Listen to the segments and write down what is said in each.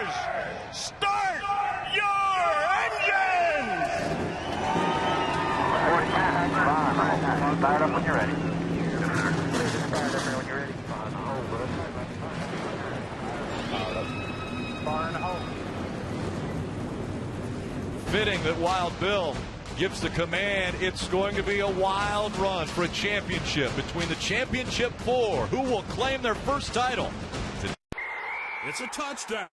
cars, start your engines! Start up when you're ready. Fitting that Wild Bill gives the command. It's going to be a wild run for a championship between the Championship 4, who will claim their first title. It's a touchdown.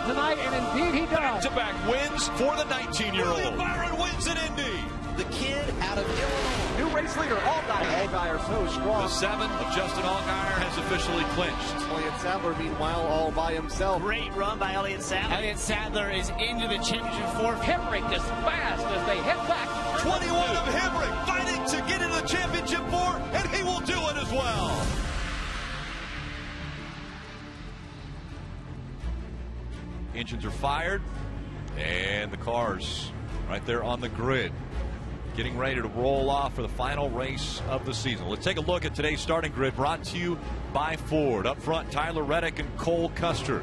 Tonight, and indeed he does. Back-to-back wins for the 19-year-old. William Byron wins at Indy. The kid out of Illinois. New race leader, Allgaier so strong. The 7 of Justin Allgaier has officially clinched. Elliott Sadler, meanwhile, all by himself. Great run by Elliott Sadler. Elliott Sadler is into the championship 4. Hemrick is fast as they head back. 21 of Hemrick fighting to get into the championship 4, and he will do it as well. Engines are fired, and the cars right there on the grid getting ready to roll off for the final race of the season. Let's take a look at today's starting grid, brought to you by Ford. Up front, Tyler Reddick and Cole Custer.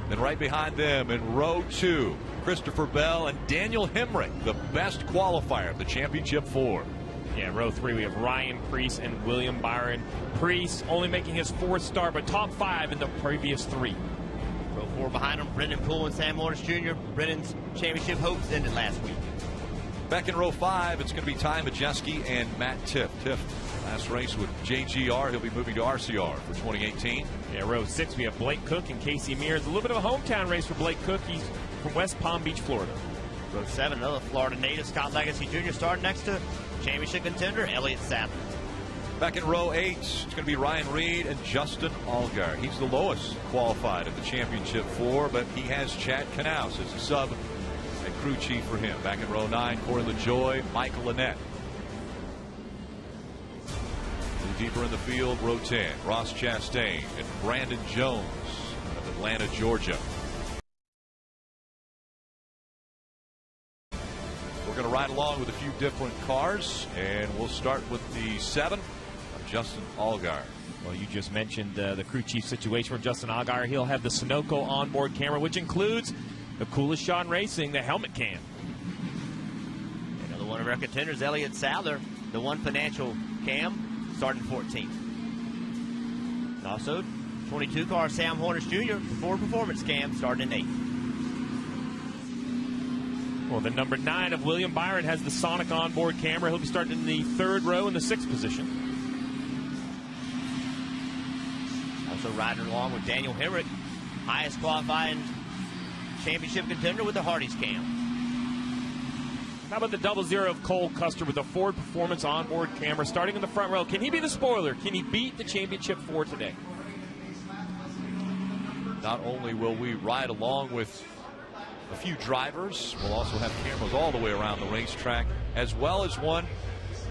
Then right behind them in row 2, Christopher Bell and Daniel Hemrick, the best qualifier of the Championship 4. Yeah, row 3, we have Ryan Preece and William Byron. Preece only making his 4th start, but top 5 in the previous 3. Row 4 behind him, Brendan Poole and Sam Morris Jr. Brendan's championship hopes ended last week. Back in row 5, it's going to be Ty Majeski and Matt Tiff. Tiff, last race with JGR. He'll be moving to RCR for 2018. Yeah, row 6, we have Blake Cook and Casey Mears. A little bit of a hometown race for Blake Cook. He's from West Palm Beach, Florida. Row 7, another Florida native, Scott Legacy Jr. starting next to championship contender Elliott Sadler. Back in row 8, it's going to be Ryan Reed and Justin Allgaier. He's the lowest qualified in the championship 4, but he has Chad Knaus as a sub and crew chief for him. Back in row 9, Corey LaJoie, Michael Lynette. A little deeper in the field, row 10, Ross Chastain and Brandon Jones of Atlanta, Georgia. We're going to ride along with a few different cars, and we'll start with the 7 of Justin Allgaier. Well, you just mentioned the crew chief situation for Justin Allgaier. He'll have the Sunoco onboard camera, which includes the coolest shot in racing, the helmet cam. Another one of our contenders, Elliott Sadler, the One Financial cam, starting 14th. And also, 22 car Sam Hornish Jr., the Ford Performance cam, starting in 8th. Well, the number 9 of William Byron has the Sonic onboard camera. He'll be starting in the 3rd row in the 6th position. Also riding along with Daniel Hemrick, highest qualifying championship contender with the Hardee's cam. How about the 00 of Cole Custer with the Ford Performance onboard camera starting in the front row? Can he be the spoiler? Can he beat the championship 4 today? Not only will we ride along with a few drivers, we'll also have cameras all the way around the racetrack, as well as one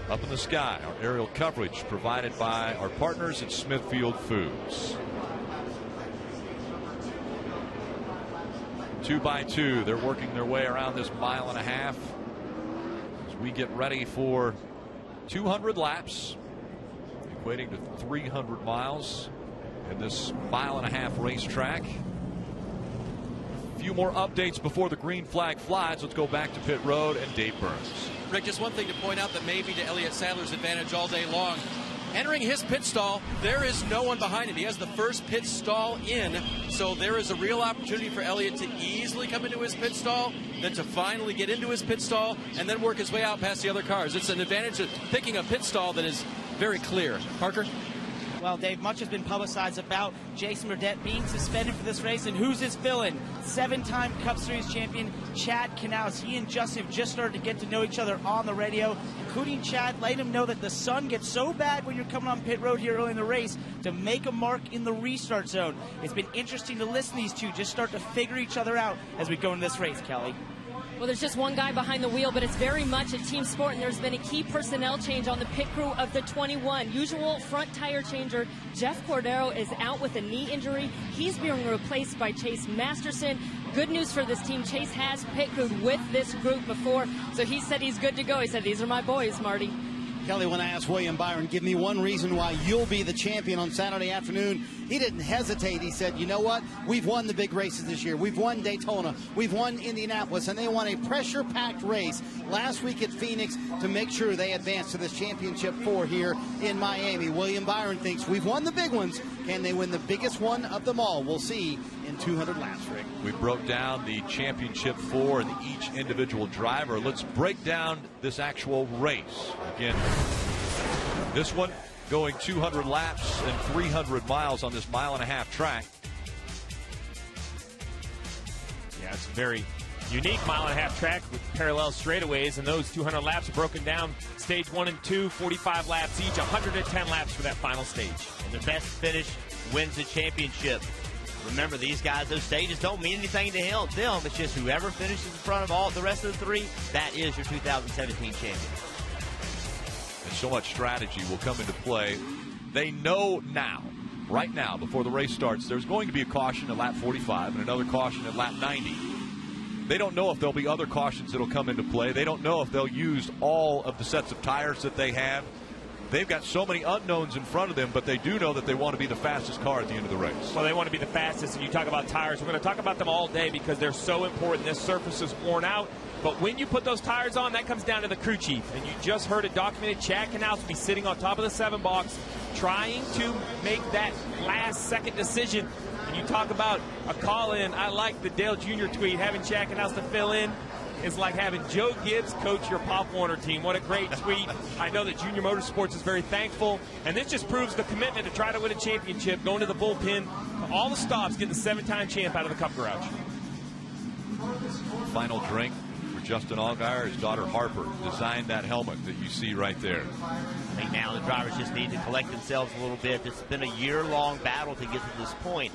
up in the sky. Our aerial coverage provided by our partners at Smithfield Foods. 2 by 2, they're working their way around this 1.5 miles as we get ready for 200 laps, equating to 300 miles in this 1.5 mile racetrack. A few more updates before the green flag flies. Let's go back to pit road and Dave Burns. Rick, just one thing to point out that may be to Elliott Sadler's advantage all day long. Entering his pit stall, there is no one behind him. He has the first pit stall in, so there is a real opportunity for Elliott to easily come into his pit stall, then to finally get into his pit stall, and then work his way out past the other cars. It's an advantage of picking a pit stall that is very clear. Parker? Well, Dave, much has been publicized about Jason Burdett being suspended for this race, and who's his villain? 7-time Cup Series champion Chad Knaus. He and Justin have just started to get to know each other on the radio, including Chad letting him know that the sun gets so bad when you're coming on pit road here early in the race to make a mark in the restart zone. It's been interesting to listen to these two just start to figure each other out as we go into this race, Kelly. Well, there's just one guy behind the wheel, but it's very much a team sport, and there's been a key personnel change on the pit crew of the 21. Usual front tire changer Jeff Cordero is out with a knee injury. He's being replaced by Chase Masterson. Good news for this team. Chase has pit crewed with this group before, so he said he's good to go. He said, these are my boys, Marty. Kelly, when I asked William Byron, give me one reason why you'll be the champion on Saturday afternoon, he didn't hesitate. He said, you know what? We've won the big races this year. We've won Daytona. We've won Indianapolis, and they won a pressure-packed race last week at Phoenix to make sure they advance to this championship 4 here in Miami. William Byron thinks we've won the big ones. Can they win the biggest one of them all? We'll see in 200 laps, Rick. We broke down the championship 4 and each individual driver. Let's break down this actual race. Again, this one going 200 laps and 300 miles on this 1.5 mile track. Yeah, it's a very unique 1.5 mile track with parallel straightaways, and those 200 laps are broken down. Stage 1 and 2, 45 laps each, 110 laps for that final stage. And the best finish wins the championship. Remember, these guys, those stages don't mean anything to them. It's just whoever finishes in front of all the rest of the 3, that is your 2017 champion. And so much strategy will come into play. They know now, right now, before the race starts, there's going to be a caution at lap 45 and another caution at lap 90. They don't know if there'll be other cautions that'll come into play. They don't know if they'll use all of the sets of tires that they have. They've got so many unknowns in front of them, but they do know that they want to be the fastest car at the end of the race. Well, they want to be the fastest, and you talk about tires. We're going to talk about them all day because they're so important. This surface is worn out. But when you put those tires on, that comes down to the crew chief. And you just heard it documented. Chad Knaus will be sitting on top of the 7 box trying to make that last-second decision. And you talk about a call-in. I like the Dale Jr. tweet. Having Chad Knaus to fill in is like having Joe Gibbs coach your Pop Warner team. What a great tweet. I know that Junior Motorsports is very thankful. And this just proves the commitment to try to win a championship, going to the bullpen, all the stops, getting the 7-time champ out of the Cup Garage. Final drink for Justin Allgaier. His daughter Harper designed that helmet that you see right there. I think now the drivers just need to collect themselves a little bit. It's been a year-long battle to get to this point.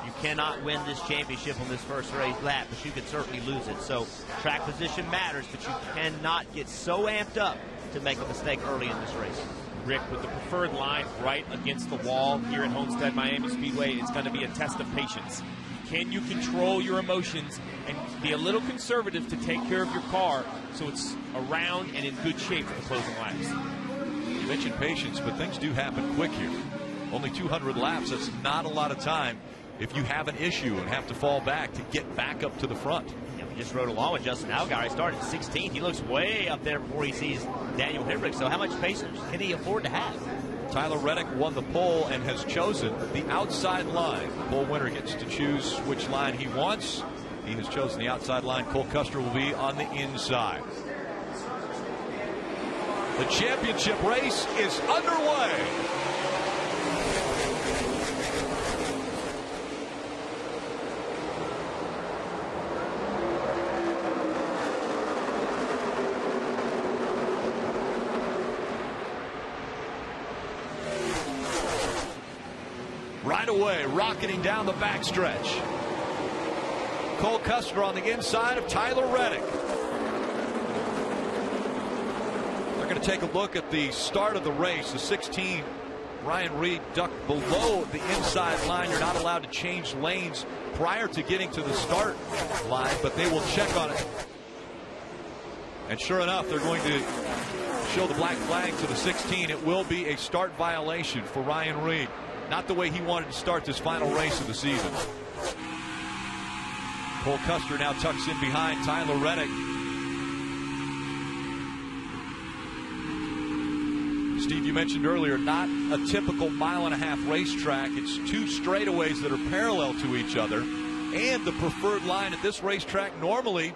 You cannot win this championship on this first race lap, but you can certainly lose it. So track position matters, but you cannot get so amped up to make a mistake early in this race. Rick, with the preferred line right against the wall here at Homestead Miami Speedway, it's going to be a test of patience. Can you control your emotions and be a little conservative to take care of your car so it's around and in good shape for the closing laps? You mentioned patience, but things do happen quick here. Only 200 laps, that's not a lot of time if you have an issue and have to fall back to get back up to the front. Yeah, we just rode along with Justin Allgaier. He started 16th. He looks way up there before he sees Daniel Hemrick. So how much patience can he afford to have? Tyler Reddick won the pole and has chosen the outside line. The pole winner gets to choose which line he wants. He has chosen the outside line. Cole Custer will be on the inside. The championship race is underway. Right away, rocketing down the backstretch. Cole Custer on the inside of Tyler Reddick. They're going to take a look at the start of the race. The 16, Ryan Reed, ducked below the inside line. You're not allowed to change lanes prior to getting to the start line, but they will check on it. And sure enough, they're going to show the black flag to the 16. It will be a start violation for Ryan Reed. Not the way he wanted to start this final race of the season. Cole Custer now tucks in behind Tyler Reddick. Steve, you mentioned earlier, not a typical mile-and-a-half racetrack. It's two straightaways that are parallel to each other. And the preferred line at this racetrack normally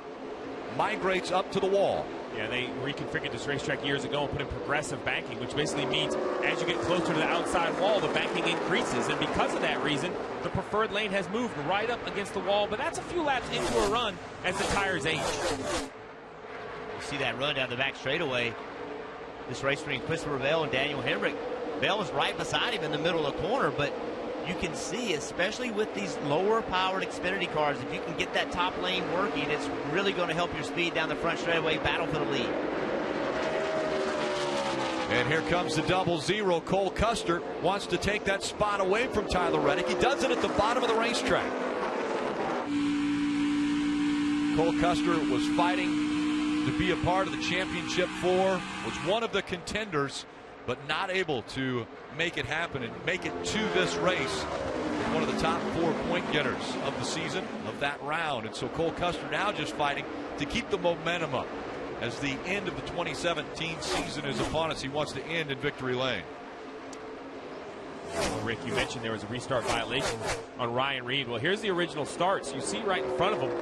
migrates up to the wall. Yeah, they reconfigured this racetrack years ago and put in progressive banking, which basically means as you get closer to the outside wall, the banking increases. And because of that reason, the preferred lane has moved right up against the wall. But that's a few laps into a run as the tires age. You see that run down the back straightaway. This race between Christopher Bell and Daniel Hemrick. Bell was right beside him in the middle of the corner, but you can see, especially with these lower powered Xfinity cars, if you can get that top lane working, it's really going to help your speed down the front straightaway, battle for the lead. And here comes the 00. Cole Custer wants to take that spot away from Tyler Reddick. He does it at the bottom of the racetrack. Cole Custer was fighting to be a part of the championship 4, was one of the contenders, but not able to make it happen and make it to this race. One of the top 4 point getters of the season, of that round. And so Cole Custer now just fighting to keep the momentum up as the end of the 2017 season is upon us. He wants to end in victory lane. Well, Rick, you mentioned there was a restart violation on Ryan Reed. Well, here's the original starts. You see right in front of him,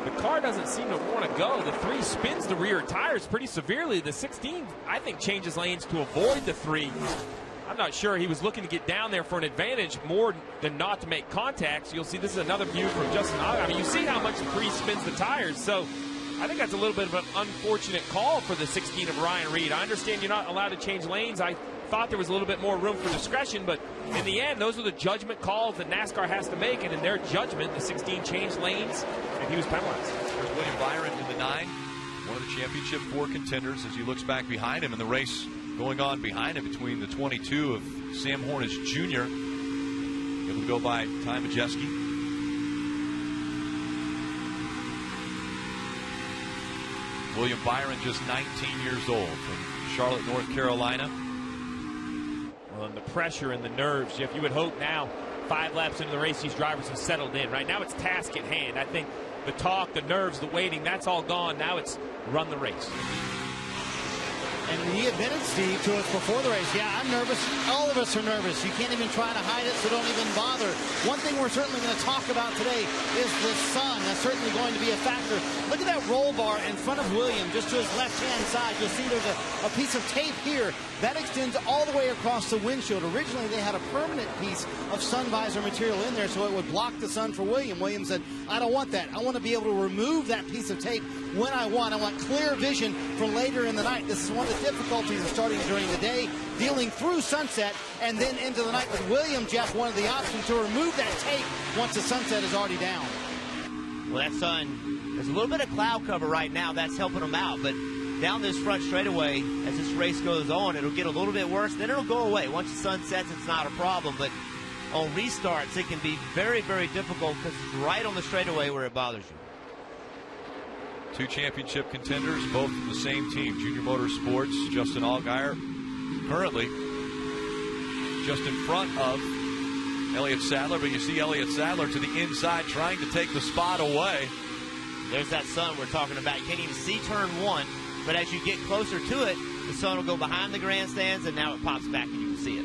the car doesn't seem to want to go. The 3 spins the rear tires pretty severely. The 16, I think, changes lanes to avoid the 3. I'm not sure he was looking to get down there for an advantage more than not to make contact. So you'll see this is another view from Justin Allgaier. I mean, you see how much the 3 spins the tires. So I think that's a little bit of an unfortunate call for the 16 of Ryan Reed. I understand you're not allowed to change lanes. I thought there was a little bit more room for discretion, but in the end, those are the judgment calls that NASCAR has to make, and in their judgment, the 16 changed lanes, and he was penalized. There's William Byron in the 9, one of the championship 4 contenders, as he looks back behind him in the race going on behind him between the 22 of Sam Hornish Jr. Able to go by Ty Majeski. William Byron, just 19 years old, from Charlotte, North Carolina. Well, and the pressure and the nerves, Jeff, you would hope now, 5 laps into the race, these drivers have settled in. Right now it's task at hand. I think the talk, the nerves, the waiting, that's all gone. Now it's run the race. And he admitted, Steve, to us before the race, yeah, I'm nervous. All of us are nervous. You can't even try to hide it, so don't even bother. One thing we're certainly going to talk about today is the sun. That's certainly going to be a factor. Look at that roll bar in front of William, just to his left-hand side. You'll see there's a piece of tape here. That extends all the way across the windshield. Originally, they had a permanent piece of sun visor material in there so it would block the sun for William. William said, I don't want that. I want to be able to remove that piece of tape when I want. I want clear vision for later in the night. This is one of the difficulties of starting during the day, dealing through sunset and then into the night. With William, Jeff, one of the options to remove that tape once the sunset is already down. Well, that sun, there's a little bit of cloud cover right now. That's helping them out. But down this front straightaway, as this race goes on, it'll get a little bit worse. Then it'll go away. Once the sun sets, it's not a problem. But on restarts, it can be very, very difficult because it's right on the straightaway where it bothers you. Two championship contenders, both from the same team, Junior Motorsports. Justin Allgaier currently just in front of Elliott Sadler, but you see Elliott Sadler to the inside trying to take the spot away. There's that sun we're talking about. You can't even see turn one, but as you get closer to it, the sun will go behind the grandstands, and now it pops back and you can see it.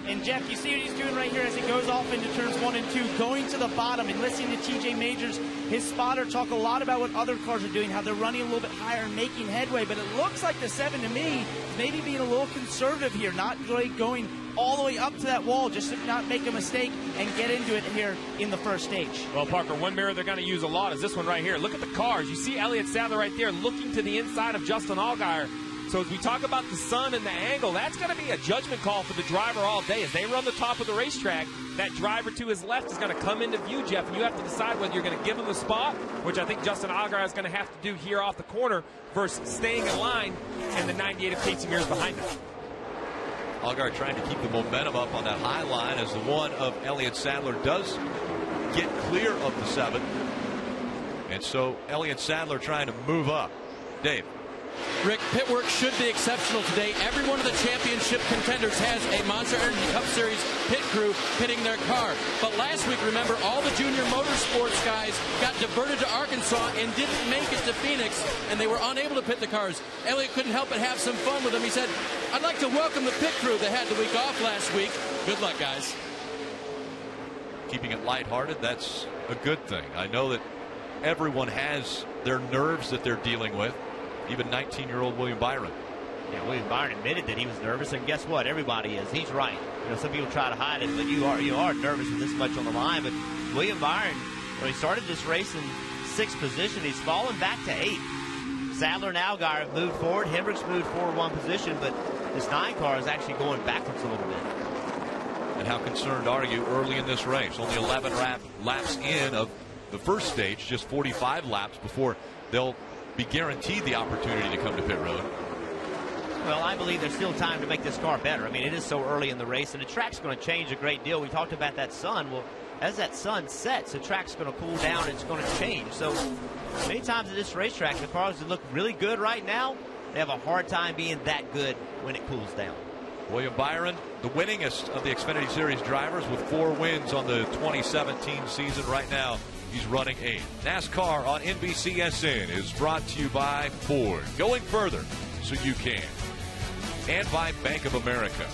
And Jeff, you see what he's doing right here as he goes off into turns 1 and 2, going to the bottom and listening to TJ Majors, his spotter, talk a lot about what other cars are doing, how they're running a little bit higher and making headway. But it looks like the 7 to me is maybe being a little conservative here, not really going all the way up to that wall, just to not make a mistake and get into it here in the first stage. Well, Parker, one mirror they're going to use a lot is this one right here. Look at the cars. You see Elliott Sadler right there looking to the inside of Justin Allgaier. So as we talk about the sun and the angle, that's going to be a judgment call for the driver all day. As they run the top of the racetrack, that driver to his left is going to come into view, Jeff, and you have to decide whether you're going to give him the spot, which I think Justin Allgaier is going to have to do here off the corner, versus staying in line and the 98 of Casey Mears behind him. Allgaier trying to keep the momentum up on that high line as the one of Elliott Sadler does get clear of the 7. And so Elliott Sadler trying to move up. Dave. Rick, pit work should be exceptional today. Every one of the championship contenders has a Monster Energy Cup Series pit crew pitting their car. But last week, remember, all the Junior Motorsports guys got diverted to Arkansas and didn't make it to Phoenix, and they were unable to pit the cars. Elliott couldn't help but have some fun with them. He said, I'd like to welcome the pit crew that had the week off last week. Good luck, guys. Keeping it lighthearted, that's a good thing. I know that everyone has their nerves that they're dealing with. Even 19-year-old William Byron. Yeah, William Byron admitted that he was nervous, and guess what? Everybody is. He's right. You know, some people try to hide it, but you are nervous with this much on the line. But William Byron, when he started this race in 6th position, he's fallen back to 8th. Sadler and Allgaier have moved forward. Hendricks moved forward 1 position, but this 9 car is actually going backwards a little bit. And how concerned are you early in this race? Only 11 laps in of the first stage, just 45 laps before they'll be guaranteed the opportunity to come to pit road. Well, I believe there's still time to make this car better. I mean, it is so early in the race, and the track's going to change a great deal. We talked about that sun. Well, as that sun sets, the track's going to cool down. It's going to change. So many times at this racetrack, the cars that look really good right now, they have a hard time being that good when it cools down. William Byron, the winningest of the Xfinity Series drivers with 4 wins on the 2017 season right now. He's running 8th. NASCAR on NBCSN is brought to you by Ford. Going further so you can. And by Bank of America.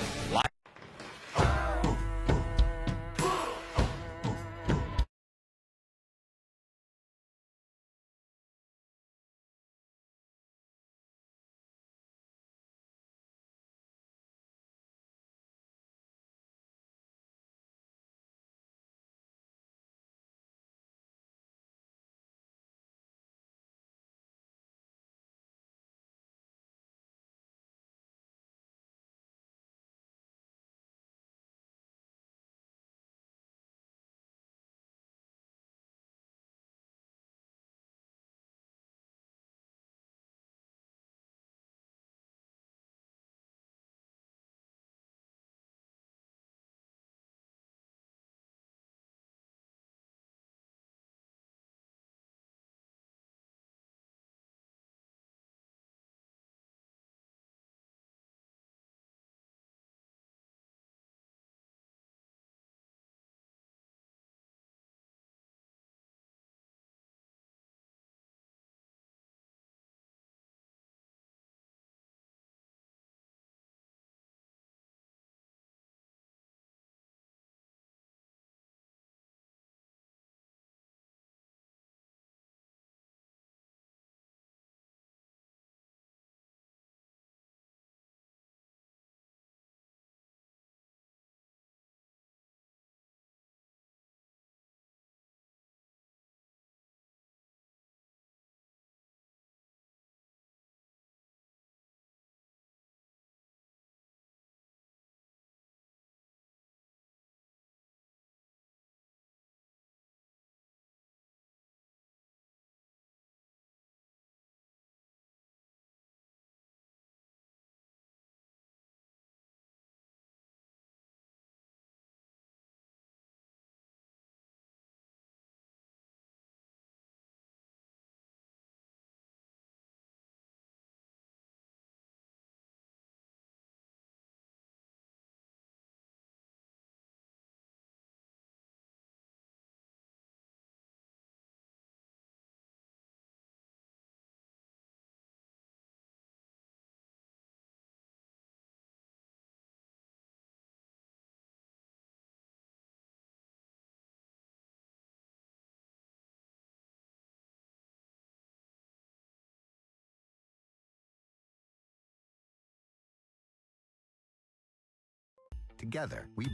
Together, we...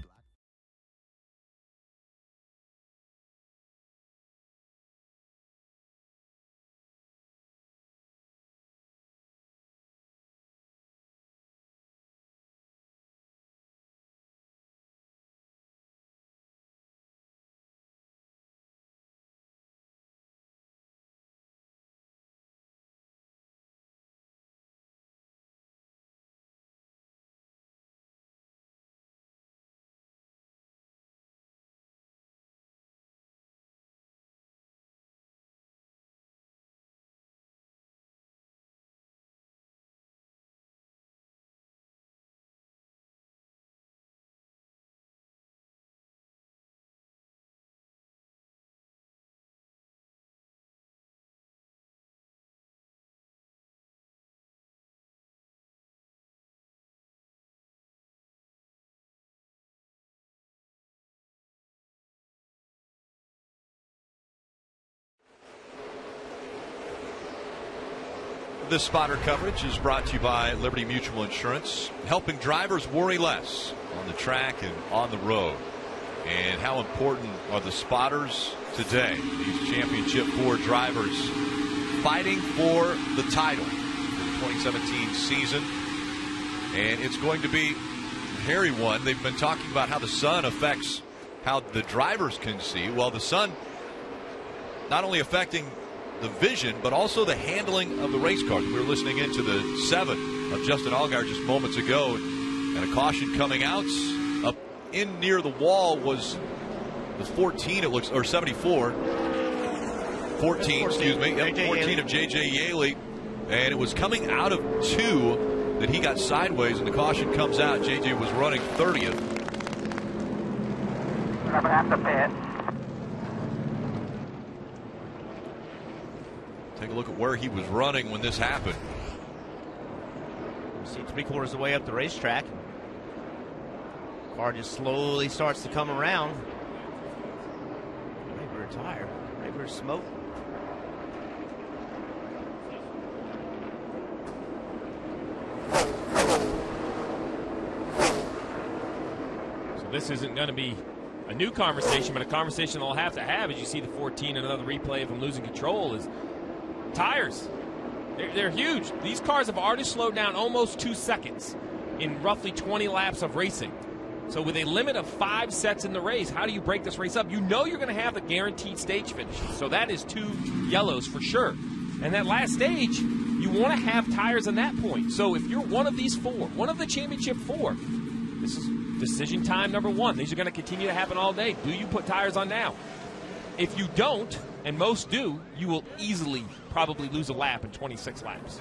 This spotter coverage is brought to you by Liberty Mutual Insurance, helping drivers worry less on the track and on the road. And how important are the spotters today? These Championship 4 drivers fighting for the title for the 2017 season. And it's going to be a hairy one. They've been talking about how the sun affects how the drivers can see. Well, the sun not only affecting the vision, but also the handling of the race cars. We were listening into the 7 of Justin Allgaier just moments ago, and a caution coming out. Up in near the wall was the 14, it looks, or 74. 14, excuse me. Yep, 14 of J.J. Yaley, and it was coming out of 2 that he got sideways, and the caution comes out. J.J. was running 30th. I'm going to have to pit. Take a look at where he was running when this happened. You see 3/4 of the way up the racetrack. Car just slowly starts to come around. Maybe a tire. Maybe smoke. So this isn't going to be a new conversation, but a conversation they'll have to have as you see the 14 and another replay of him losing control is tires. They're huge. These cars have already slowed down almost 2 seconds in roughly 20 laps of racing. So with a limit of 5 sets in the race, how do you break this race up? You know you're going to have the guaranteed stage finishes. So that is 2 yellows for sure. And that last stage, you want to have tires on that point. So if you're one of these 4, one of the championship 4, this is decision time number 1. These are going to continue to happen all day. Do you put tires on now? If you don't, and most do, you will easily probably lose a lap in 26 laps.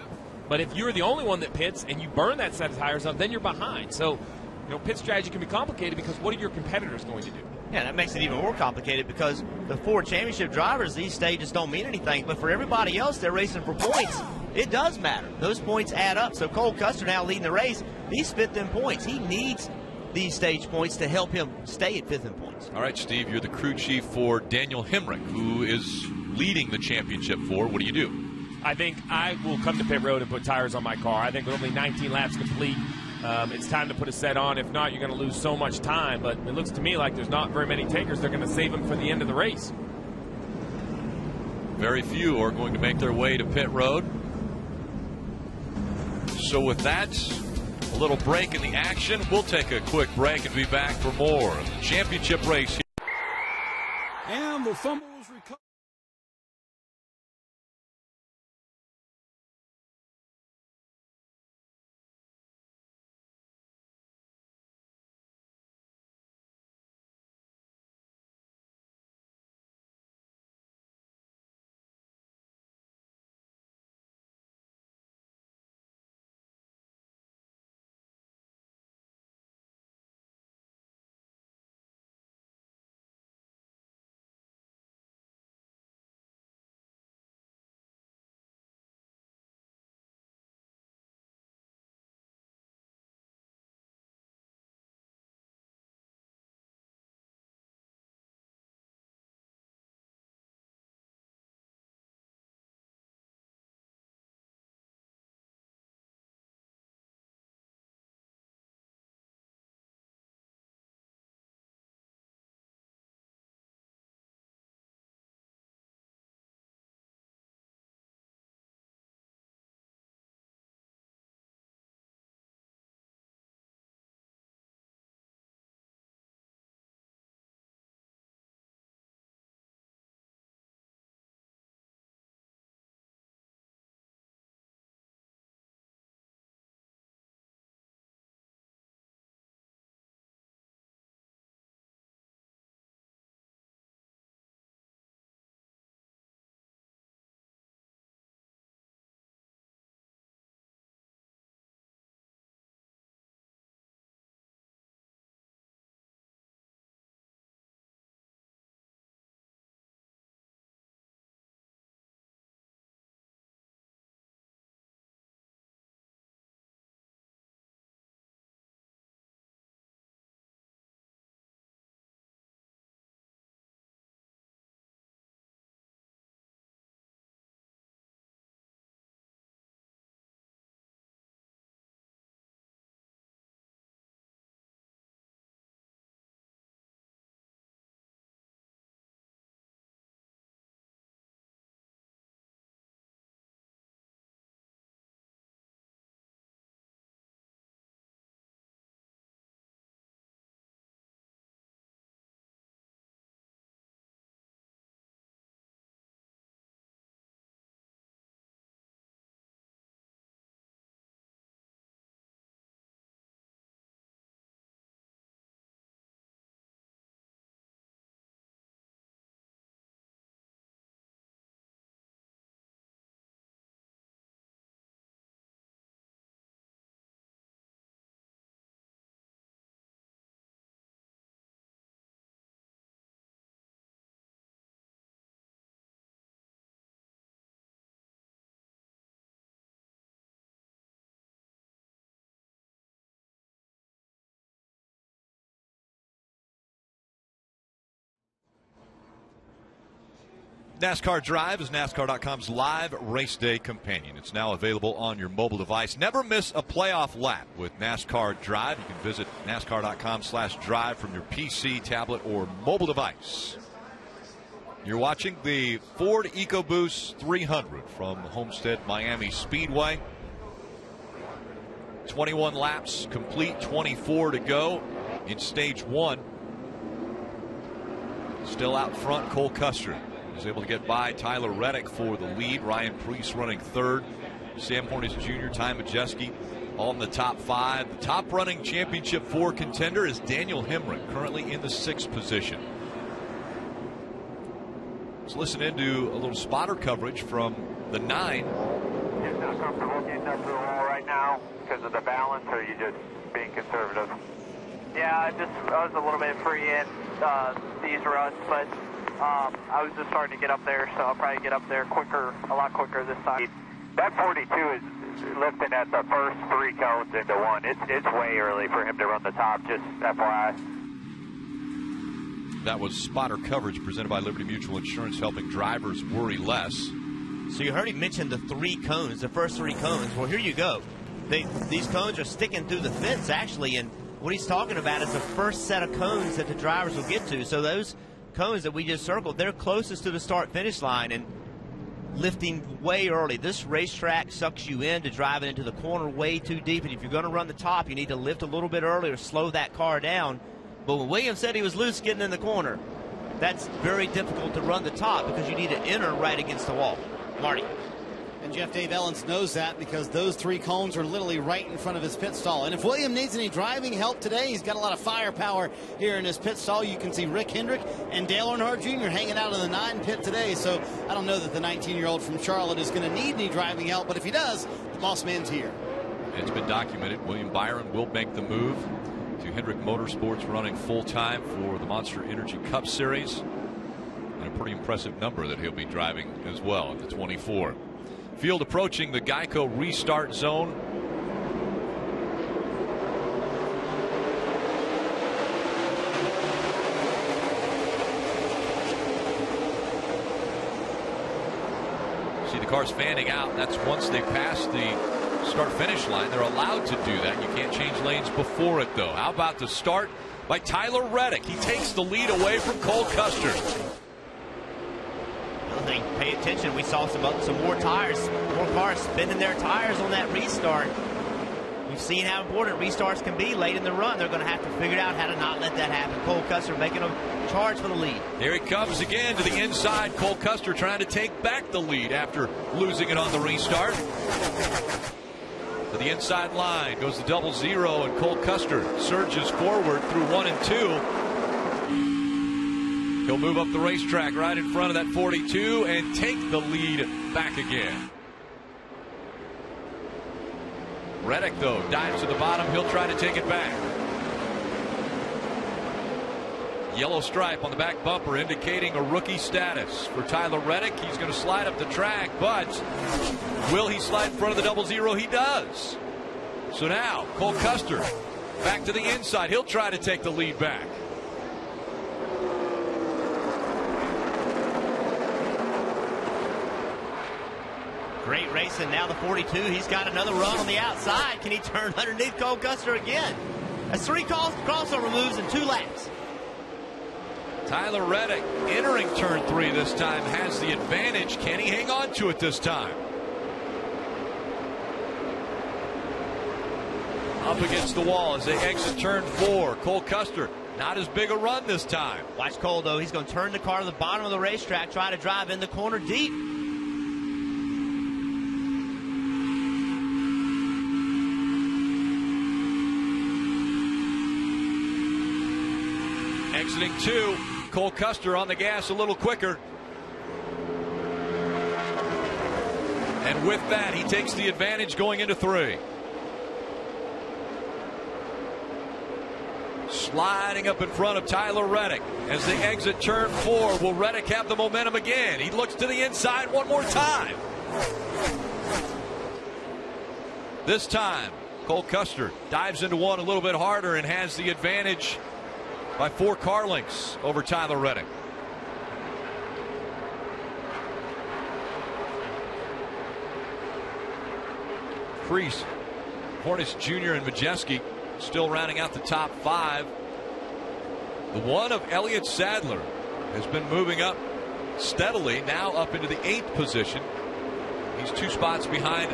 But if you're the only one that pits and you burn that set of tires up, then you're behind. So, pit strategy can be complicated because what are your competitors going to do? Yeah, that makes it even more complicated because the 4 championship drivers, these stages don't mean anything. But for everybody else, they're racing for points. It does matter. Those points add up. So Cole Custer now leading the race. He spit them points. He needs these stage points to help him stay at 5th in points. All right, Steve, you're the crew chief for Daniel Hemrick, who is leading the championship 4. What do you do? I think I will come to pit road and put tires on my car. I think with only 19 laps complete, it's time to put a set on. If not, you're going to lose so much time. But it looks to me like there's not very many takers. They're going to save them for the end of the race. Very few are going to make their way to pit road. So with that, a little break in the action. We'll take a quick break and be back for more of the championship race here. And the fumble is recovered. NASCAR Drive is NASCAR.com's live race day companion. It's now available on your mobile device. Never miss a playoff lap with NASCAR Drive. You can visit NASCAR.com/drive from your PC, tablet, or mobile device. You're watching the Ford EcoBoost 300 from Homestead Miami Speedway. 21 laps complete, 24 to go in stage 1. Still out front, Cole Custer is able to get by Tyler Reddick for the lead. Ryan Preece running third. Sam Hornish Jr., Ty Majeski all in the top 5. The top running championship 4 contender is Daniel Hemrick, currently in the 6th position. Let's listen into a little spotter coverage from the 9. You're not comfortable getting up to the wall right now because of the balance, or are you just being conservative? Yeah, I was a little bit free in these runs, but I was just starting to get up there, so I'll probably get up there quicker, a lot quicker this time. That 42 is lifting at the first 3 cones into 1. It's way early for him to run the top, just FYI. That was spotter coverage presented by Liberty Mutual Insurance, helping drivers worry less. So you heard him mention the 3 cones, the first 3 cones. Well, here you go. These cones are sticking through the fence, actually, and what he's talking about is the first set of cones that the drivers will get to. So those cones that we just circled, they're closest to the start-finish line and lifting way early. This racetrack sucks you in to drive it into the corner way too deep, and if you're going to run the top, you need to lift a little bit earlier, slow that car down. But when Williams said he was loose getting in the corner, that's very difficult to run the top because you need to enter right against the wall. Marty. And Jeff Dave Ellens knows that because those 3 cones are literally right in front of his pit stall. And if William needs any driving help today, he's got a lot of firepower here in his pit stall. You can see Rick Hendrick and Dale Earnhardt Jr. hanging out in the 9 pit today. So I don't know that the 19-year-old from Charlotte is going to need any driving help. But if he does, the boss man's here. It's been documented. William Byron will make the move to Hendrick Motorsports, running full-time for the Monster Energy Cup Series. And a pretty impressive number that he'll be driving as well at the 24. Field approaching the Geico restart zone. See the cars fanning out. That's once they pass the start-finish line. They're allowed to do that. You can't change lanes before it, though. How about the start by Tyler Reddick? He takes the lead away from Cole Custer. Pay attention. We saw some more tires, more cars spinning their tires on that restart. We've seen how important restarts can be late in the run. They're going to have to figure out how to not let that happen. Cole Custer making a charge for the lead. Here he comes again to the inside. Cole Custer trying to take back the lead after losing it on the restart. To the inside line goes the 00, and Cole Custer surges forward through 1 and 2. He'll move up the racetrack right in front of that 42 and take the lead back again. Reddick, though, dives to the bottom. He'll try to take it back. Yellow stripe on the back bumper indicating a rookie status for Tyler Reddick. He's going to slide up the track, but will he slide in front of the 00? He does. So now Cole Custer back to the inside. He'll try to take the lead back. Great racing. Now the 42. He's got another run on the outside. Can he turn underneath Cole Custer again? That's 3 crossover moves in 2 laps. Tyler Reddick entering turn 3 this time has the advantage. Can he hang on to it this time? Up against the wall as they exit turn 4. Cole Custer, not as big a run this time. Watch Cole, though. He's going to turn the car to the bottom of the racetrack, try to drive in the corner deep. Exiting 2, Cole Custer on the gas a little quicker. And with that, he takes the advantage going into 3. Sliding up in front of Tyler Reddick as they exit turn 4. Will Reddick have the momentum again? He looks to the inside one more time. This time, Cole Custer dives into 1 a little bit harder and has the advantage by 4 car lengths over Tyler Reddick. increase. Hornish Jr. and Majeski still rounding out the top 5. The one of Elliott Sadler has been moving up steadily, now up into the 8th position. He's 2 spots behind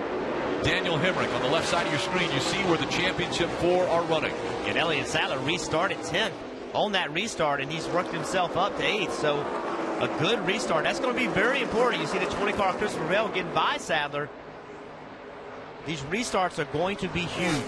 Daniel Hemrick. On the left side of your screen, you see where the championship 4 are running. And Elliott Sadler restarted 10th on that restart, and he's worked himself up to 8th. So a good restart. That's going to be very important. You see the 20-car Christopher Bell getting by Sadler. These restarts are going to be huge.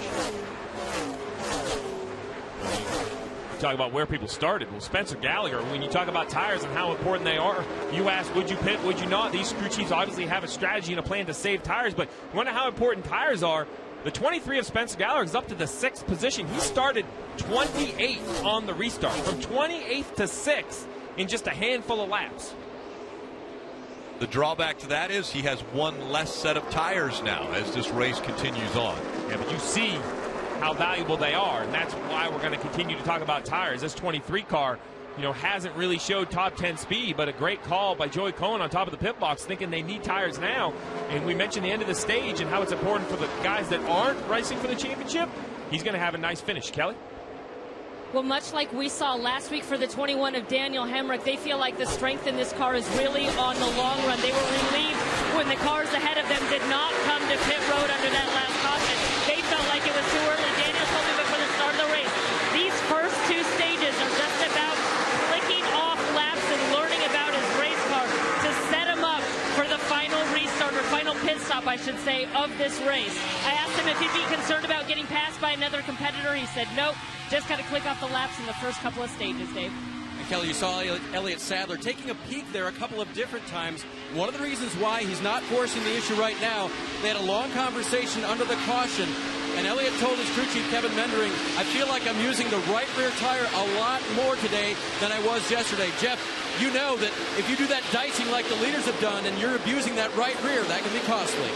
Talk about where people started. Well, Spencer Gallagher, when you talk about tires and how important they are, you ask, would you pit, would you not? These crew chiefs obviously have a strategy and a plan to save tires, but you wonder how important tires are. The 23 of Spencer Gallagher is up to the 6th position. He started 28th on the restart, from 28th to 6th in just a handful of laps. The drawback to that is he has one less set of tires now as this race continues on. Yeah, but you see how valuable they are, and that's why we're going to continue to talk about tires. This 23 car, you know, hasn't really showed top 10 speed, but a great call by Joey Cohen on top of the pit box, thinking they need tires now. And we mentioned the end of the stage and how it's important for the guys that aren't racing for the championship. He's going to have a nice finish. Kelly? Well, much like we saw last week for the 21 of Daniel Hemrick, they feel like the strength in this car is really on the long run. They were relieved when the cars ahead of them did not come to pit road under that last caution. They felt like it was too early. Daniel told me before the start of the race, these first 2 stages are just about clicking off laps and learning about his race car to set him up for the final restart, or final pit stop, I should say, of this race. I asked him if he'd be concerned about getting passed by another competitor. He said, nope, just got to click off the laps in the first couple of stages, Dave. And Kelly, you saw Elliott Sadler taking a peek there a couple of different times. One of the reasons why he's not forcing the issue right now, they had a long conversation under the caution, and Elliott told his crew chief, Kevin Mendering, I feel like I'm using the right rear tire a lot more today than I was yesterday. Jeff, you know that if you do that dicing like the leaders have done and you're abusing that right rear, that can be costly.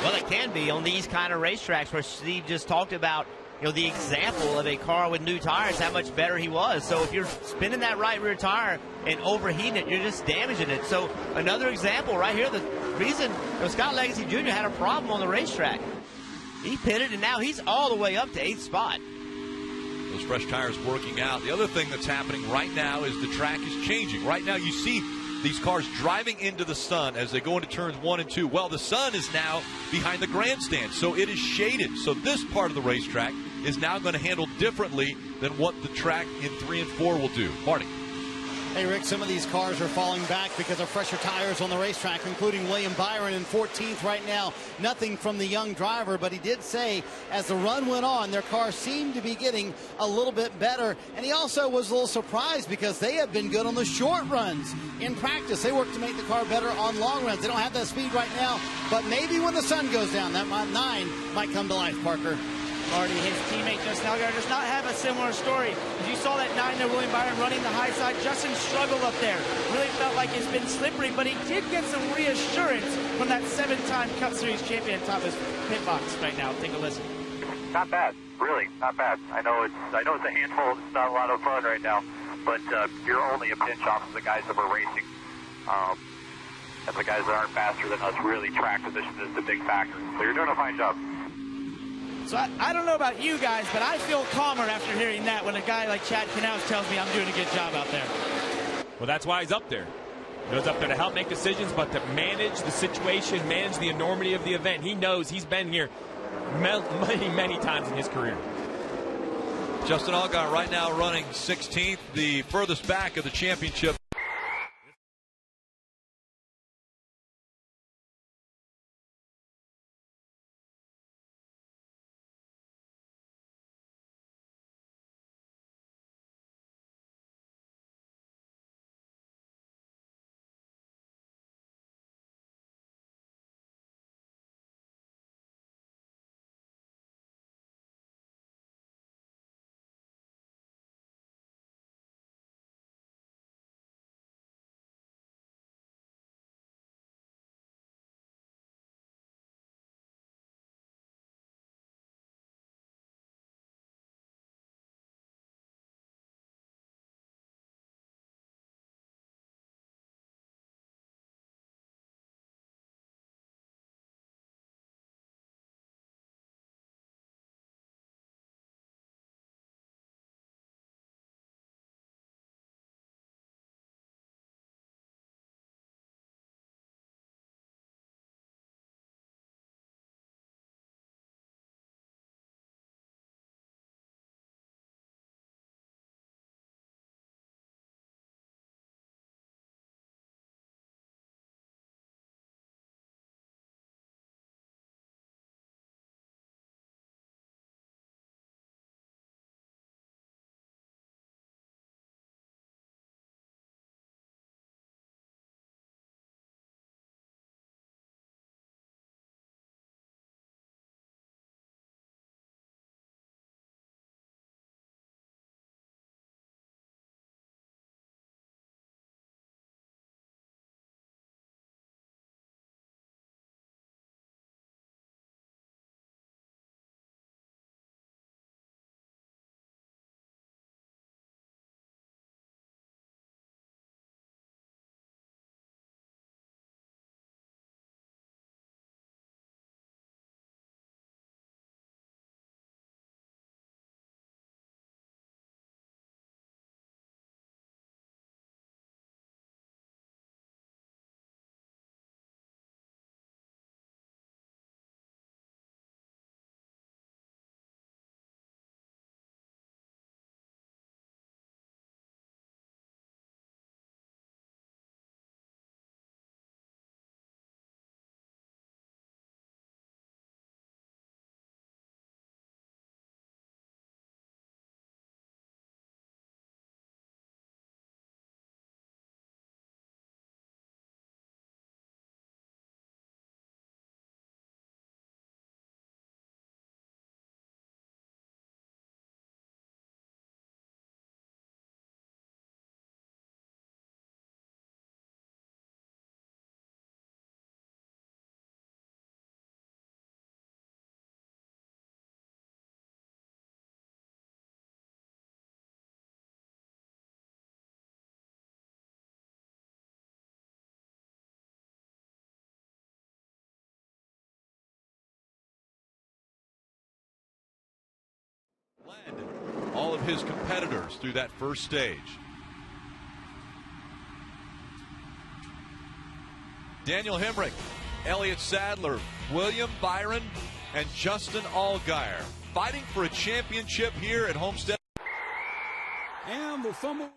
Well, it can be on these kind of racetracks where Steve just talked about, you know, the example of a car with new tires, how much better he was. So if you're spinning that right rear tire and overheating it, you're just damaging it. So another example right here, the reason, you know, Scott Legacy Jr. had a problem on the racetrack. He pitted, and now he's all the way up to 8th spot. Those fresh tires working out. The other thing that's happening right now is the track is changing. Right now you see these cars driving into the sun as they go into turns 1 and 2. Well, the sun is now behind the grandstand, so it is shaded. So this part of the racetrack is now going to handle differently than what the track in 3 and 4 will do. Marty. Hey, Rick, some of these cars are falling back because of fresher tires on the racetrack, including William Byron in 14th right now. Nothing from the young driver, but he did say as the run went on, their car seemed to be getting a little bit better. And he also was a little surprised because they have been good on the short runs in practice. They work to make the car better on long runs. They don't have that speed right now, but maybe when the sun goes down, that 9 might come to life, Parker. Marty, his teammate Justin Allgaier does not have a similar story. As you saw that 9 to William Byron running the high side, Justin struggled up there. Really felt like it's been slippery, but he did get some reassurance from that 7-time Cup Series champion on top of his pit box right now. Take a listen. Not bad, really, not bad. I know it's a handful. It's not a lot of fun right now, but you're only a pinch off of the guys that were racing. And the guys that aren't faster than us, really track position is the big factor. So you're doing a fine job. So I don't know about you guys, but I feel calmer after hearing that when a guy like Chad Knaus tells me I'm doing a good job out there. Well, that's why he's up there. He goes up there to help make decisions, but to manage the situation, manage the enormity of the event. He knows he's been here many, many times in his career. Justin Allgaier right now running 16th, the furthest back of the championship. all of his competitors through that first stage. Daniel Hemrick, Elliott Sadler, William Byron, and Justin Allgaier fighting for a championship here at Homestead. And the fumble.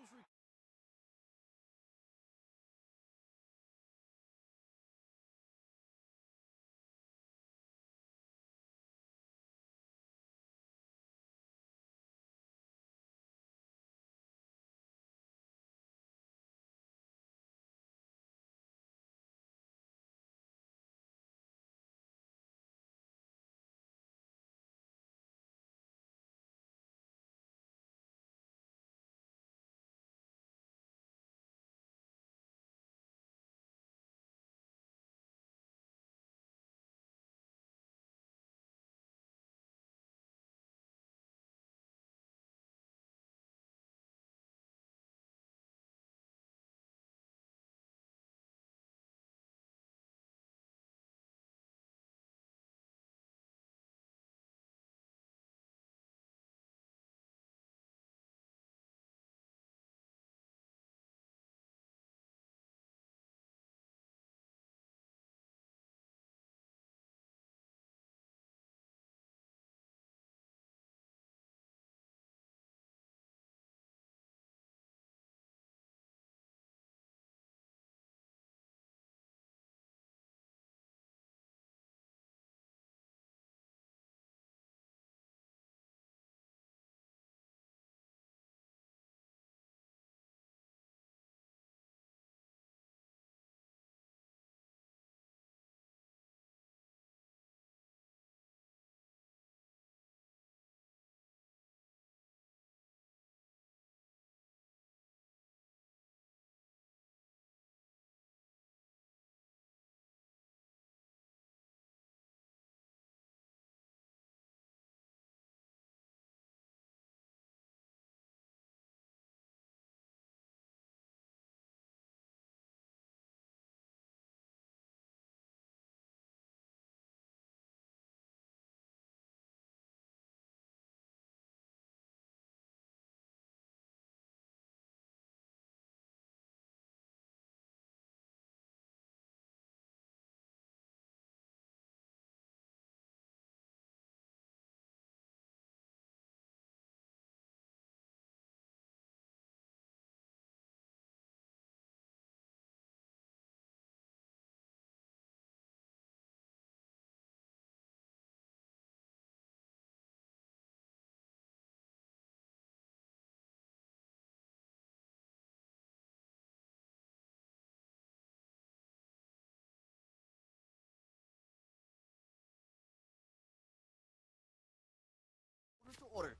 Order.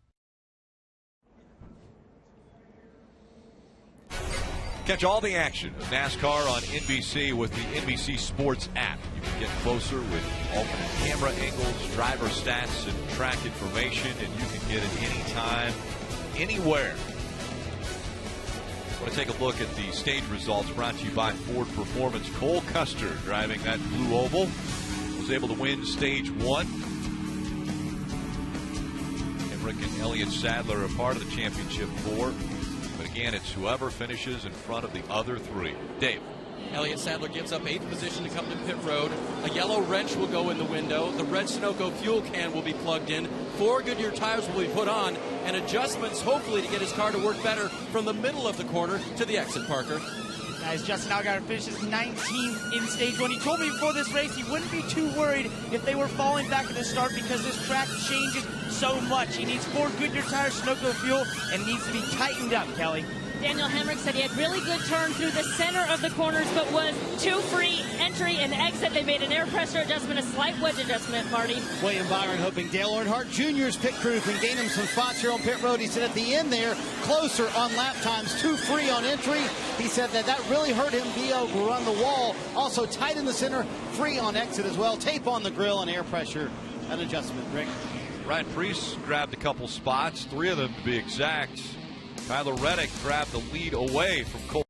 Catch all the action of NASCAR on NBC with the NBC Sports app. You can get closer with alternate camera angles, driver stats, and track information, and you can get it anytime, anywhere. I want to take a look at the stage results brought to you by Ford Performance. Cole Custer driving that blue oval was able to win stage 1. Hemrick and Elliott Sadler are part of the championship 4. But again, it's whoever finishes in front of the other 3. Dave. Elliott Sadler gives up 8th position to come to pit road. A yellow wrench will go in the window. The red Sunoco fuel can will be plugged in. 4 Goodyear tires will be put on, and adjustments hopefully to get his car to work better from the middle of the corner to the exit, Parker. As Justin Allgaier finishes 19th in stage 1. He told me before this race he wouldn't be too worried if they were falling back at the start because this track changes so much. He needs 4 Goodyear tires, Sunoco fuel, and needs to be tightened up, Kelly. Daniel Hemrick said he had really good turn through the center of the corners, but was too free entry and exit. They made an air pressure adjustment, a slight wedge adjustment, Marty. William Byron hoping Dale Earnhardt Jr.'s pit crew can gain him some spots here on pit road. He said at the end there, closer on lap times, too free on entry. He said that really hurt him be able to run the wall. Also tight in the center, free on exit as well. Tape on the grill and air pressure, an adjustment, Rick. Ryan Preece grabbed a couple spots, 3 of them to be exact. Tyler Reddick grabbed the lead away from Cole.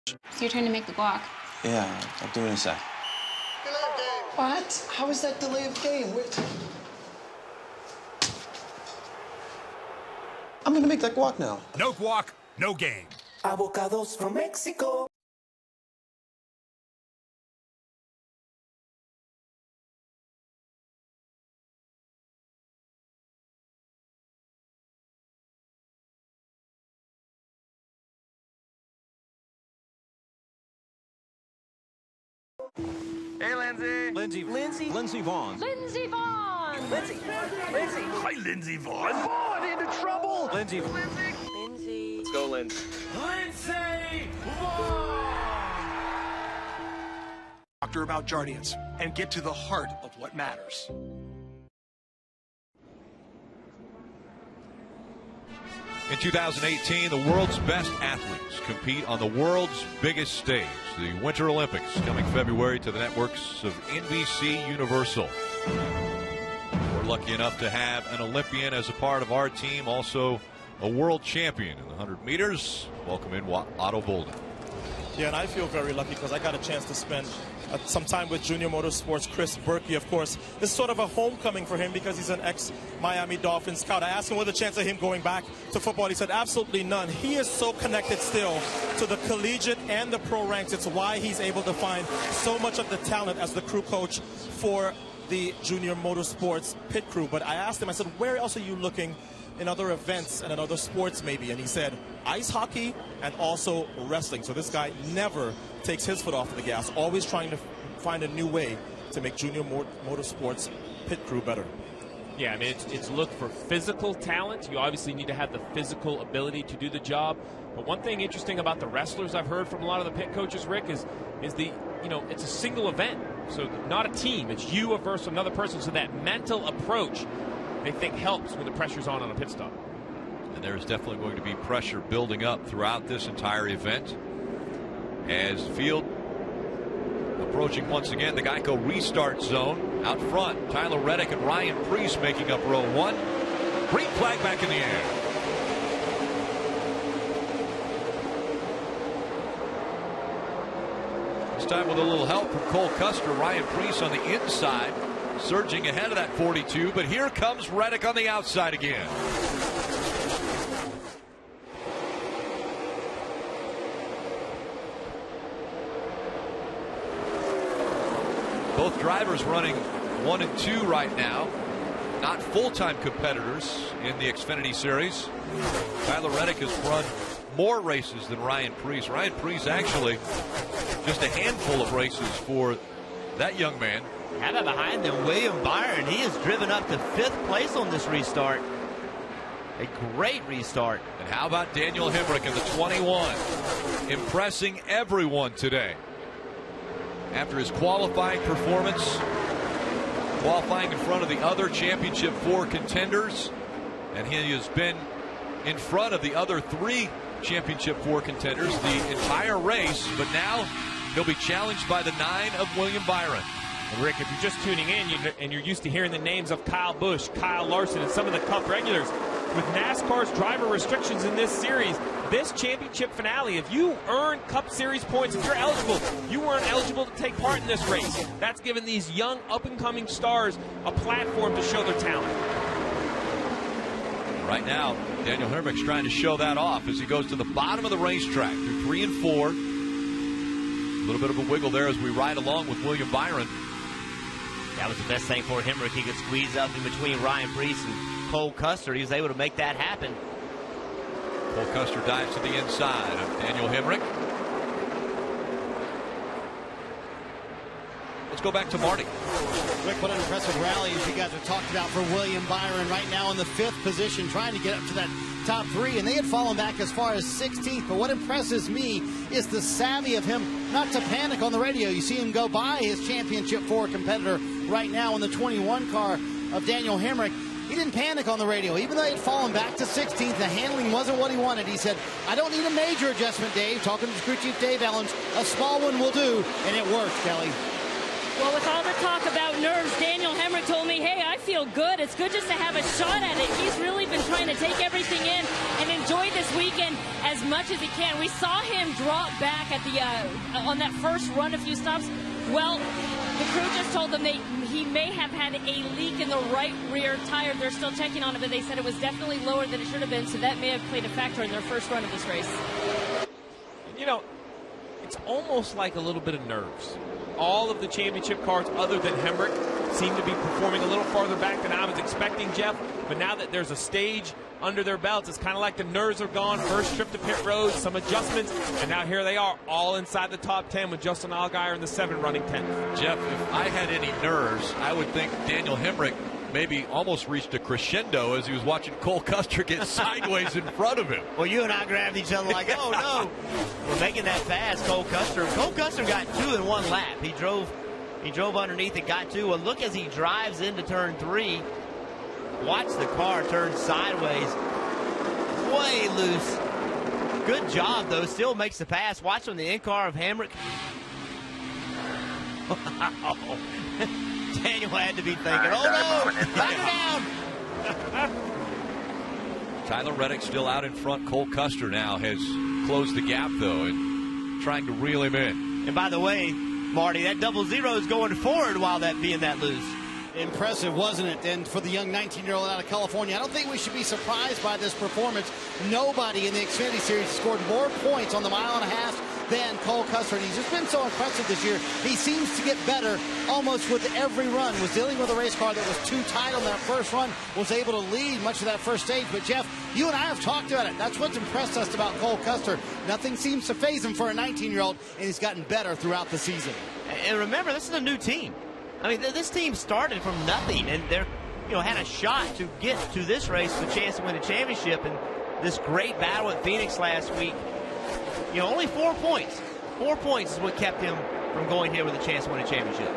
It's your turn to make the guac. Yeah, I'll do it in a sec. What? How is that delay of game? I'm gonna make that guac now. No guac, no game. Avocados from Mexico. Hey, Lindsay. Lindsey Vaughn. Lindsey Vaughn. Lindsay. Hi, Lindsey Vaughn. Vaughn into trouble. Lindsey. Let's go, Lindsay. Lindsey Vaughn. Doctor about Jardiance and get to the heart of what matters. In 2018, the world's best athletes compete on the world's biggest stage, the Winter Olympics, coming February to the networks of NBC Universal. We're lucky enough to have an Olympian as a part of our team, also a world champion in the 100 meters. Welcome in, Otto Bolden. Yeah, and I feel very lucky because I got a chance to spend some time with Junior Motorsports' Chris Berkey, of course. This is sort of a homecoming for him because he's an ex-Miami Dolphins scout. I asked him what the chance of him going back to football. He said absolutely none. He is so connected still to the collegiate and the pro ranks. It's why he's able to find so much of the talent as the crew coach for the Junior Motorsports pit crew. But I asked him, I said, where else are you looking in other events and in other sports maybe? And he said ice hockey and also wrestling. So this guy never takes his foot off the gas, always trying to find a new way to make Junior Motorsports pit crew better. Yeah, I mean, it's look for physical talent. You obviously need to have the physical ability to do the job. But one thing interesting about the wrestlers I've heard from a lot of the pit coaches, Rick, is the, it's a single event. So not a team. It's you versus another person. So that mental approach, they think, helps when the pressure's on a pit stop. And there's definitely going to be pressure building up throughout this entire event. As field approaching once again the Geico restart zone out front. Tyler Reddick and Ryan Preece making up row one. Green flag back in the air. This time with a little help from Cole Custer. Ryan Preece on the inside, surging ahead of that 42, but here comes Reddick on the outside again. Both drivers running 1 and 2 right now. Not full-time competitors in the Xfinity Series. Tyler Reddick has run more races than Ryan Preece. Ryan Preece actually just a handful of races for that young man. How about behind them, William Byron? He has driven up to 5th place on this restart. A great restart. And how about Daniel Hemrick in the 21? Impressing everyone today. After his qualifying performance, qualifying in front of the other Championship 4 contenders, and he has been in front of the other 3 Championship 4 contenders the entire race, but now he'll be challenged by the 9 of William Byron. And Rick, if you're just tuning in and you're used to hearing the names of Kyle Busch, Kyle Larson, and some of the Cup regulars, with NASCAR's driver restrictions in this series, this championship finale, if you earn Cup Series points, if you're eligible, you weren't eligible to take part in this race. That's given these young up-and-coming stars a platform to show their talent. Right now, Daniel Hemrick's trying to show that off as he goes to the bottom of the racetrack through 3 and 4. A little bit of a wiggle there as we ride along with William Byron. That was the best thing for Hemrick. He could squeeze up in between Ryan Preece and Cole Custer. He was able to make that happen. Cole Custer dives to the inside of Daniel Hemrick. Let's go back to Marty. Rick, what an impressive rally, as you guys have talked about, for William Byron. Right now in the 5th position, trying to get up to that top 3, and they had fallen back as far as 16th. But what impresses me is the savvy of him not to panic on the radio. You see him go by his Championship 4 competitor right now in the 21 car of Daniel Hemrick. He didn't panic on the radio. Even though he had fallen back to 16th, the handling wasn't what he wanted. He said, I don't need a major adjustment, Dave. Talking to crew chief Dave Ellens, a small one will do, and it worked, Kelly. Well, with all the talk about nerves, Daniel Hemrick told me, hey, I feel good. It's good just to have a shot at it. He's really been trying to take everything in. And in enjoy this weekend as much as he can. We saw him drop back at the on that first run a few stops. Well, the crew just told them he may have had a leak in the right rear tire. They're still checking on it, but they said it was definitely lower than it should have been, so that may have played a factor in their first run of this race. You know, it's almost like a little bit of nerves. All of the championship cars other than Hemrick seem to be performing a little farther back than I was expecting, Jeff. But now that there's a stage under their belts, it's kind of like the nerves are gone. First trip to pit road, some adjustments, and now here they are, all inside the top 10 with Justin Allgaier in the 7 running 10th. Jeff, if I had any nerves, I would think Daniel Hemrick maybe almost reached a crescendo as he was watching Cole Custer get sideways in front of him. Well, you and I grabbed each other like, oh, no. We're making that fast, Cole Custer. Cole Custer got 2 in 1 lap. He drove underneath and got 2. Well, look as he drives into turn 3. Watch the car turn sideways. Way loose. Good job, though. Still makes the pass. Watch on the in-car of Hemrick. Wow. Daniel had to be thinking, oh, no, back down. Tyler Reddick still out in front. Cole Custer now has closed the gap, though, and trying to reel him in. And by the way, Marty, that 00 is going forward while that being that loose. Impressive, wasn't it? And for the young 19-year-old out of California, I don't think we should be surprised by this performance. Nobody in the Xfinity Series scored more points on the 1.5 miles than Cole Custer. And he's just been so impressive this year. He seems to get better almost with every run. Was dealing with a race car that was too tight on that first run, was able to lead much of that first stage. But, Jeff, you and I have talked about it. That's what's impressed us about Cole Custer. Nothing seems to faze him for a 19-year-old, and he's gotten better throughout the season. And remember, this is a new team. I mean, this team started from nothing, and they're, had a shot to get to this race with a chance to win the championship. And this great battle at Phoenix last week, only 4 points. 4 points is what kept him from going here with a chance to win a championship.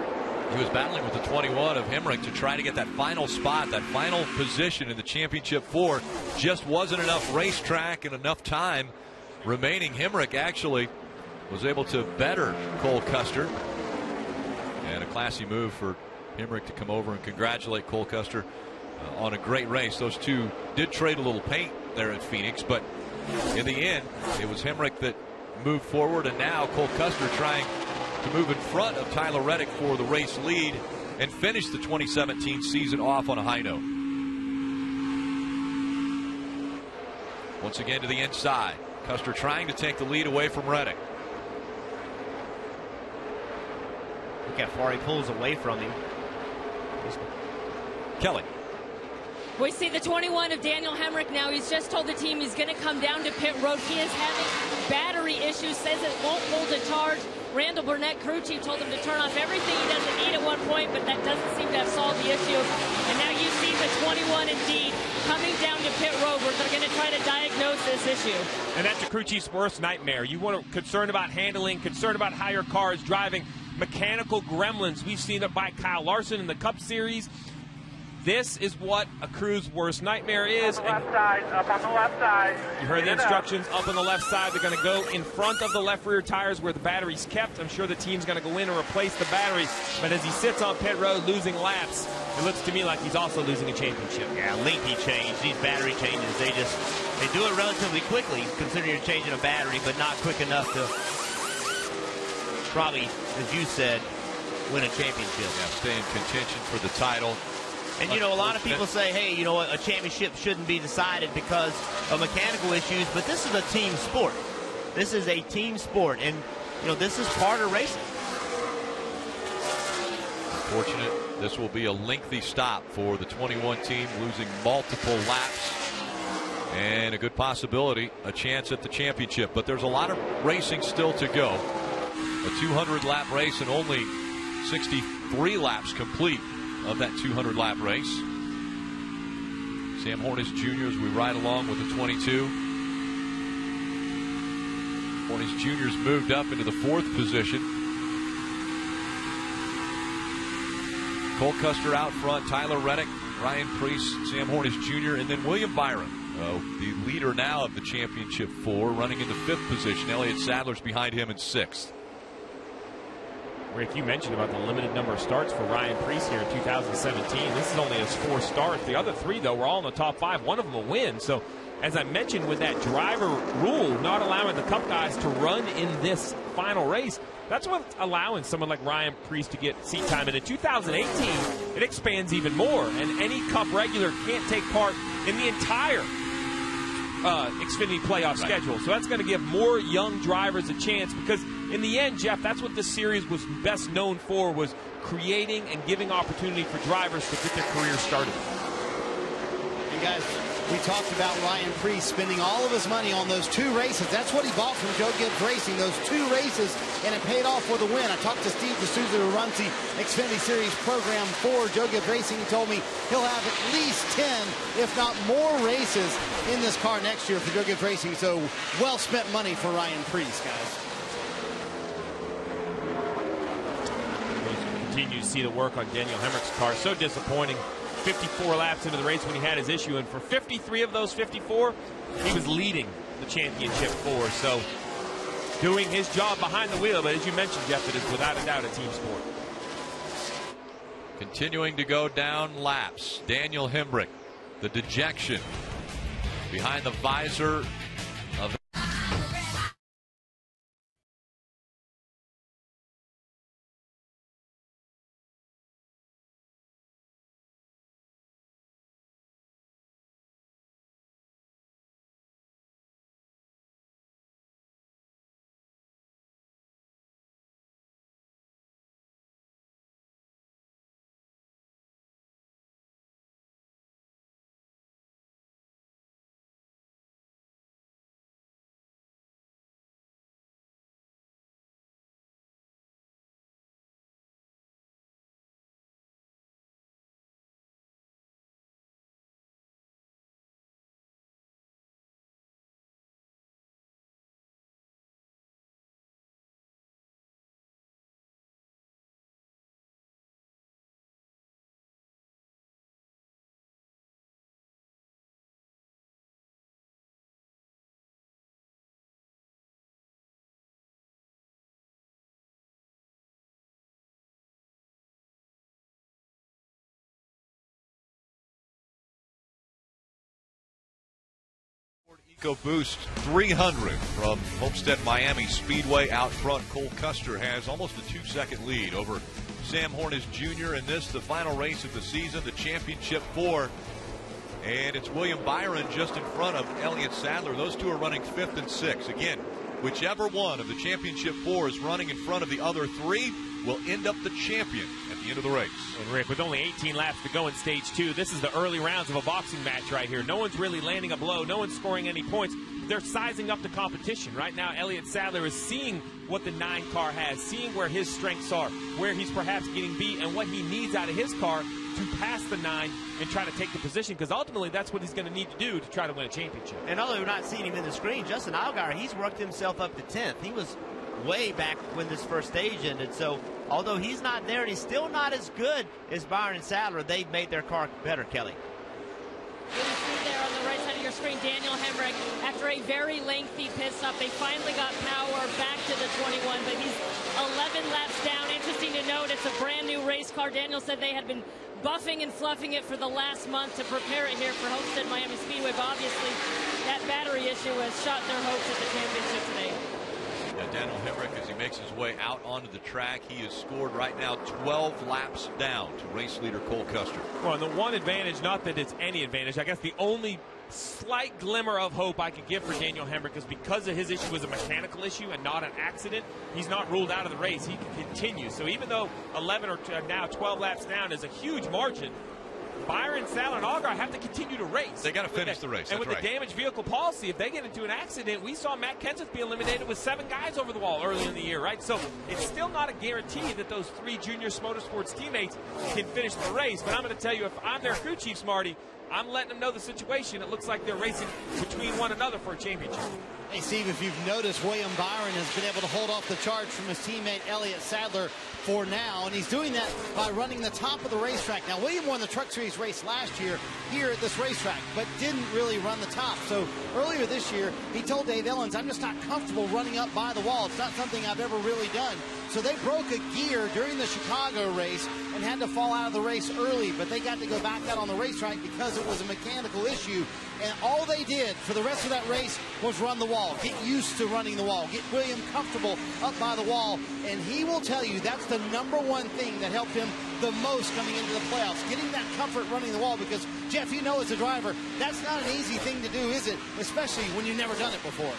He was battling with the 21 of Hemrick to try to get that final spot, that final position in the championship 4. Just wasn't enough racetrack and enough time remaining. Hemrick actually was able to better Cole Custer. And a classy move for Hemrick to come over and congratulate Cole Custer on a great race. Those two did trade a little paint there at Phoenix, but in the end, it was Hemrick that moved forward, and now Cole Custer trying to move in front of Tyler Reddick for the race lead and finish the 2017 season off on a high note. Once again to the inside. Custer trying to take the lead away from Reddick. Look how far he pulls away from him. Kelly. We see the 21 of Daniel Hemrick now. He's just told the team he's going to come down to pit road. He is having battery issues, says it won't hold a charge. Randall Burnett, crew chief, told him to turn off everything he doesn't need at one point, but that doesn't seem to have solved the issue. And now you see the 21 indeed coming down to pit road where they're going to try to diagnose this issue. And that's a crew chief's worst nightmare. You want to concerned about handling, concerned about how your car is driving. Mechanical gremlins. We've seen it by Kyle Larson in the Cup Series. This is what a crew's worst nightmare is. Up on the left side, up on the left side. You heard the instructions, up on the left side. They're going to go in front of the left rear tires where the battery's kept. I'm sure the team's going to go in and replace the battery. But as he sits on pit road losing laps, it looks to me like he's also losing a championship. Yeah, lengthy change. These battery changes, they do it relatively quickly, considering you're changing a battery, but not quick enough to probably, as you said, win a championship. Yeah, stay in contention for the title. And, a lot of people say, hey, a championship shouldn't be decided because of mechanical issues, but this is a team sport. This is a team sport, and, this is part of racing. Unfortunate, this will be a lengthy stop for the 21 team, losing multiple laps. And a good possibility, a chance at the championship. But there's a lot of racing still to go. A 200-lap race and only 63 laps complete of that 200-lap race. Sam Hornish Jr. as we ride along with the 22. Hornish Jr.'s moved up into the 4th position. Cole Custer out front, Tyler Reddick, Ryan Preece, Sam Hornish Jr., and then William Byron, the leader now of the championship 4, running into 5th position. Elliott Sadler's behind him in 6th. Rick, you mentioned about the limited number of starts for Ryan Preece here in 2017. This is only his 4th start. The other 3, though, were all in the top 5. One of them a win. So as I mentioned, with that driver rule not allowing the Cup guys to run in this final race, that's what's allowing someone like Ryan Preece to get seat time. And in 2018, it expands even more, and any Cup regular can't take part in the entire Xfinity playoff schedule. So that's going to give more young drivers a chance, because in the end, Jeff, that's what this series was best known for, was creating and giving opportunity for drivers to get their career started. And guys, we talked about Ryan Preece spending all of his money on those 2 races. That's what he bought from Joe Gibbs Racing, those 2 races, and it paid off for the win. I talked to Steve D'Souza, who runs the Xfinity Series program for Joe Gibbs Racing. He told me he'll have at least 10, if not more, races in this car next year for Joe Gibbs Racing. So well spent money for Ryan Preece, guys. Continue to see the work on Daniel Hemrick's car. So disappointing. 54 laps into the race when he had his issue, and for 53 of those 54, he was leading the championship for. So doing his job behind the wheel, but as you mentioned, Jeff, it is without a doubt a team sport. Continuing to go down laps, Daniel Hemrick, the dejection behind the visor of EcoBoost 300 from Homestead Miami Speedway out front. Cole Custer has almost a 2-second lead over Sam Hornish Jr. in this, the final race of the season, the championship 4. And it's William Byron just in front of Elliott Sadler. Those two are running 5th and 6th. Again, whichever one of the championship 4 is running in front of the other 3 will end up the champion at the end of the race. And Rick, with only 18 laps to go in stage 2, this is the early rounds of a boxing match right here. No one's really landing a blow. No one's scoring any points. They're sizing up the competition. Right now, Elliott Sadler is seeing what the 9 car has, seeing where his strengths are, where he's perhaps getting beat, and what he needs out of his car to pass the 9 and try to take the position, because ultimately that's what he's going to need to do to try to win a championship. And although we're not seeing him in the screen, Justin Allgaier, he's worked himself up to 10th. He was way back when this first stage ended. So although he's not there and he's still not as good as Byron and Sadler, they've made their car better, Kelly. You can see there on the right side of your screen, Daniel Hemrick, after a very lengthy pit stop, they finally got power back to the 21, but he's 11 laps down. Interesting to note, it's a brand new race car. Daniel said they had been buffing and fluffing it for the last month to prepare it here for Homestead Miami Speedway, but obviously that battery issue has shot their hopes at the championship today. Yeah, Daniel Hemrick, as he makes his way out onto the track, he has scored right now 12 laps down to race leader Cole Custer. Well, and the one advantage, not that it's any advantage, I guess the only slight glimmer of hope I could give for Daniel Hemrick is because of his issue was a mechanical issue and not an accident, he's not ruled out of the race. He can continue. So even though 11 or now 12 laps down is a huge margin, Byron, Sadler, and Allgaier have to continue to race. They got to finish the race. And That's with right. the damaged vehicle policy, if they get into an accident, we saw Matt Kenseth be eliminated with 7 guys over the wall early in the year, right? So it's still not a guarantee that those 3 Junior Motorsports teammates can finish the race. But I'm going to tell you, if I'm their crew chief, Smarty, I'm letting them know the situation. It looks like they're racing between one another for a championship. Hey, Steve, if you've noticed, William Byron has been able to hold off the charge from his teammate Elliott Sadler for now, and he's doing that by running the top of the racetrack. Now, William won the Truck Series race last year here at this racetrack, but didn't really run the top. So earlier this year, he told Dave Ellens, I'm just not comfortable running up by the wall. It's not something I've ever really done. So they broke a gear during the Chicago race and had to fall out of the race early, but they got to go back out on the racetrack because it was a mechanical issue. And all they did for the rest of that race was run the wall, get used to running the wall, get William comfortable up by the wall. And he will tell you that's the #1 thing that helped him the most coming into the playoffs, getting that comfort running the wall. Because, Jeff, you know as a driver, that's not an easy thing to do, is it? Especially when you've never done it before.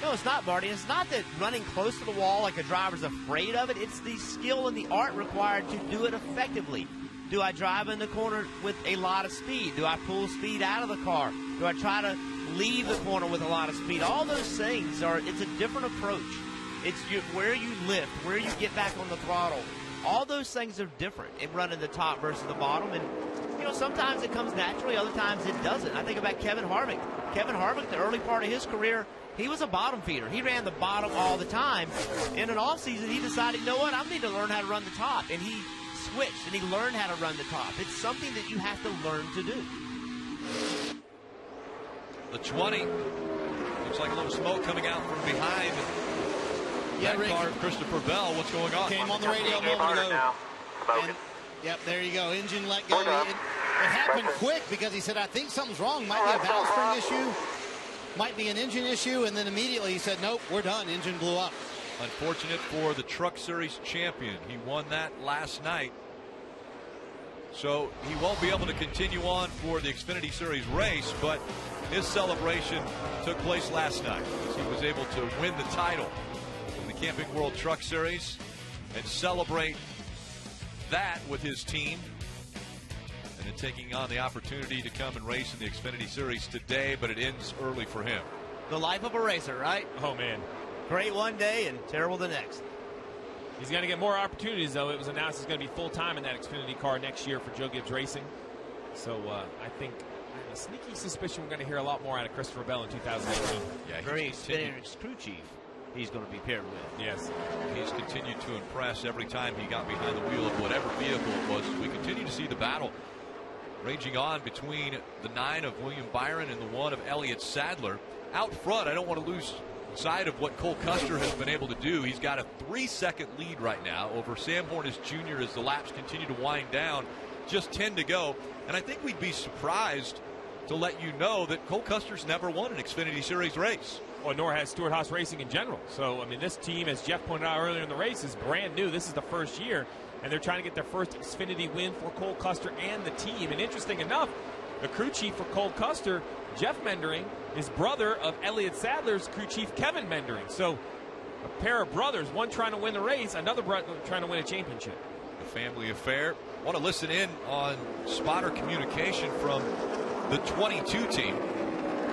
No, it's not, Marty. It's not that running close to the wall like a driver's afraid of it. It's the skill and the art required to do it effectively. Do I drive in the corner with a lot of speed? Do I pull speed out of the car? Do I try to leave the corner with a lot of speed? All those things it's a different approach. It's where you lift, where you get back on the throttle. All those things are different in running the top versus the bottom. And, you know, sometimes it comes naturally, other times it doesn't. I think about Kevin Harvick. Kevin Harvick, the early part of his career, he was a bottom feeder. He ran the bottom all the time. In an offseason, he decided, you know what, I need to learn how to run the top. And he switched, and he learned how to run the top. It's something that you have to learn to do. The 20. Looks like a little smoke coming out from behind. Yeah, that car, Christopher Bell, what's going on? Came on the radio a moment ago. And, yep, there you go. Engine let go. It happened quick because he said, I think something's wrong. Might be a valve spring issue. Might be an engine issue. And then immediately he said, nope, we're done. Engine blew up. Unfortunate for the Truck Series champion. He won that last night. So he won't be able to continue on for the Xfinity Series race, but his celebration took place last night as he was able to win the title in the Camping World Truck Series and celebrate that with his team, and then taking on the opportunity to come and race in the Xfinity Series today, but it ends early for him. The life of a racer, right? Oh, man. Great one day and terrible the next. He's going to get more opportunities, though. It was announced he's going to be full-time in that Xfinity car next year for Joe Gibbs Racing. So I think I have a sneaky suspicion we're going to hear a lot more out of Christopher Bell in 2018. Yeah, very experienced crew chief he's going to be paired with. Yes. He's continued to impress every time he got behind the wheel of whatever vehicle it was. We continue to see the battle raging on between the 9 of William Byron and the 1 of Elliott Sadler. Out front, I don't want to lose sight of what Cole Custer has been able to do. He's got a 3-second lead right now over Sam Hornish Jr. as the laps continue to wind down. Just 10 to go. And I think we'd be surprised to let you know that Cole Custer's never won an Xfinity Series race. Well, nor has Stewart-Haas Racing in general. So, I mean, this team, as Jeff pointed out earlier in the race, is brand new. This is the first year, and they're trying to get their first Xfinity win for Cole Custer and the team. And interesting enough, the crew chief for Cole Custer, Jeff Mendering, is brother of Elliott Sadler's crew chief, Kevin Mendering. So, a pair of brothers, one trying to win the race, another brother trying to win a championship. A family affair. Want to listen in on spotter communication from the 22 team.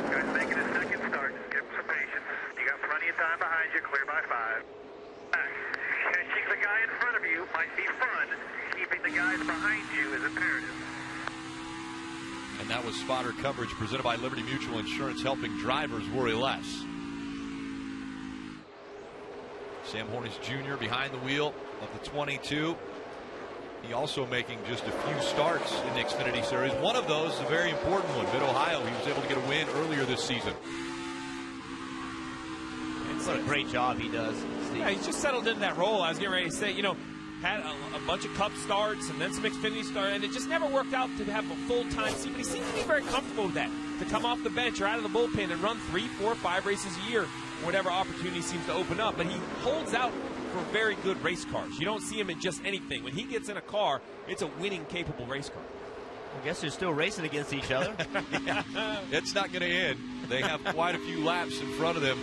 Guys making a second start. Just give them some patience. You got plenty of time behind you. Clear by 5. Catching the guy in front of you might be fun. Keeping the guys behind you is imperative. And that was spotter coverage presented by Liberty Mutual Insurance, helping drivers worry less. Sam Hornish Jr. behind the wheel of the 22. He also making just a few starts in the Xfinity Series. One of those is a very important one. Mid-Ohio, he was able to get a win earlier this season. What a great job he does, Steve. Yeah, he's just settled into that role. I was getting ready to say, you know, had a bunch of Cup starts and then some Xfinity starts, and it just never worked out to have a full-time seat. But he seems to be very comfortable with that, to come off the bench or out of the bullpen and run 3, 4, 5 races a year, whatever opportunity seems to open up. But he holds out for very good race cars. You don't see him in just anything. When he gets in a car, it's a winning, capable race car. I guess they're still racing against each other. Yeah. It's not going to end. They have quite a few laps in front of them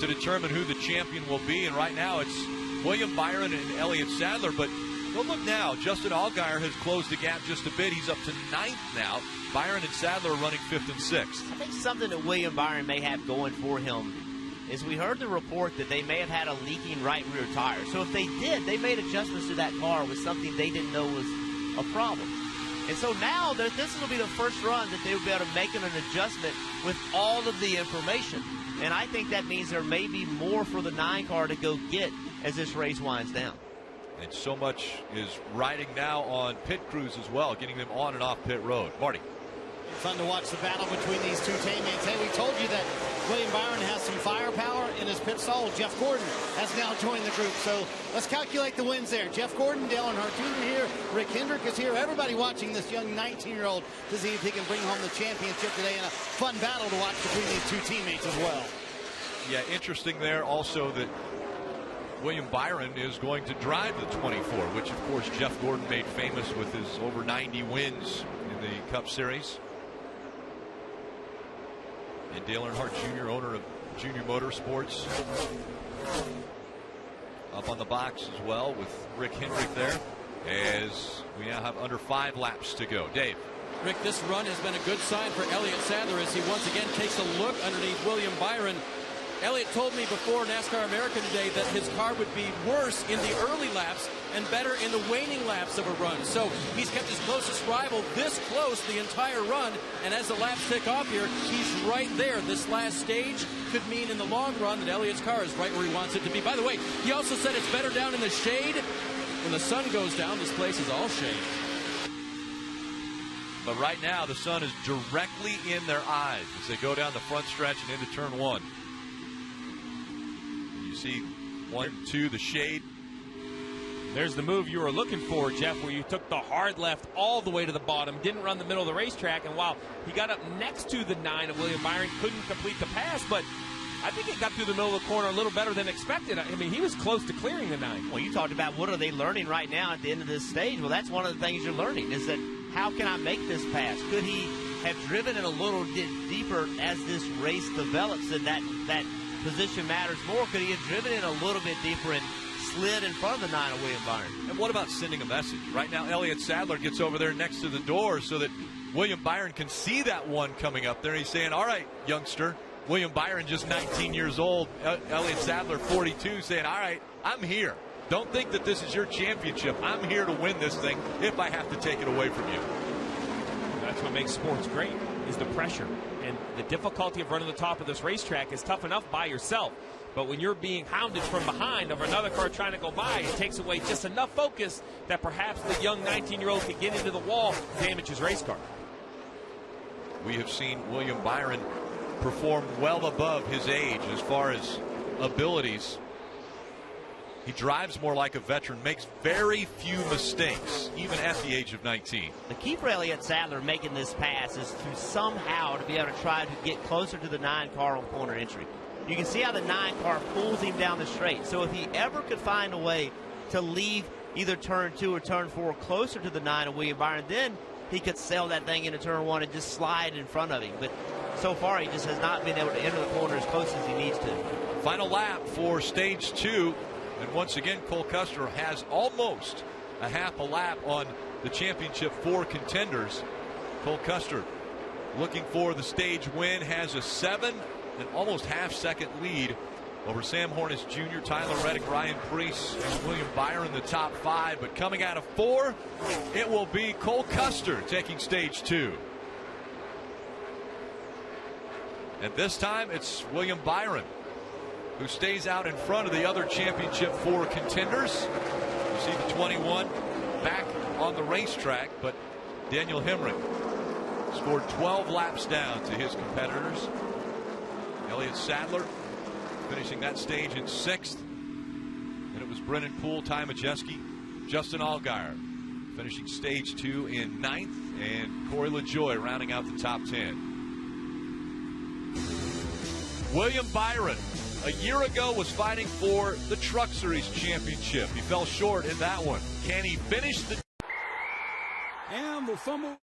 to determine who the champion will be. And right now it's William Byron and Elliott Sadler. But don't look now. Justin Allgaier has closed the gap just a bit. He's up to 9th now. Byron and Sadler are running 5th and 6th. I think something that William Byron may have going for him is we heard the report that they may have had a leaking right rear tire. So if they did, they made adjustments to that car with something they didn't know was a problem. And so now this will be the first run that they will be able to make an adjustment with all of the information. And I think that means there may be more for the 9 car to go get as this race winds down. And so much is riding now on pit crews as well, getting them on and off pit road. Marty. Fun to watch the battle between these two teammates. Hey, we told you that William Byron has some firepower in his pit stall. Jeff Gordon has now joined the group. So let's calculate the wins there. Jeff Gordon, Dale Earnhardt Jr. here, Rick Hendrick is here. Everybody watching this young 19-year-old to see if he can bring home the championship today, and a fun battle to watch between these two teammates as well. Yeah, interesting there also that William Byron is going to drive the 24, which of course Jeff Gordon made famous with his over 90 wins in the Cup Series. And Dale Earnhardt Jr., owner of Junior Motorsports, up on the box as well with Rick Hendrick there, as we now have under 5 laps to go. Dave. Rick, this run has been a good sign for Elliott Sadler as he once again takes a look underneath William Byron. Elliott told me before NASCAR America today that his car would be worse in the early laps and better in the waning laps of a run. So he's kept his closest rival this close the entire run, and as the laps tick off here, he's right there. This last stage could mean in the long run that Elliott's car is right where he wants it to be. By the way, he also said it's better down in the shade. When the sun goes down, this place is all shade. But right now, the sun is directly in their eyes as they go down the front stretch and into turn 1. You see 1, 2, the shade. There's the move you were looking for, Jeff, where you took the hard left all the way to the bottom, didn't run the middle of the racetrack, and while he got up next to the 9 of William Byron, couldn't complete the pass, but I think he got through the middle of the corner a little better than expected. I mean, he was close to clearing the 9. Well, you talked about what are they learning right now at the end of this stage. Well, that's one of the things you're learning is that how can I make this pass? Could he have driven it a little deeper as this race develops and that position matters more? Could he have driven it a little bit deeper and slid in front of the 9 of William Byron? And what about sending a message? Right now, Elliott Sadler gets over there next to the door so that William Byron can see that 1 coming up there. He's saying, all right, youngster. William Byron just 19 years old. Elliott Sadler 42 saying, all right, I'm here. Don't think that this is your championship. I'm here to win this thing if I have to take it away from you. That's what makes sports great, is the pressure. And the difficulty of running the top of this racetrack is tough enough by yourself. But when you're being hounded from behind of another car trying to go by, it takes away just enough focus that perhaps the young 19-year-old could get into the wall, damage his race car. We have seen William Byron perform well above his age as far as abilities. He drives more like a veteran, makes very few mistakes, even at the age of 19. The key for Elliott Sadler making this pass is to somehow to be able to try to get closer to the 9 car on corner entry. You can see how the 9 car pulls him down the straight. So if he ever could find a way to leave either turn 2 or turn 4 closer to the 9 of William Byron, then he could sail that thing into turn 1 and just slide in front of him. But so far, he just has not been able to enter the corner as close as he needs to. Final lap for stage 2. And once again, Cole Custer has almost a half a lap on the championship for contenders. Cole Custer looking for the stage win, has a 7 and almost half-second lead over Sam Hornish Jr., Tyler Reddick, Ryan Preece, and William Byron, the top 5. But coming out of 4, it will be Cole Custer taking stage 2. And this time, it's William Byron who stays out in front of the other championship 4 contenders. You see the 21 back on the racetrack, but Daniel Hemrick scored 12 laps down to his competitors. Elliott Sadler finishing that stage in 6th. And it was Brennan Poole, Ty Majeski, Justin Allgaier finishing stage 2 in 9th, and Corey LaJoie rounding out the top 10. William Byron, a year ago, was fighting for the Truck Series championship. He fell short in that one. Can he finish the... And the fumble.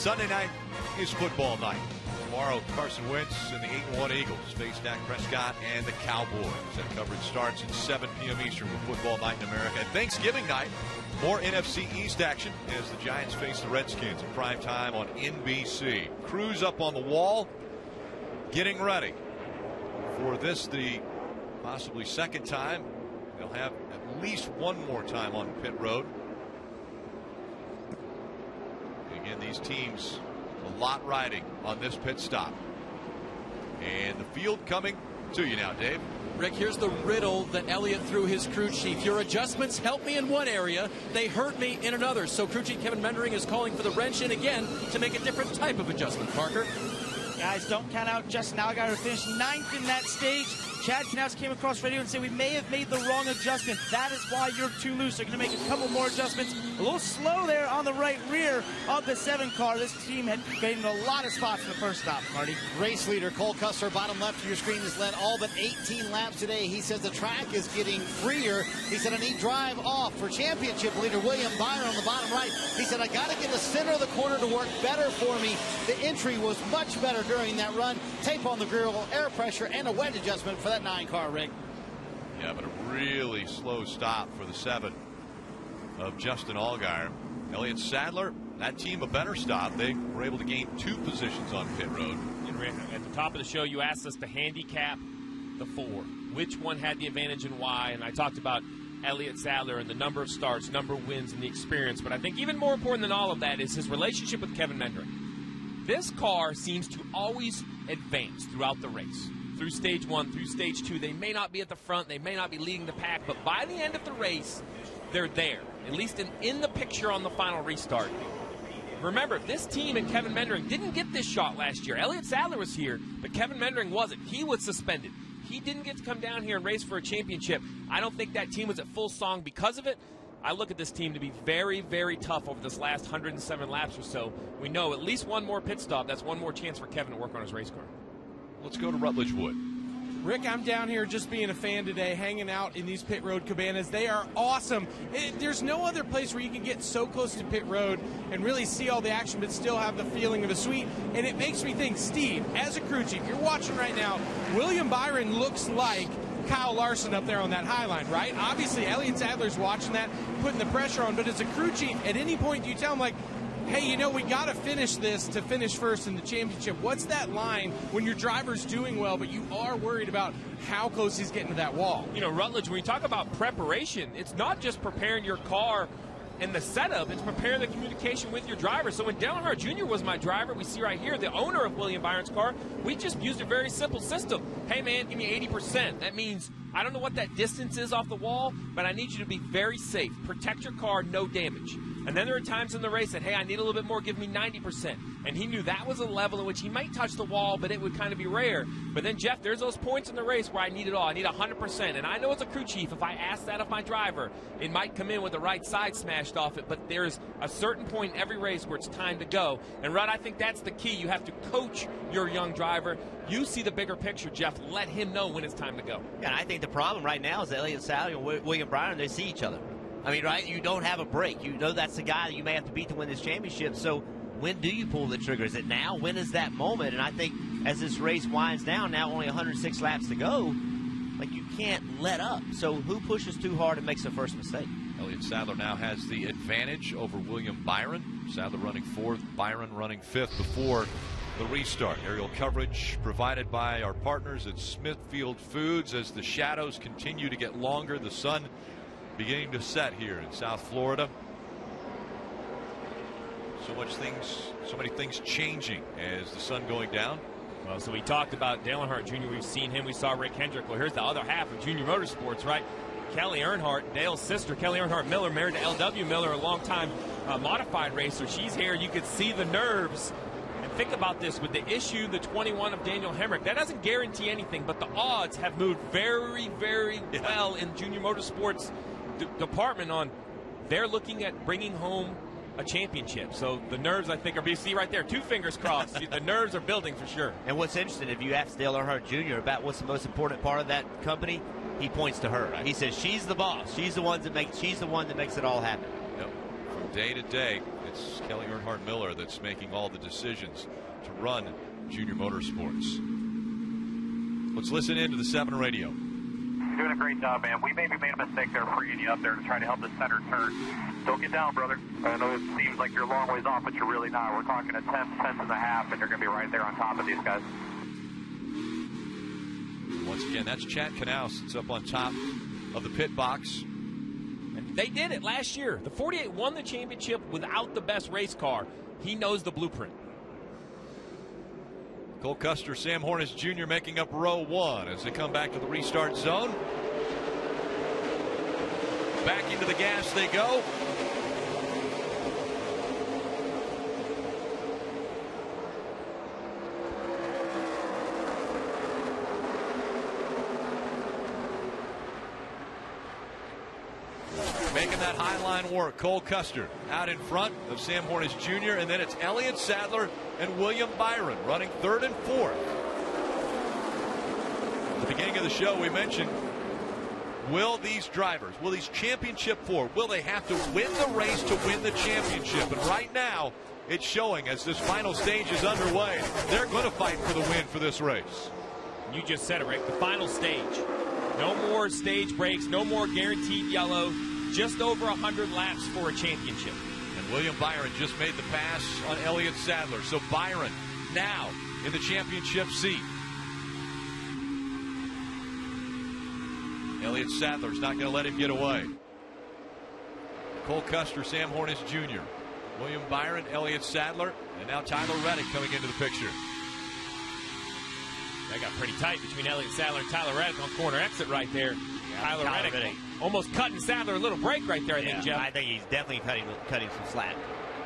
Sunday night is football night. Tomorrow, Carson Wentz and the 8-1 Eagles face Dak Prescott and the Cowboys. That coverage starts at 7 p.m. Eastern with Football Night in America. And Thanksgiving night, more NFC East action as the Giants face the Redskins in prime time on NBC. Crews up on the wall, getting ready for this, the possibly second time. They'll have at least one more time on pit road. Again, these teams, a lot riding on this pit stop. And the field coming to you now, Dave. Rick, here's the riddle that Elliott threw his crew chief. Your adjustments help me in one area, they hurt me in another. So crew chief Kevin Mendering is calling for the wrench in again to make a different type of adjustment. Parker. Guys, don't count out Justin Allgaier, who finished 9th in that stage. Chad Knaus came across radio and said, we may have made the wrong adjustment. That is why you're too loose. They're going to make a couple more adjustments. A little slow there on the right rear of the 7 car. This team had gained a lot of spots in the first stop, Marty. Race leader Cole Custer, bottom left of your screen, has led all but 18 laps today. He says the track is getting freer. He said, I need drive off for championship leader William Byron on the bottom right. He said, I got to get the center of the corner to work better for me. The entry was much better during that run. Tape on the grill, air pressure, and a wedge adjustment for that 9-car rig. Yeah, but a really slow stop for the 7 of Justin Allgaier. Elliott Sadler, that team a better stop. They were able to gain 2 positions on pit road. At the top of the show, you asked us to handicap the 4. Which one had the advantage and why? And I talked about Elliott Sadler and the number of starts, number of wins, and the experience. But I think even more important than all of that is his relationship with Kevin Mendering. This car seems to always advance throughout the race. Through stage 1, through stage 2, they may not be at the front, they may not be leading the pack, but by the end of the race, they're there, at least in the picture on the final restart. Remember, this team and Kevin Mendering didn't get this shot last year. Elliott Sadler was here, but Kevin Mendering wasn't. He was suspended. He didn't get to come down here and race for a championship. I don't think that team was at full song because of it. I look at this team to be very, very tough over this last 107 laps or so. We know at least one more pit stop. That's one more chance for Kevin to work on his race car. Let's go to Rutledge Wood. Rick, I'm down here just being a fan today, hanging out in these pit road cabanas. They are awesome. There's no other place where you can get so close to pit road and really see all the action but still have the feeling of a suite. And it makes me think, Steve, as a crew chief, you're watching right now, William Byron looks like Kyle Larson up there on that high line, right? Obviously, Elliott Sadler's watching that, putting the pressure on. But as a crew chief, at any point do you tell him, like, hey, you know, we got to finish this to finish first in the championship? What's that line when your driver's doing well, but you are worried about how close he's getting to that wall? You know, Rutledge, when you talk about preparation, it's not just preparing your car and the setup, it's preparing the communication with your driver. So when Dale Earnhardt Jr. was my driver, we see right here, the owner of William Byron's car, we just used a very simple system. Hey, man, give me 80%. That means I don't know what that distance is off the wall, but I need you to be very safe. Protect your car, no damage. And then there are times in the race that, hey, I need a little bit more, give me 90%. And he knew that was a level in which he might touch the wall, but it would kind of be rare. But then, Jeff, there's those points in the race where I need it all. I need 100%. And I know as a crew chief, if I ask that of my driver, it might come in with the right side smashed off it, but there's a certain point in every race where it's time to go. And, Rudd, I think that's the key. You have to coach your young driver. You see the bigger picture, Jeff. Let him know when it's time to go. Yeah, and I think the problem right now is Elliott Sadler and William Byron, they see each other. I mean, right, you don't have a break. You know that's the guy that you may have to beat to win this championship. So when do you pull the trigger? Is it now? When is that moment? And I think as this race winds down, now only 106 laps to go, like, you can't let up. So who pushes too hard and makes the first mistake? Elliott Sadler now has the advantage over William Byron. Sadler running 4th, Byron running 5th before the restart. Aerial coverage provided by our partners at Smithfield Foods as the shadows continue to get longer. The sun beginning to set here in South Florida. So many things changing as the sun going down. Well, so we talked about Dale Earnhardt Jr. We've seen him. We saw Rick Hendrick. Well, here's the other half of Junior Motorsports, right? Kelly Earnhardt, Dale's sister, Kelly Earnhardt Miller, married to L.W. Miller, a longtime modified racer. She's here. You could see the nerves. And think about this, with the issue, the 21 of Daniel Hemrick, that doesn't guarantee anything, but the odds have moved very, very well in Junior Motorsports department on they're looking at bringing home a championship. So the nerves, I think, are, you see right there, 2 fingers crossed. The nerves are building for sure. And what's interesting, if you ask Dale Earnhardt Jr. about what's the most important part of that company, he points to her. Right. He says she's the boss. She's the one that makes it all happen. Yep. From day to day, it's Kelly Earnhardt Miller that's making all the decisions to run Junior Motorsports. Let's listen in to the 7 radio. You're doing a great job, man. We maybe made a mistake there freeing you up there to try to help the center turn. Don't get down, brother. I know it seems like you're a long ways off, but you're really not. We're talking a 10th and a half, and you're going to be right there on top of these guys. Once again, that's Chad Knaus. It's up on top of the pit box. And they did it last year. The 48 won the championship without the best race car. He knows the blueprint. Cole Custer, Sam Hornish Jr. making up row 1 as they come back to the restart zone. Back into the gas they go. Making that high line work. Cole Custer out in front of Sam Hornish Jr. And then it's Elliott Sadler and William Byron running 3rd and 4th. At the beginning of the show, we mentioned, will these drivers, will these championship 4, will they have to win the race to win the championship? And right now, it's showing as this final stage is underway, they're going to fight for the win for this race. You just said it, Rick. The final stage. No more stage breaks, no more guaranteed yellow. Just over 100 laps for a championship. And William Byron just made the pass on Elliott Sadler. So Byron now in the championship seat. Elliott Sadler's not going to let him get away. Cole Custer, Sam Hornish Jr., William Byron, Elliott Sadler, and now Tyler Reddick coming into the picture. That got pretty tight between Elliott Sadler and Tyler Reddick on corner exit right there. Yeah, Tyler Reddick almost cutting Sadler a little break right there, I think, Jeff. I think he's definitely cutting some slack.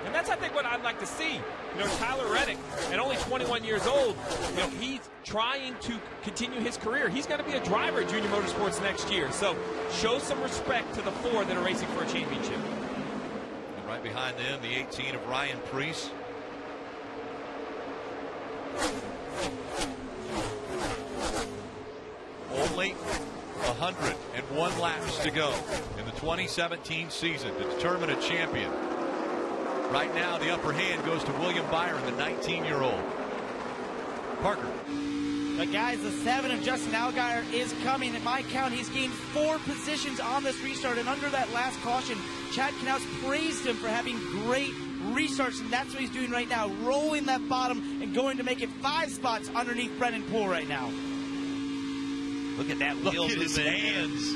And that's, I think, what I'd like to see. You know, Tyler Reddick, at only 21 years old, you know, he's trying to continue his career. He's going to be a driver at Junior Motorsports next year. So show some respect to the 4 that are racing for a championship. And right behind them, the 18 of Ryan Preece. Only 101 laps to go in the 2017 season to determine a champion. Right now, the upper hand goes to William Byron, the 19-year-old. Parker. But guys, the 7 of Justin Allgaier is coming. At my count, he's gained 4 positions on this restart. And under that last caution, Chad Knaus praised him for having great restarts. And that's what he's doing right now, rolling that bottom and going to make it 5 spots underneath Brennan Poole right now. Look at that wheel movement. His hands.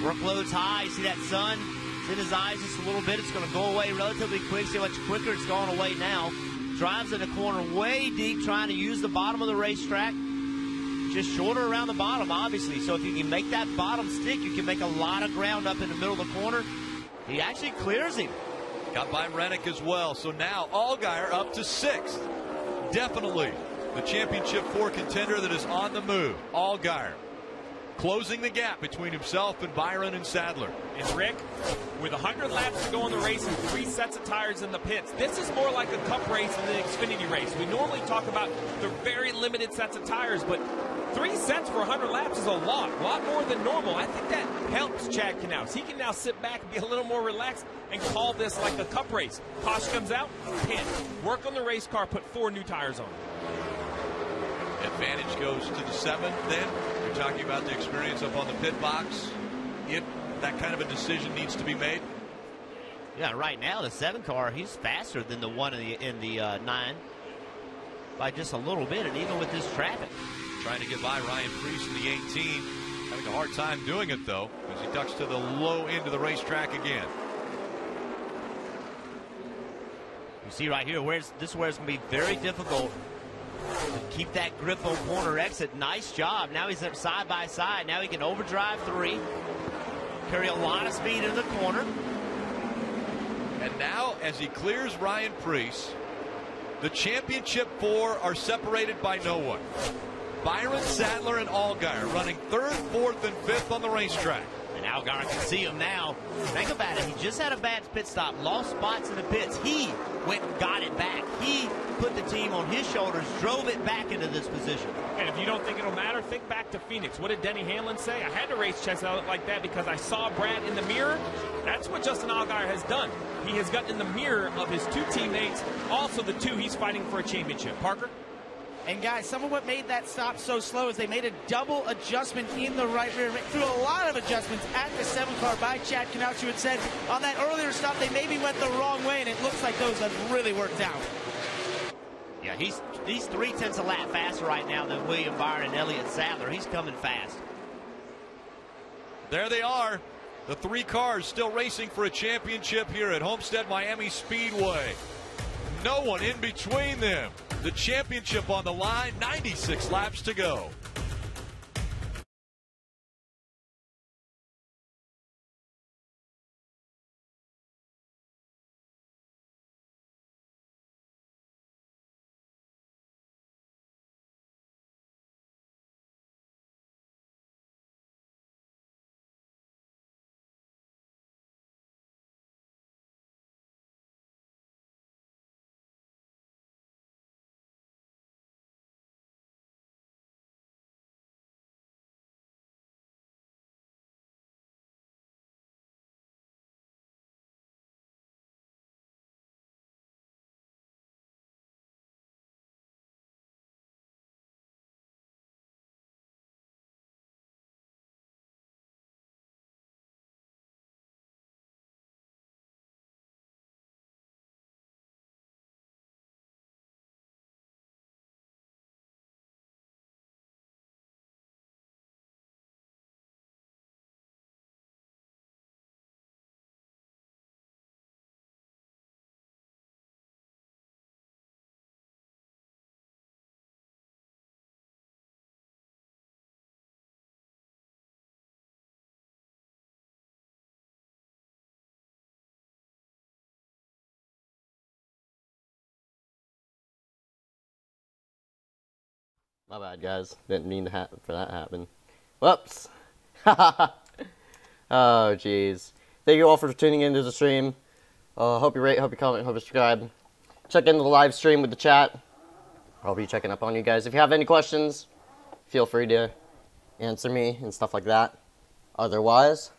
Workload's high. See that sun? It's in his eyes just a little bit. It's going to go away relatively quick. See how much quicker it's gone away now. Drives in the corner way deep, trying to use the bottom of the racetrack. Just shorter around the bottom, obviously. So if you can make that bottom stick, you can make a lot of ground up in the middle of the corner. He actually clears him. Got by Rennick as well. So now Allgaier up to 6th. Definitely the championship 4 contender that is on the move. Allgaier closing the gap between himself and Byron and Sadler. And Rick, with 100 laps to go in the race and 3 sets of tires in the pits, this is more like a cup race than the Xfinity race. We normally talk about the very limited sets of tires, but 3 sets for 100 laps is a lot more than normal. I think that helps Chad Knaus. He can now sit back and be a little more relaxed and call this like a cup race. Caution comes out, pit. Work on the race car, put 4 new tires on. Advantage goes to the 7th then. You're talking about the experience up on the pit box. If that kind of a decision needs to be made. Yeah, right now the 7 car, he's faster than the 1 in the 9 by just a little bit, and even with this traffic. Trying to get by Ryan Preece in the 18. Having a hard time doing it, though, as he ducks to the low end of the racetrack again. You see right here, this is where it's going to be very difficult to keep that grip on corner exit. Nice job. Now he's up side by side. Now he can overdrive 3, carry a lot of speed in the corner. And now, as he clears Ryan Preece, the championship 4 are separated by no one. Byron, Sadler, and Allgaier running 3rd, 4th, and 5th on the racetrack. And Allgaier can see him now. Think about it. He just had a bad pit stop, lost spots in the pits. He went and got it back. He put the team on his shoulders, drove it back into this position. And if you don't think it'll matter, think back to Phoenix. What did Denny Hamlin say? I had to race Chase out like that because I saw Brad in the mirror. That's what Justin Allgaier has done. He has gotten in the mirror of his two teammates, also the two he's fighting for a championship. Parker? And guys, some of what made that stop so slow is they made a double adjustment in the right rear, through a lot of adjustments at the 7 car by Chad Knaus, who had said on that earlier stop they maybe went the wrong way, and it looks like those have really worked out. Yeah, he's 0.3 a lap faster right now than William Byron and Elliott Sadler. He's coming fast. There they are. The 3 cars still racing for a championship here at Homestead Miami Speedway. No one in between them. The championship on the line, 96 laps to go. My bad, guys. Didn't mean for that to happen. Whoops. Oh, jeez. Thank you all for tuning into the stream. Hope you rate, hope you comment, hope you subscribe. Check into the live stream with the chat. I'll be checking up on you guys. If you have any questions, feel free to answer me and stuff like that. Otherwise,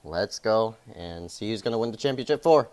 let's go and see who's going to win the championship for.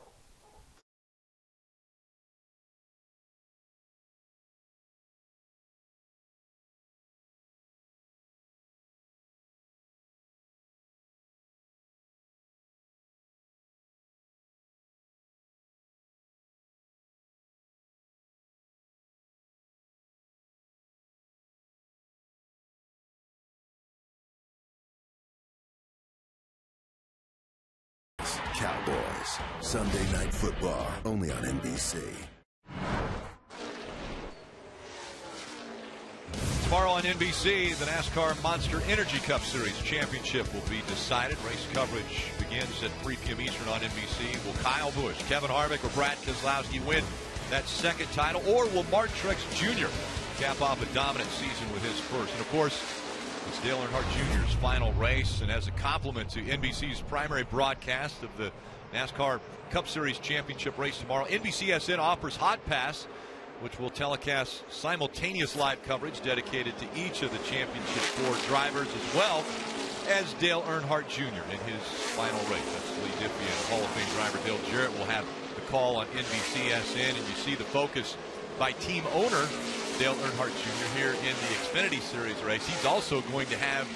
Cowboys, Sunday Night Football, only on NBC. Tomorrow on NBC, the NASCAR Monster Energy Cup Series Championship will be decided. Race coverage begins at 3 p.m. Eastern on NBC. Will Kyle Busch, Kevin Harvick, or Brad Keselowski win that second title? Or will Mark Truex Jr. cap off a dominant season with his first? And, of course, it's Dale Earnhardt Jr.'s final race, and as a compliment to NBC's primary broadcast of the NASCAR Cup Series Championship race tomorrow, NBCSN offers Hot Pass, which will telecast simultaneous live coverage dedicated to each of the championship 4 drivers, as well as Dale Earnhardt Jr. in his final race. That's Lee Diffie and Hall of Fame driver Dale Jarrett will have the call on NBCSN, and you see the focus by team owner Dale Earnhardt Jr. here in the Xfinity Series race. He's also going to have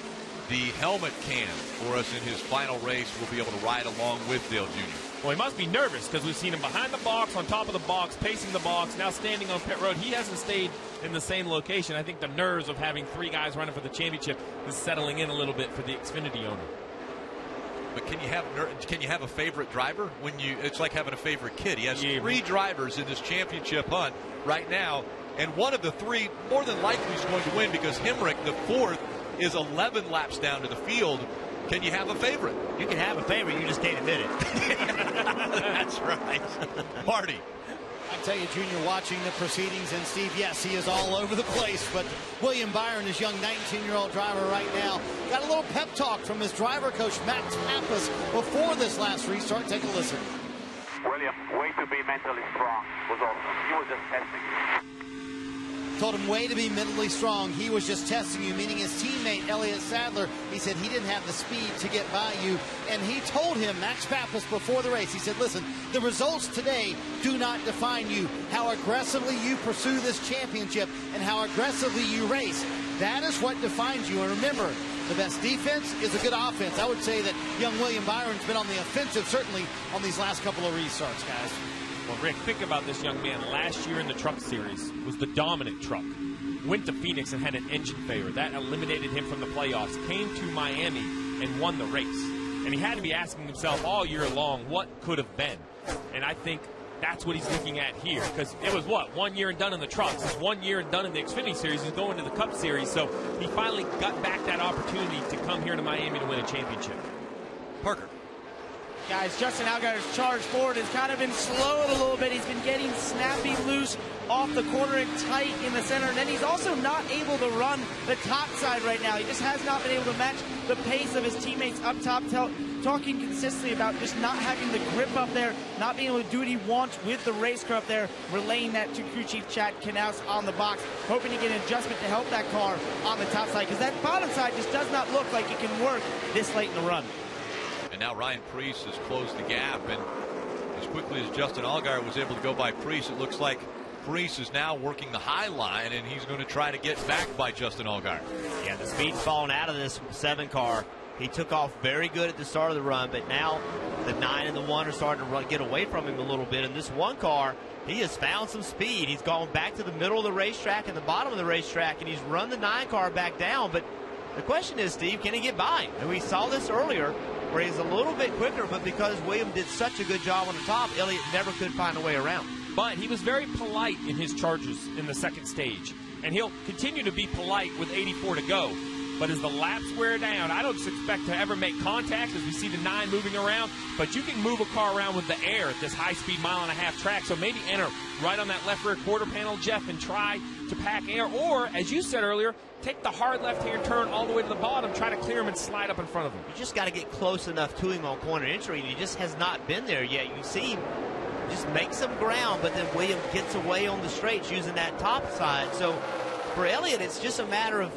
the helmet cam for us in his final race. We'll be able to ride along with Dale Jr. Well, he must be nervous because we've seen him behind the box, on top of the box, pacing the box, now standing on pit road. He hasn't stayed in the same location. I think the nerves of having 3 guys running for the championship is settling in a little bit for the Xfinity owner. But can you have a favorite driver? It's like having a favorite kid. He has 3 drivers in this championship hunt right now, and one of the 3 more than likely is going to win because Hemrick, the 4th, is 11 laps down to the field. Can you have a favorite? You can have a favorite, you just can't admit it. That's right. Marty. I tell you, Junior, watching the proceedings, and Steve, yes, he is all over the place, but William Byron, his young 19-year-old driver right now, got a little pep talk from his driver coach, Max Pappas, before this last restart. Take a listen. William, way to be mentally strong was awesome. He was just testing you. Told him way to be mentally strong. He was just testing you, meaning his teammate, Elliott Sadler. He said he didn't have the speed to get by you. And he told him, Max Pappas, before the race, he said, listen, the results today do not define you. How aggressively you pursue this championship and how aggressively you race, that is what defines you. And remember, the best defense is a good offense. I would say that young William Byron's been on the offensive, certainly on these last couple of restarts, guys. Well, Rick, think about this young man. Last year in the Truck Series was the dominant truck. Went to Phoenix and had an engine failure. That eliminated him from the playoffs. Came to Miami and won the race. And he had to be asking himself all year long, what could have been? And I think that's what he's looking at here. Because it was, 1 year and done in the trucks. It's 1 year and done in the Xfinity Series. He's going to the Cup Series. So he finally got back that opportunity to come here to Miami to win a championship. Parker. Guys, Justin Allgaier's charge forward has kind of been slowed a little bit. He's been getting snappy loose off the corner and tight in the center. And then he's also not able to run the top side right now. He just has not been able to match the pace of his teammates up top, talking consistently about just not having the grip up there, not being able to do what he wants with the race car up there, relaying that to crew chief Chad Knaus on the box, hoping to get an adjustment to help that car on the top side, because that bottom side just does not look like it can work this late in the run. And now Ryan Preece has closed the gap, and as quickly as Justin Allgaier was able to go by Preece, it looks like Preece is now working the high line, and he's going to try to get back by Justin Allgaier. Yeah, the speed's falling out of this 7 car. He took off very good at the start of the run, but now the 9 and the 1 are starting to get away from him a little bit. And this 1 car, he has found some speed. He's gone back to the middle of the racetrack and the bottom of the racetrack, and he's run the 9 car back down. But the question is, Steve, can he get by? And we saw this earlier, where he's a little bit quicker, but because William did such a good job on the top, Elliott never could find a way around. But he was very polite in his charges in the second stage, and he'll continue to be polite with 84 to go. But as the laps wear down, I don't expect to ever make contact as we see the 9 moving around, but you can move a car around with the air at this high-speed mile-and-a-half track, so maybe enter right on that left rear quarter panel, Jeff, and try to pack air, or, as you said earlier, take the hard left-hand turn all the way to the bottom, try to clear him and slide up in front of him. You just got to get close enough to him on corner entry, and he just has not been there yet. You see him just make some ground, but then William gets away on the straights using that top side. So for Elliott, it's just a matter of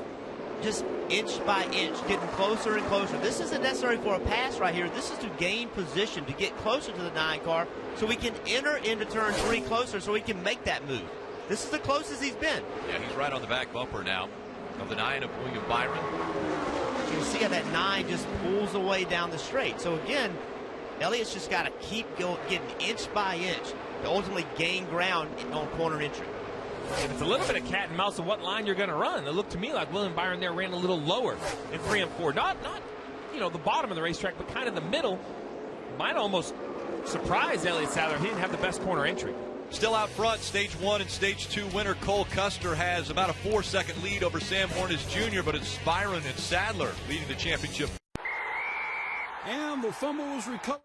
just inch by inch, getting closer and closer. This isn't necessary for a pass right here. This is to gain position, to get closer to the 9 car so we can enter into turn 3 closer so we can make that move. This is the closest he's been. Yeah, he's right on the back bumper now of the 9 of William Byron. You see how that 9 just pulls away down the straight. So again, Elliott's just got to keep going, getting inch by inch to ultimately gain ground on corner entry. And it's a little bit of cat and mouse of what line you're going to run. It looked to me like William Byron there ran a little lower in 3 and 4. Not the bottom of the racetrack, but kind of the middle. Might almost surprise Elliott Sadler. He didn't have the best corner entry. Still out front, Stage 1 and Stage 2 winner Cole Custer has about a 4-second lead over Sam Hornish Jr., but it's Byron and Sadler leading the championship. And the fumble was recovered.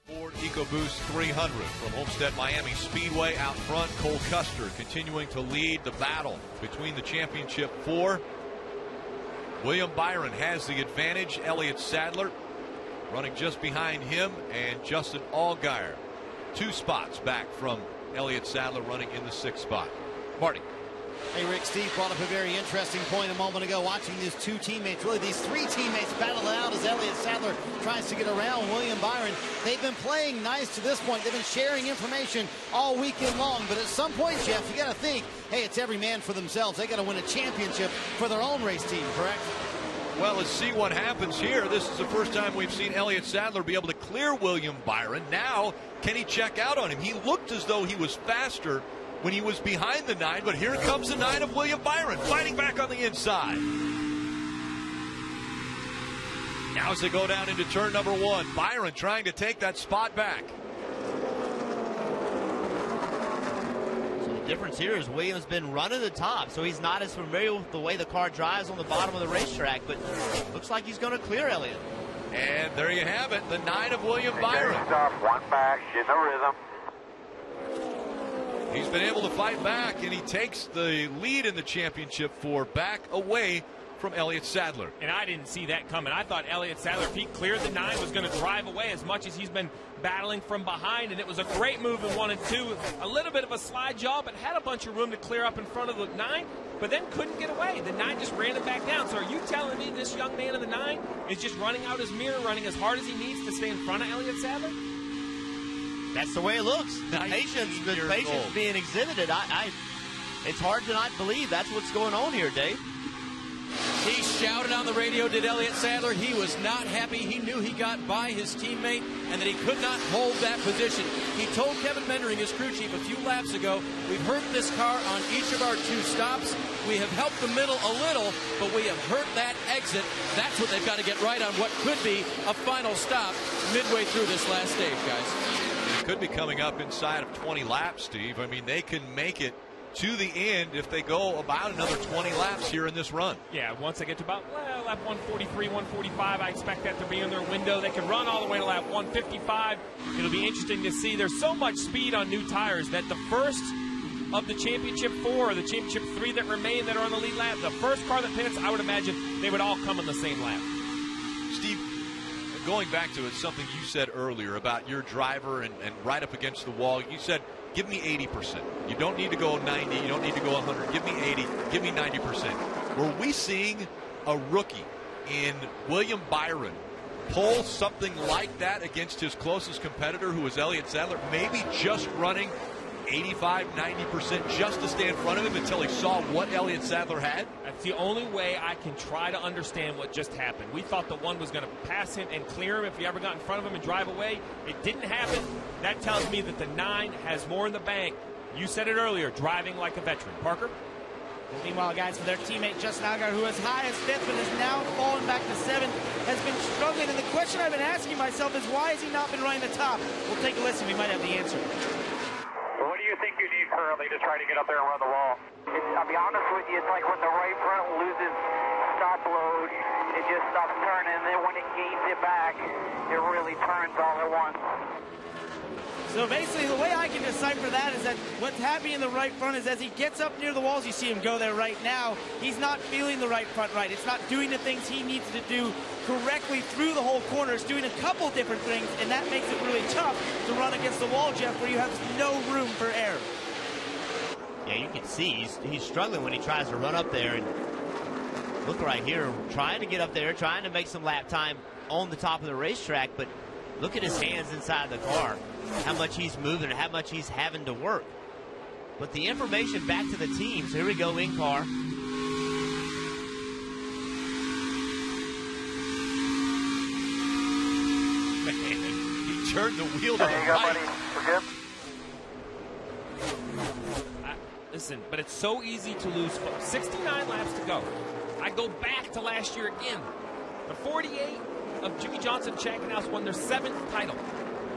Ford EcoBoost 300 from Homestead Miami Speedway out front. Cole Custer continuing to lead the battle between the championship four. William Byron has the advantage. Elliott Sadler running just behind him, and Justin Allgaier 2 spots back from Elliott Sadler, running in the 6th spot. Marty. Hey, Rick, Steve brought up a very interesting point a moment ago, watching these 2 teammates, really these 3 teammates battle it out as Elliott Sadler tries to get around William Byron. They've been playing nice to this point. They've been sharing information all weekend long, but at some point, Jeff, you got to think, hey, it's every man for themselves. They got to win a championship for their own race team, correct? Well, let's see what happens here. This is the first time we've seen Elliott Sadler be able to clear William Byron. Now, can he check out on him? He looked as though he was faster when he was behind the 9, but here comes the 9 of William Byron, fighting back on the inside. Now as they go down into turn number 1, Byron trying to take that spot back. So the difference here is Williams been running the top, so he's not as familiar with the way the car drives on the bottom of the racetrack, but looks like he's going to clear Elliott. And there you have it, the 9 of William Byron. Stop, 1 back, in the rhythm. He's been able to fight back, and he takes the lead in the championship four back away from Elliott Sadler. And I didn't see that coming. I thought Elliott Sadler, if he cleared the 9, was going to drive away as much as he's been battling from behind. And it was a great move in 1 and 2. A little bit of a slide job, but had a bunch of room to clear up in front of the 9, but then couldn't get away. The 9 just ran him back down. So are you telling me this young man in the 9 is just running out his mirror, running as hard as he needs to stay in front of Elliott Sadler? That's the way it looks. The patience being exhibited. It's hard to not believe that's what's going on here, Dave. He shouted on the radio, did Elliott Sadler. He was not happy. He knew he got by his teammate and that he could not hold that position. He told Kevin Mendering, his crew chief, a few laps ago, we've hurt this car on each of our 2 stops. We have helped the middle a little, but we have hurt that exit. That's what they've got to get right on what could be a final stop midway through this last stage, guys. It could be coming up inside of 20 laps, Steve. I mean, they can make it to the end if they go about another 20 laps here in this run. Yeah, once they get to about lap 143, 145, I expect that to be in their window. They can run all the way to lap 155. It'll be interesting to see. There's so much speed on new tires that the first of the championship 4 or the championship 3 that remain that are on the lead lap, the first car that pits, I would imagine they would all come on the same lap. Steve, going back to it, something you said earlier about your driver and right up against the wall, you said, give me 80%. You don't need to go 90. You don't need to go 100. Give me 80. Give me 90%. Were we seeing a rookie in William Byron pull something like that against his closest competitor, who was Elliott Sadler, maybe just running 85, 90% just to stay in front of him until he saw what Elliott Sadler had? That's the only way I can try to understand what just happened. We thought the 1 was going to pass him and clear him if he ever got in front of him and drive away. It didn't happen. That tells me that the 9 has more in the bank. You said it earlier, driving like a veteran. Parker? Meanwhile, guys, for their teammate Justin Allgaier, who was high as 5th but has now fallen back to 7th, has been struggling. And the question I've been asking myself is, why has he not been running the top? We'll take a listen. We might have the answer. What do you think you need currently to try to get up there and run the wall? I'll be honest with you, it's like when the right front loses stop load, it just stops turning, and then when it gains it back, it really turns all at once. So basically, the way I can decipher that is that what's happening in the right front is as he gets up near the walls, you see him go there right now, he's not feeling the right front right. It's not doing the things he needs to do correctly through the whole corner. It's doing a couple different things, and that makes it really tough to run against the wall, Jeff, where you have no room for error. Yeah, you can see he's struggling when he tries to run up there. And look right here, trying to get up there, trying to make some lap time on the top of the racetrack, but look at his hands inside the car, how much he's moving and how much he's having to work. But the information back to the team. So here we go in car. He turned the wheel to the right. We're good. Listen, but it's so easy to lose. 69 laps to go. I go back to last year again. The 48 of Jimmy Johnson and Chad Knaus won their 7th title.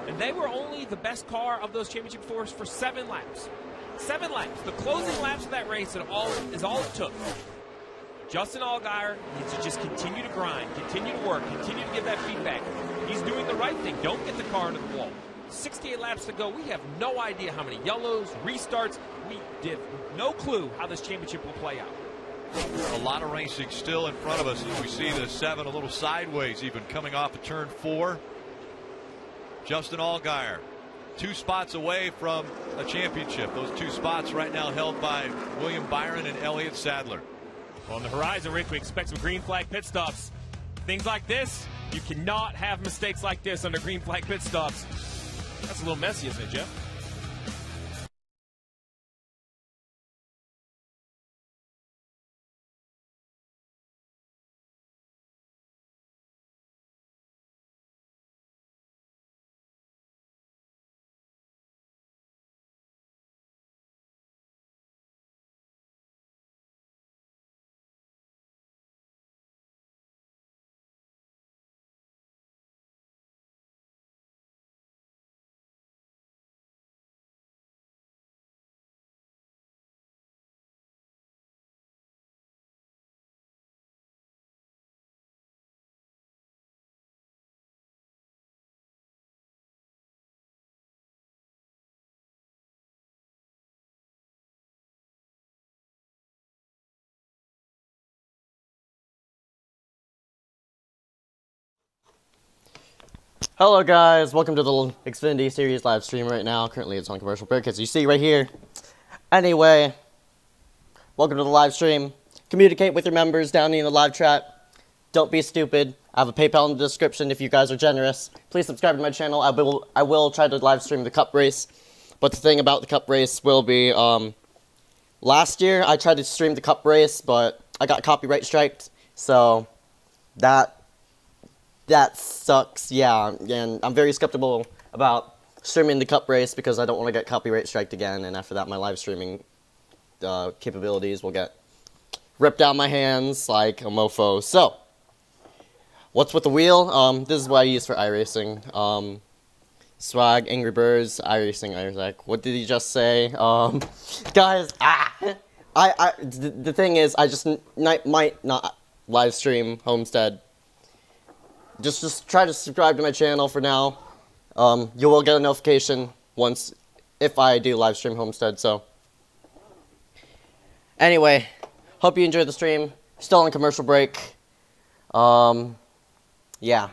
And they were only the best car of those championship 4s for 7 laps. 7 laps. The closing laps of that race is all it took. Justin Allgaier needs to just continue to grind, continue to work, continue to give that feedback. He's doing the right thing. Don't get the car into the wall. 68 laps to go. We have no idea how many yellows, restarts. We have no clue how this championship will play out. A lot of racing still in front of us as we see the 7 a little sideways, even coming off of turn 4. Justin Allgaier, 2 spots away from a championship. Those 2 spots right now held by William Byron and Elliott Sadler. On the horizon, Rick, we expect some green flag pit stops. Things like this, you cannot have mistakes like this under green flag pit stops. That's a little messy, isn't it, Jeff? Hello guys, welcome to the Xfinity Series live stream right now. Currently it's on commercial break, as you see right here. Anyway, welcome to the live stream. Communicate with your members down in the live chat. Don't be stupid. I have a PayPal in the description if you guys are generous. Please subscribe to my channel. I will try to live stream the Cup race. But the thing about the Cup race will be, last year I tried to stream the Cup race, but I got copyright striked. So, that sucks, yeah, and I'm very skeptical about streaming the Cup race because I don't want to get copyright striked again, and after that my live streaming capabilities will get ripped out of my hands like a mofo. So, what's with the wheel? This is what I use for iRacing. Swag, Angry Birds, iRacing, Isaac. What did he just say? Guys, the thing is, I just might not live stream Homestead. Just try to subscribe to my channel for now. You will get a notification if I do live stream Homestead. So, anyway, hope you enjoyed the stream. Still on commercial break. Yeah.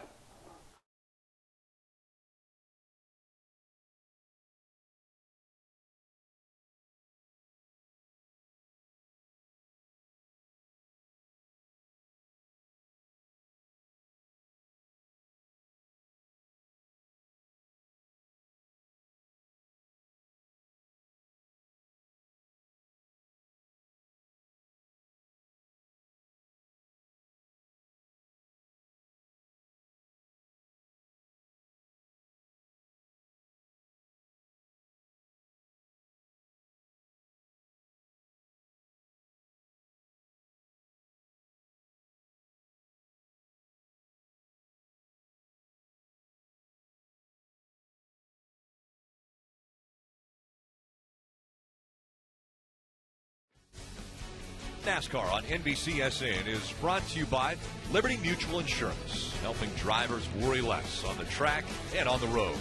NASCAR on NBCSN is brought to you by Liberty Mutual Insurance, helping drivers worry less on the track and on the road.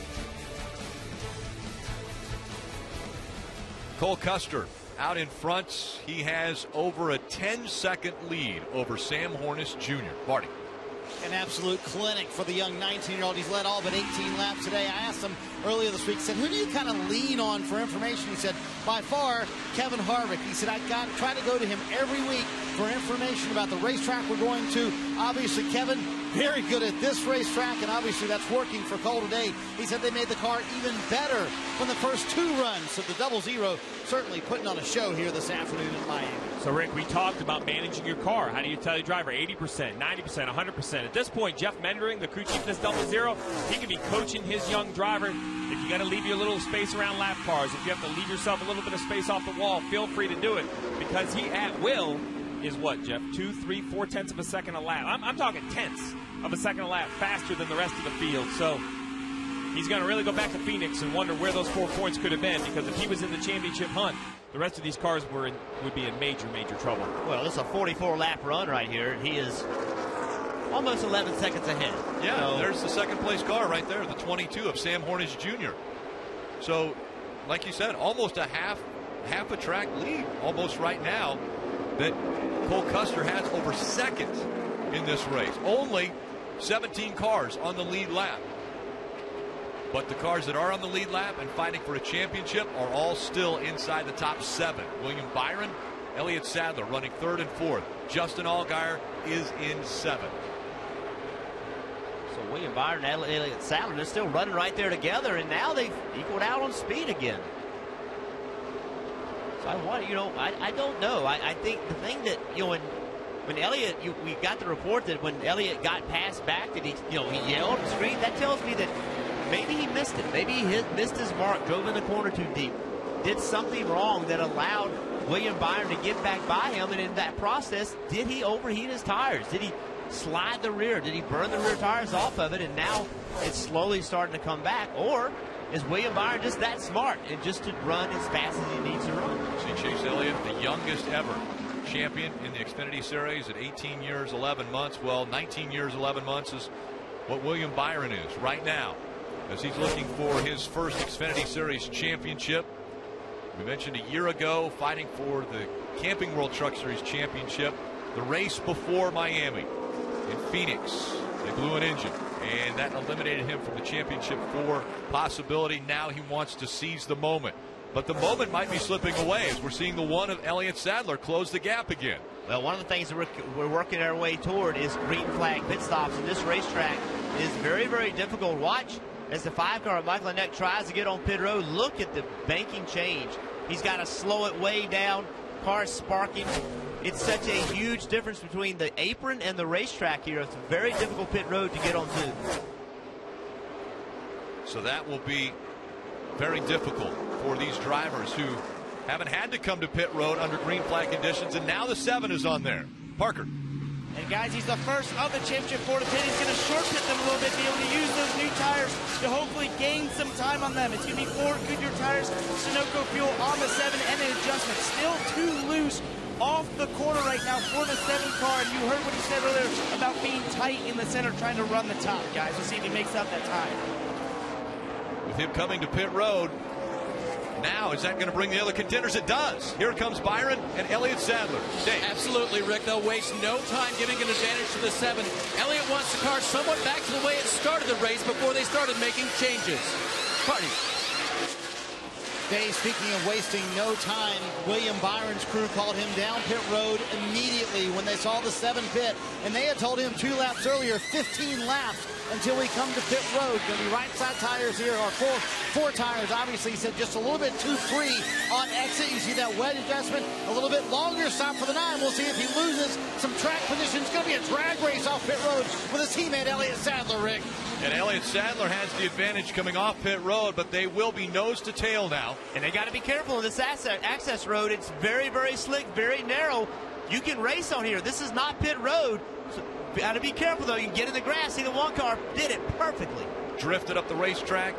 Cole Custer out in front. He has over a 10-second lead over Sam Hornish Jr. Marty. An absolute clinic for the young 19-year-old. He's led all but 18 laps today. I asked him earlier this week, said, who do you kind of lean on for information? He said, by far, Kevin Harvick. He said, I try to go to him every week for information about the racetrack we're going to. Obviously, Kevin, very good at this racetrack, and obviously that's working for Cole today. He said they made the car even better from the first 2 runs. So the 00 certainly putting on a show here this afternoon in Miami. So, Rick, we talked about managing your car. How do you tell your driver 80%, 90%, 100%? At this point, Jeff Mendering, the crew chief of this 00, he can be coaching his young driver. If you got to leave your little space around lap cars, if you have to leave yourself a little bit of space off the wall, feel free to do it, because he at will is what, Jeff? 2, 3, 4 tenths of a second a lap. I'm talking tenths of a second a lap faster than the rest of the field. So he's going to really go back to Phoenix and wonder where those 4 points could have been, because if he was in the championship hunt, the rest of these cars would be in major, major trouble. Well, this is a 44-lap run right here, and he is almost 11 seconds ahead. Yeah, so, there's the second place car right there, the 22 of Sam Hornish Jr. So, like you said, almost a half a track lead almost right now that Cole Custer has over second in this race. Only 17 cars on the lead lap. But the cars that are on the lead lap and fighting for a championship are all still inside the top 7. William Byron, Elliott Sadler running 3rd and 4th. Justin Allgaier is in 7th. So William Byron and Elliott Sadler, they're still running right there together, and now they've equaled out on speed again. So I don't know. I think the thing that, when Elliott, we got the report that when Elliott got passed back, that he yelled and screamed. That tells me that maybe he missed it. Maybe he missed his mark, drove in the corner too deep, did something wrong that allowed William Byron to get back by him. And in that process, did he overheat his tires? Did he slide the rear? Did he burn the rear tires off of it? And now it's slowly starting to come back. Or is William Byron just that smart and just to run as fast as he needs to run? See Chase Elliott, the youngest ever champion in the Xfinity Series at 18 years, 11 months. Well, 19 years, 11 months is what William Byron is right now, as he's looking for his first Xfinity Series championship. We mentioned a year ago fighting for the Camping World Truck Series championship, the race before Miami in Phoenix. They blew an engine, and that eliminated him from the championship 4 possibility. Now he wants to seize the moment. But the moment might be slipping away as we're seeing the one of Elliott Sadler close the gap again. Well, one of the things that we're working our way toward is green flag pit stops, and this racetrack is very, very difficult. Watch as the 5-car Michael Annett tries to get on pit road. Look at the banking change. He's got to slow it way down. Cars sparking. It's such a huge difference between the apron and the racetrack here. It's a very difficult pit road to get onto. So that will be very difficult for these drivers who haven't had to come to pit road under green flag conditions, and now the 7 is on there. Parker. And guys, he's the first of the championship 4 to pit. He's going to short pit them a little bit, be able to use those new tires to hopefully gain some time on them. It's going to be 4 Goodyear tires, Sunoco fuel on the 7, and an adjustment. Still too loose off the corner right now for the 7 car. And you heard what he said earlier about being tight in the center, trying to run the top, guys. We'll see if he makes up that time. With him coming to pit road, now is that going to bring the other contenders? It does. Here comes Byron and Elliott Sadler. Dave. Absolutely, Rick. They'll waste no time giving an advantage to the 7. Elliott wants the car somewhat back to the way it started the race before they started making changes. Party. Dave, speaking of wasting no time, William Byron's crew called him down pit road immediately when they saw the 7 pit, and they had told him 2 laps earlier, 15 laps until we come to pit road. Going to be right side tires here, or four tires. Obviously, he said just a little bit too free on exit. You see that wedge adjustment, a little bit longer stop for the 9. We'll see if he loses some track position. It's going to be a drag race off pit road with his teammate Elliott Sadler, Rick. And Elliott Sadler has the advantage coming off pit road, but they will be nose to tail now. And they got to be careful in this access road. It's very, very slick, very narrow. You can race on here. This is not pit road. So got to be careful, though. You can get in the grass. See, the 1 car did it perfectly. Drifted up the racetrack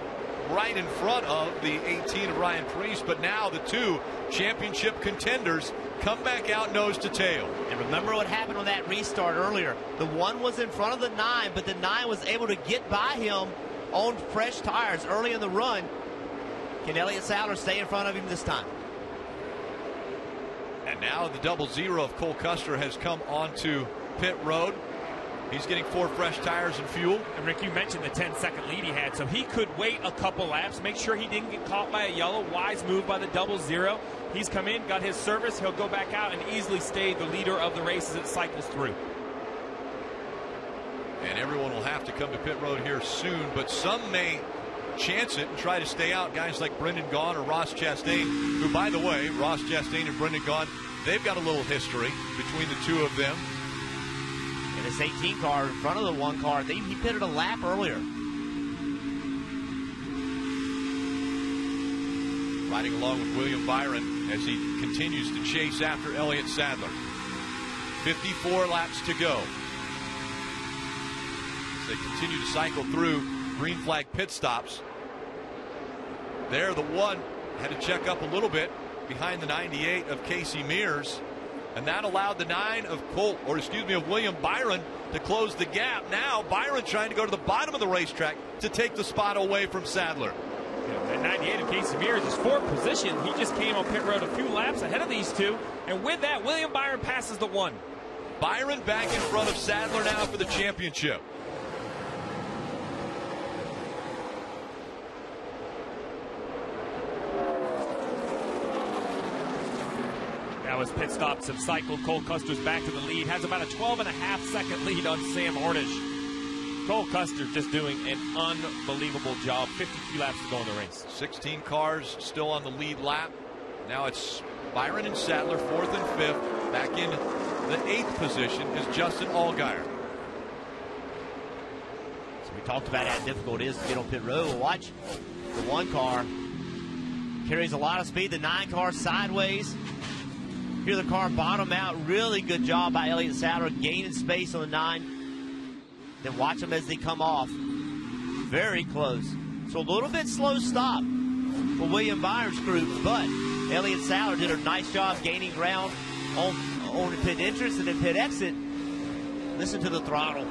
right in front of the 18 of Ryan Preece, but now the 2 championship contenders come back out nose to tail. And remember what happened on that restart earlier. The 1 was in front of the 9, but the 9 was able to get by him on fresh tires early in the run. Can Elliott Sadler stay in front of him this time? And now the 00 of Cole Custer has come onto pit road. He's getting 4 fresh tires and fuel. And Rick, you mentioned the 10-second lead he had, so he could wait a couple laps, make sure he didn't get caught by a yellow. Wise move by the 00. He's come in, got his service. He'll go back out and easily stay the leader of the race as it cycles through. And everyone will have to come to pit road here soon, but some may chance it and try to stay out. Guys like Brendan Gaughan or Ross Chastain, who, by the way, Ross Chastain and Brendan Gaughan, they've got a little history between the 2 of them. And this 18 car in front of the 1 car, he pitted a lap earlier. Riding along with William Byron as he continues to chase after Elliott Sadler. 54 laps to go. As they continue to cycle through green flag pit stops. There, the 1 had to check up a little bit behind the 98 of Casey Mears, and that allowed the 9 of William Byron to close the gap. Now Byron trying to go to the bottom of the racetrack to take the spot away from Sadler. That 98 of Casey Mears is 4th position. He just came on pit road a few laps ahead of these two, and with that, William Byron passes the 1. Byron back in front of Sadler now for the championship. Now as pit stops have cycled, Cole Custer's back to the lead. Has about a 12.5-second lead on Sam Hornish. Cole Custer just doing an unbelievable job. 52 laps to go in the race. 16 cars still on the lead lap. Now it's Byron and Sadler, 4th and 5th. Back in the 8th position is Justin Allgaier. So we talked about how difficult it is to get on pit road. Well, watch the 1 car. Carries a lot of speed. The 9 car sideways. Here the car bottom out. Really good job by Elliott Sadler gaining space on the 9. Then watch them as they come off. Very close. So a little bit slow stop for William Byron's group, but Elliott Sadler did a nice job gaining ground on the pit entrance and then pit exit. Listen to the throttle.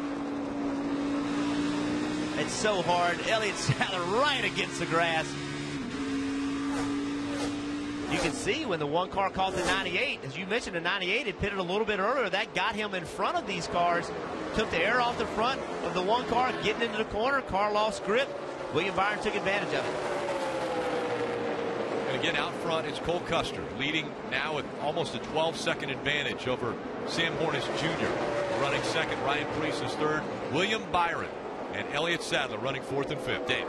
It's so hard. Elliott Sadler right against the grass. You can see when the 1 car caught the 98, as you mentioned, the 98 had pitted a little bit earlier. That got him in front of these cars. Took the air off the front of the 1 car, getting into the corner. Car lost grip. William Byron took advantage of it. And again, out front, it's Cole Custer leading now with almost a 12-second advantage over Sam Hornish Jr. Running 2nd, Ryan Preece is 3rd. William Byron and Elliott Sadler running 4th and 5th. Dave.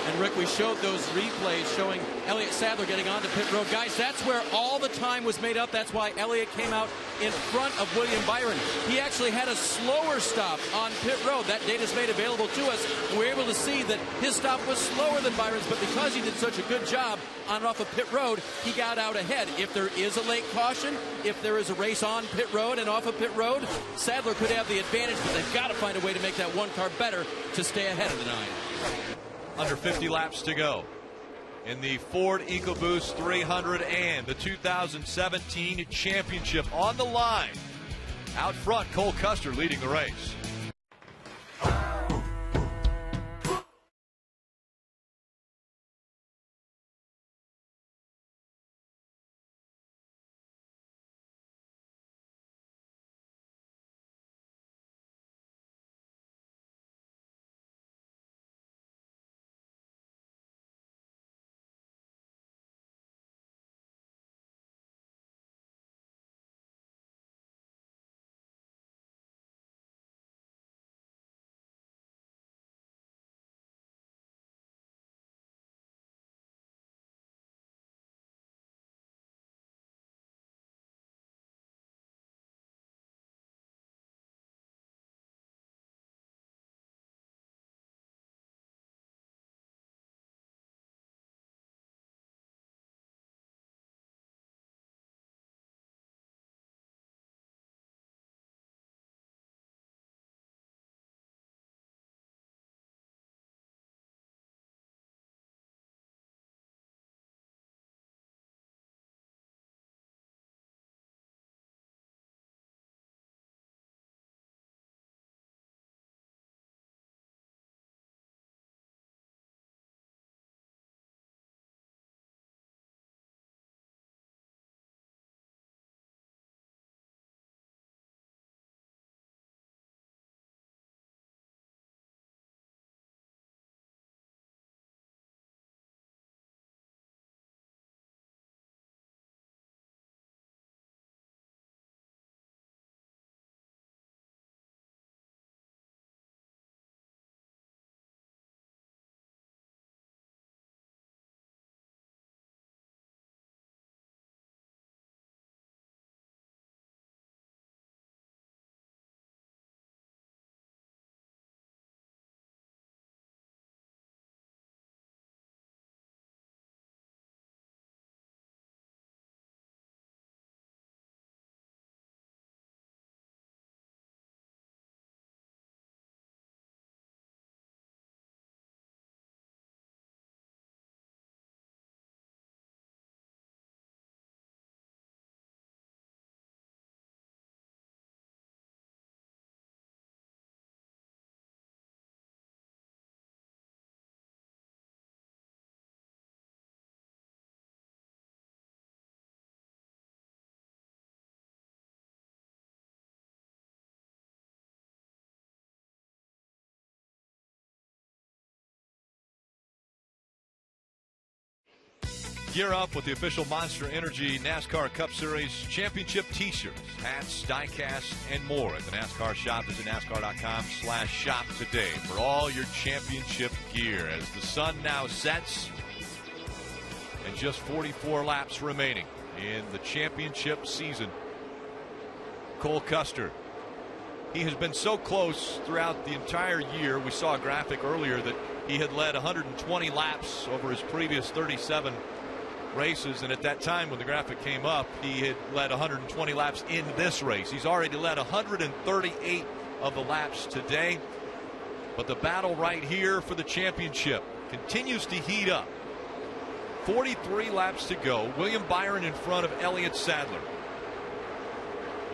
And Rick, we showed those replays showing Elliott Sadler getting onto pit road. Guys, that's where all the time was made up. That's why Elliott came out in front of William Byron. He actually had a slower stop on pit road. That data is made available to us. And we're able to see that his stop was slower than Byron's, but because he did such a good job on and off of pit road, he got out ahead. If there is a late caution, if there is a race on pit road and off of pit road, Sadler could have the advantage, but they've got to find a way to make that 1 car better to stay ahead of the 9. Under 50 laps to go in the Ford EcoBoost 300 and the 2017 championship on the line. Out front, Cole Custer leading the race. Gear up with the official Monster Energy NASCAR Cup Series Championship T-shirts, hats, diecast, and more at the NASCAR shop. Visit NASCAR.com/shop today for all your championship gear. As the sun now sets and just 44 laps remaining in the championship season, Cole Custer, he has been so close throughout the entire year. We saw a graphic earlier that he had led 120 laps over his previous 37 races, and at that time when the graphic came up, he had led 120 laps in this race. He's already led 138 of the laps today, but the battle right here for the championship continues to heat up. 43 laps to go. William Byron in front of Elliott Sadler.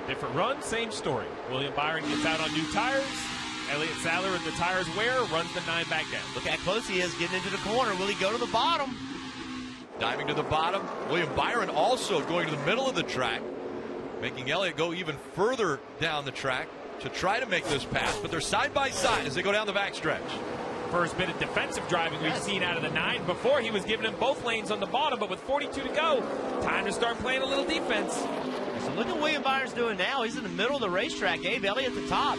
Different run, same story. William Byron gets out on new tires. Elliott Sadler, with the tires wear, runs the 9 back down. Look how close he is getting into the corner. Will he go to the bottom? Diving to the bottom. William Byron also going to the middle of the track, making Elliott go even further down the track to try to make this pass. But they're side by side as they go down the backstretch. First bit of defensive driving we've seen out of the 9. Before, he was giving him both lanes on the bottom, but with 42 to go, time to start playing a little defense. So look at what William Byron's doing now. He's in the middle of the racetrack. Gabe Elliott at the top.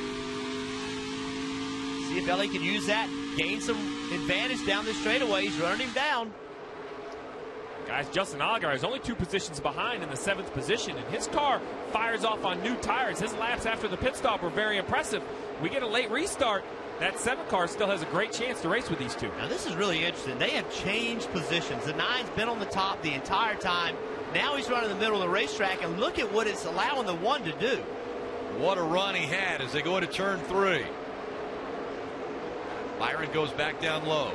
See if Elliott can use that, gain some advantage down the straightaway. He's running him down. Guys, Justin Allgaier is only 2 positions behind in the 7th position, and his car fires off on new tires. His laps after the pit stop were very impressive. We get a late restart. That 7 car still has a great chance to race with these 2. Now, this is really interesting. They have changed positions. The 9's been on the top the entire time. Now he's running in the middle of the racetrack, and look at what it's allowing the 1 to do. What a run he had as they go into turn 3. Byron goes back down low.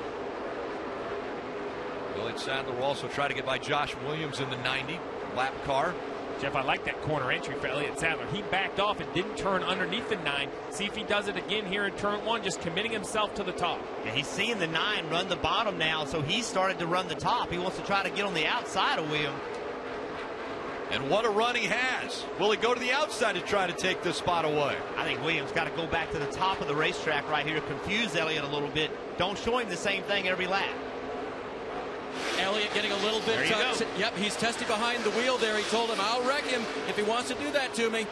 Elliott Sadler will also try to get by Josh Williams in the 90 lap car. Jeff, I like that corner entry for Elliott Sadler. He backed off and didn't turn underneath the 9. See if he does it again here in turn 1, just committing himself to the top. Yeah, he's seeing the 9 run the bottom now, so he started to run the top. He wants to try to get on the outside of William. And what a run he has. Will he go to the outside to try to take this spot away? I think Williams got to go back to the top of the racetrack right here, confuse Elliott a little bit. Don't show him the same thing every lap. Elliott getting a little bit touched. Yep, he's tested behind the wheel there. He told him, I'll wreck him if he wants to do that to me.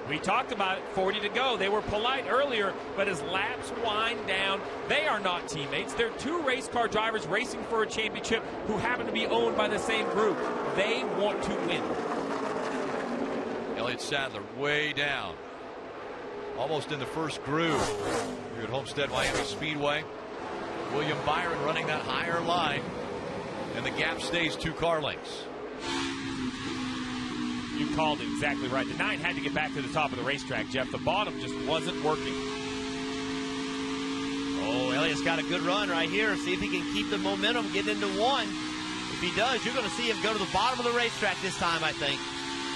We talked about it, 40 to go. They were polite earlier, but as laps wind down, they are not teammates. They're 2 race car drivers racing for a championship who happen to be owned by the same group. They want to win. Elliott Sadler way down, almost in the first groove here at Homestead Miami Speedway. William Byron running that higher line, and the gap stays 2 car lengths. You called it exactly right. The 9 had to get back to the top of the racetrack, Jeff. The bottom just wasn't working. Oh, Elliott's got a good run right here. See if he can keep the momentum, get into 1. If he does, you're going to see him go to the bottom of the racetrack this time, I think.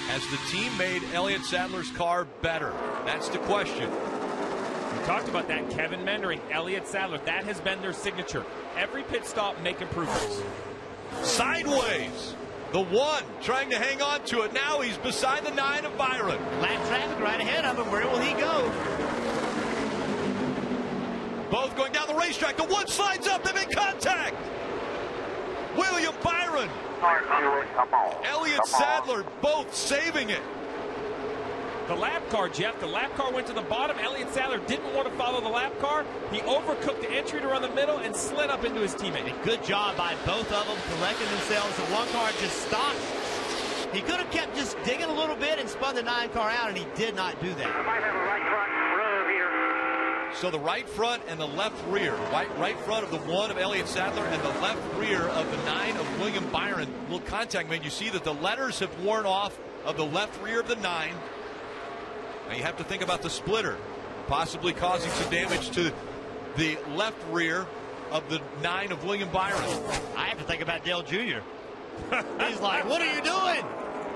Has the team made Elliott Sadler's car better? That's the question. We talked about that. Kevin Mendering, Elliott Sadler. That has been their signature. Every pit stop, make improvements. Sideways. The 1 trying to hang on to it. Now he's beside the 9 of Byron. Lap traffic right ahead of him. Where will he go? Both going down the racetrack. The 1 slides up. They make contact. William Byron. Elliott Sadler both saving it. The lap car, Jeff, the lap car went to the bottom. Elliott Sadler didn't want to follow the lap car. He overcooked the entry to run the middle and slid up into his teammate. A good job by both of them collecting themselves. The 1 car just stopped. He could have kept just digging a little bit and spun the 9 car out, and he did not do that. I might have a right front row here. So the right front and the left rear. Right front of the 1 of Elliott Sadler and the left rear of the 9 of William Byron. Little contact made. You see that the letters have worn off of the left rear of the 9. Now you have to think about the splitter, possibly causing some damage to the left rear of the 9 of William Byron. I have to think about Dale Jr. He's like, what are you doing?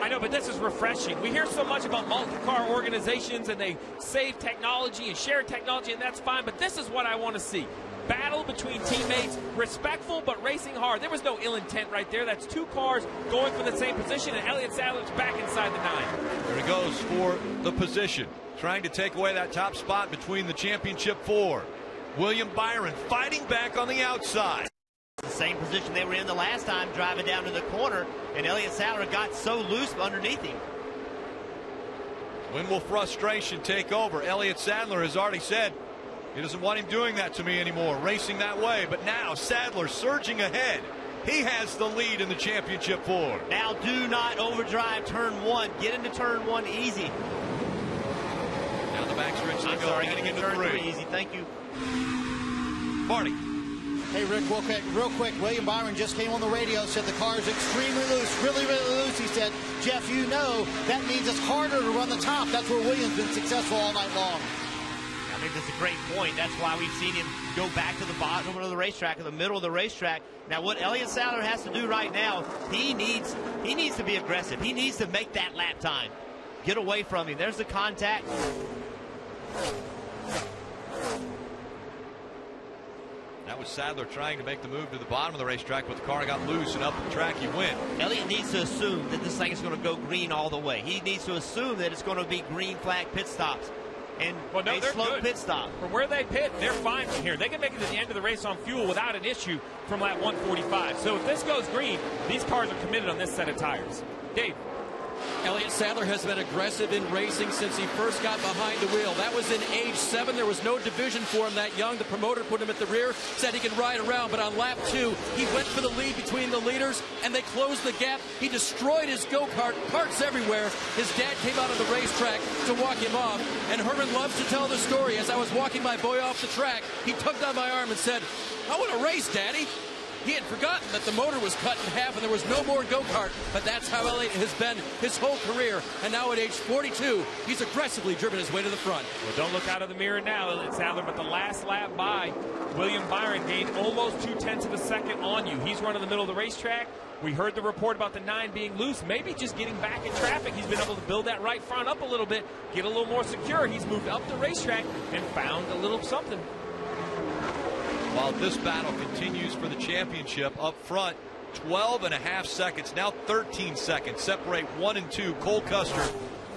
I know, but this is refreshing. We hear so much about multi-car organizations, and they save technology and share technology, and that's fine, but this is what I want to see. Battle between teammates, respectful but racing hard. There was no ill intent right there. That's 2 cars going for the same position, and Elliott Sadler's back inside the 9. There he goes for the position, trying to take away that top spot between the championship 4. William Byron fighting back on the outside. same position they were in the last time, driving down to the corner, and Elliott Sadler got so loose underneath him. When will frustration take over? Elliott Sadler has already said he doesn't want him doing that to me anymore, racing that way. But now Sadler surging ahead. He has the lead in the championship four. Now do not overdrive turn one. Get into turn one easy. Down the backstretch they go, getting into turn three. Easy, thank you. Marty. Hey, Rick, real quick. William Byron just came on the radio, said the car is extremely loose, really, really loose. He said, Jeff, you know that means it's harder to run the top. That's where William's been successful all night long. I think that's a great point. That's why we've seen him go back to the bottom of the racetrack, in the middle of the racetrack. Now, what Elliott Sadler has to do right now, he needs to be aggressive. He needs to make that lap time. Get away from him. There's the contact. That was Sadler trying to make the move to the bottom of the racetrack, but the car got loose, and up the track he went. Elliott needs to assume that this thing is going to go green all the way. He needs to assume that it's going to be green flag pit stops. And they're slow good. pit stop. From where they pit, they're fine from here. They can make it to the end of the race on fuel without an issue from lap 145. So if this goes green, these cars are committed on this set of tires. Dave. Elliott Sadler has been aggressive in racing since he first got behind the wheel. That was in age 7. There was no division for him that young. The promoter put him at the rear, said he can ride around, but on lap 2, he went for the lead between the leaders, and they closed the gap. He destroyed his go-kart, parts everywhere. His dad came out of the racetrack to walk him off, and Herman loves to tell the story. As I was walking my boy off the track, he tugged on my arm and said, "I want to race, Daddy." He had forgotten that the motor was cut in half and there was no more go-kart, but that's how Elliott has been his whole career. And now at age 42, he's aggressively driven his way to the front. Well, don't look out of the mirror now, Elliott Sadler, but the last lap by, William Byron gained almost 0.2 of a second on you. He's running the middle of the racetrack. We heard the report about the 9 being loose, maybe just getting back in traffic. He's been able to build that right front up a little bit, get a little more secure. He's moved up the racetrack and found a little something. While this battle continues for the championship, up front, 12.5 seconds, now 13 seconds, separate 1 and 2, Cole Custer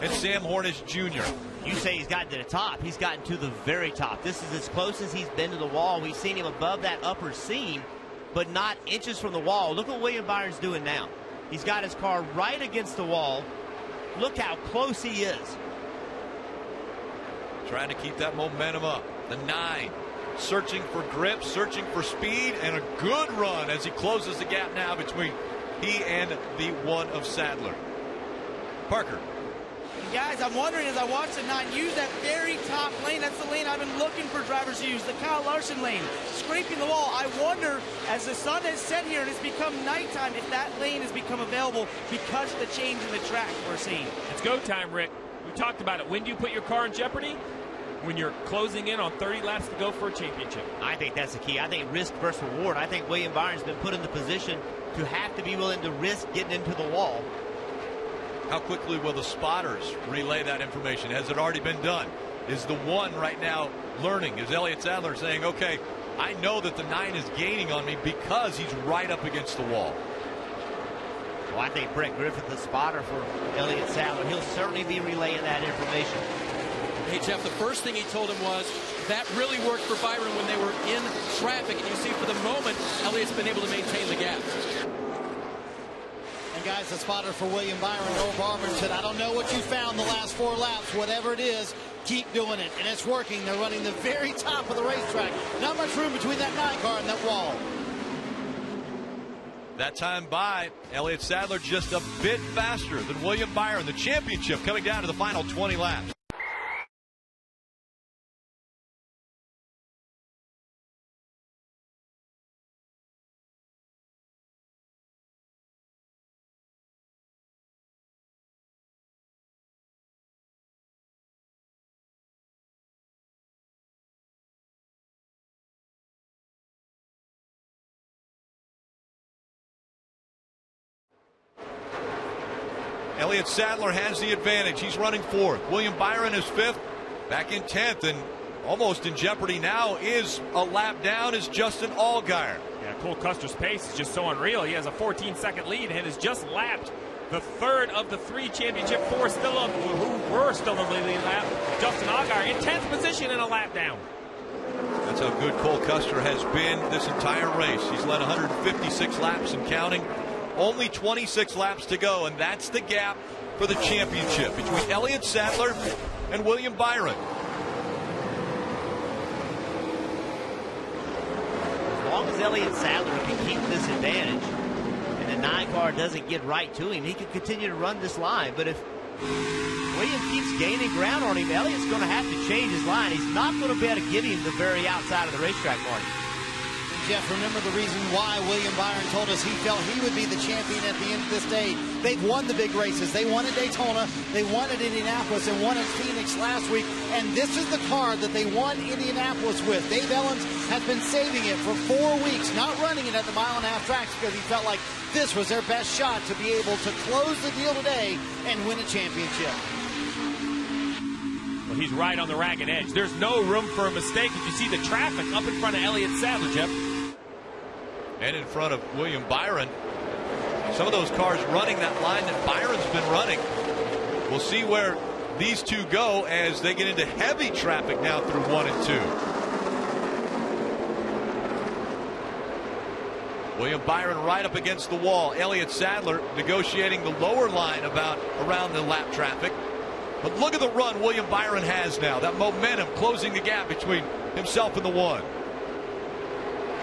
and Sam Hornish Jr. You say he's gotten to the top. He's gotten to the very top. This is as close as he's been to the wall. We've seen him above that upper seam, but not inches from the wall. Look what William Byron's doing now. He's got his car right against the wall. Look how close he is. Trying to keep that momentum up. The 9. Searching for grip, searching for speed, and a good run as he closes the gap now between he and the 1 of Sadler. Parker. Guys, I'm wondering as I watch the 9 use that very top lane. That's the lane I've been looking for drivers to use, the Kyle Larson lane, scraping the wall. I wonder, as the sun has set here and it's become nighttime, if that lane has become available because of the change in the track we're seeing. It's go time, Rick. We talked about it. When do you put your car in jeopardy? When you're closing in on 30 laps to go for a championship. I think that's the key. I think risk versus reward. I think William Byron's been put in the position to have to be willing to risk getting into the wall. How quickly will the spotters relay that information? Has it already been done? Is the 1 right now learning? Is Elliott Sadler saying, okay, I know that the 9 is gaining on me because he's right up against the wall? Well, I think Brett Griffith, the spotter for Elliott Sadler, he'll certainly be relaying that information. Hey, Jeff, the first thing he told him was that really worked for Byron when they were in traffic. And you see, for the moment, Elliott's been able to maintain the gap. And guys, the spotter for William Byron, Noah Barber, said, I don't know what you found the last 4 laps. Whatever it is, keep doing it. And it's working. They're running the very top of the racetrack. Not much room between that 9 car and that wall. That time by Elliott Sadler just a bit faster than William Byron. The championship coming down to the final 20 laps. Elliott Sadler has the advantage. He's running 4th. William Byron is 5th, back in 10th, and almost in jeopardy now is a lap down is Justin Allgaier. Yeah, Cole Custer's pace is just so unreal. He has a 14-second lead and has just lapped the 3rd of the 3 championship 4 who were still in the lead lap. Justin Allgaier in 10th position in a lap down. That's how good Cole Custer has been this entire race. He's led 156 laps and counting. Only 26 laps to go, and that's the gap for the championship between Elliott Sadler and William Byron. As long as Elliott Sadler can keep this advantage and the 9 car doesn't get right to him, he can continue to run this line. But if William keeps gaining ground on him, Elliott's going to have to change his line. He's not going to be able to get him the very outside of the racetrack, Marty. Jeff, remember the reason why William Byron told us he felt he would be the champion at the end of this day. They've won the big races. They won at Daytona, they won at Indianapolis, and won at Phoenix last week. And this is the car that they won Indianapolis with. Dave Ellens has been saving it for 4 weeks, not running it at the mile-and-a-half tracks because he felt like this was their best shot to be able to close the deal today and win a championship. Well, he's right on the ragged edge. There's no room for a mistake. If you see the traffic up in front of Elliott Sadler, Jeff. And in front of William Byron. Some of those cars running that line that Byron's been running. We'll see where these two go as they get into heavy traffic now through 1 and 2. William Byron right up against the wall. Elliott Sadler negotiating the lower line around the lap traffic. But look at the run William Byron has now. That momentum closing the gap between himself and the 1.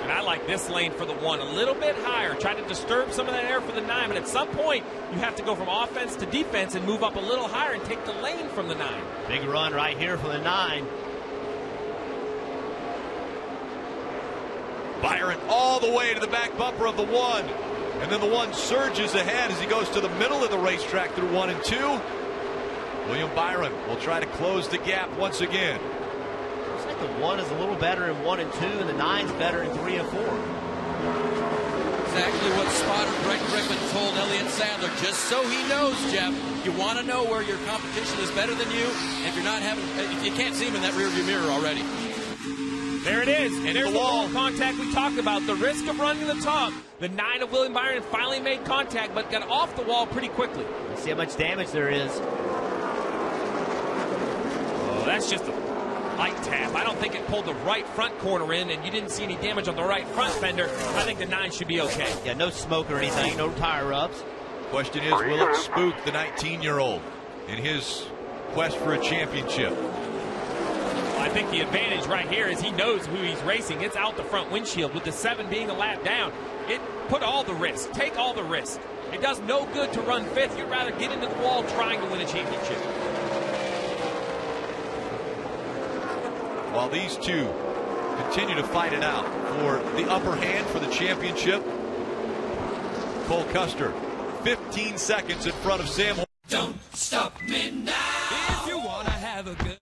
And I like this lane for the 1 a little bit higher. Try to disturb some of that air for the 9. But at some point, you have to go from offense to defense and move up a little higher and take the lane from the 9. Big run right here for the 9. Byron all the way to the back bumper of the 1. And then the 1 surges ahead as he goes to the middle of the racetrack through 1 and 2. William Byron will try to close the gap once again. Looks like the 1 is a little better in 1 and 2, and the 9's better in 3 and 4. Exactly what spotter Greg Rickman told Elliott Sadler, just so he knows, Jeff. You want to know where your competition is better than you, and if you can't see him in that rearview mirror already. There it is. And there's the wall contact we talked about. The risk of running the top. The 9 of William Byron finally made contact, but got off the wall pretty quickly. Let's see how much damage there is. Oh, that's just a light tap. I don't think it pulled the right front corner in, and you didn't see any damage on the right front fender. I think the 9 should be okay. Yeah, no smoke or anything, no tire rubs. Question is, will it spook the 19-year-old in his quest for a championship? I think the advantage right here is he knows who he's racing. It's out the front windshield. With the 7 being a lap down, it put all the risk. Take all the risk. It does no good to run 5th. You'd rather get into the wall trying to win a championship. While these two continue to fight it out for the upper hand for the championship, Cole Custer 15 seconds in front of Sam. Don't stop me now if you want to have a good.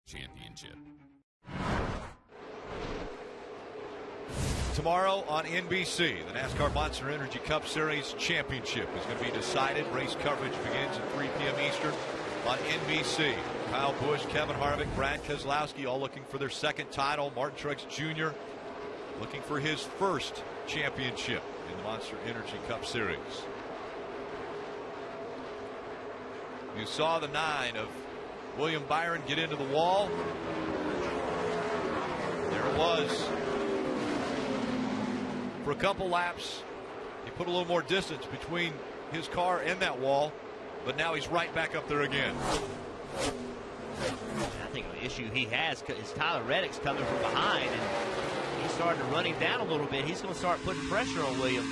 Championship. Tomorrow on NBC, the NASCAR Monster Energy Cup Series Championship is going to be decided. Race coverage begins at 3 p.m. Eastern on NBC. Kyle Busch, Kevin Harvick, Brad Keselowski all looking for their second title. Martin Truex Jr. looking for his first championship in the Monster Energy Cup Series. You saw the 9 of William Byron get into the wall. was. For a couple laps, he put a little more distance between his car and that wall, but now he's right back up there again. I think the issue he has is Tyler Reddick's coming from behind, and he's starting to run him down a little bit. He's going to start putting pressure on William.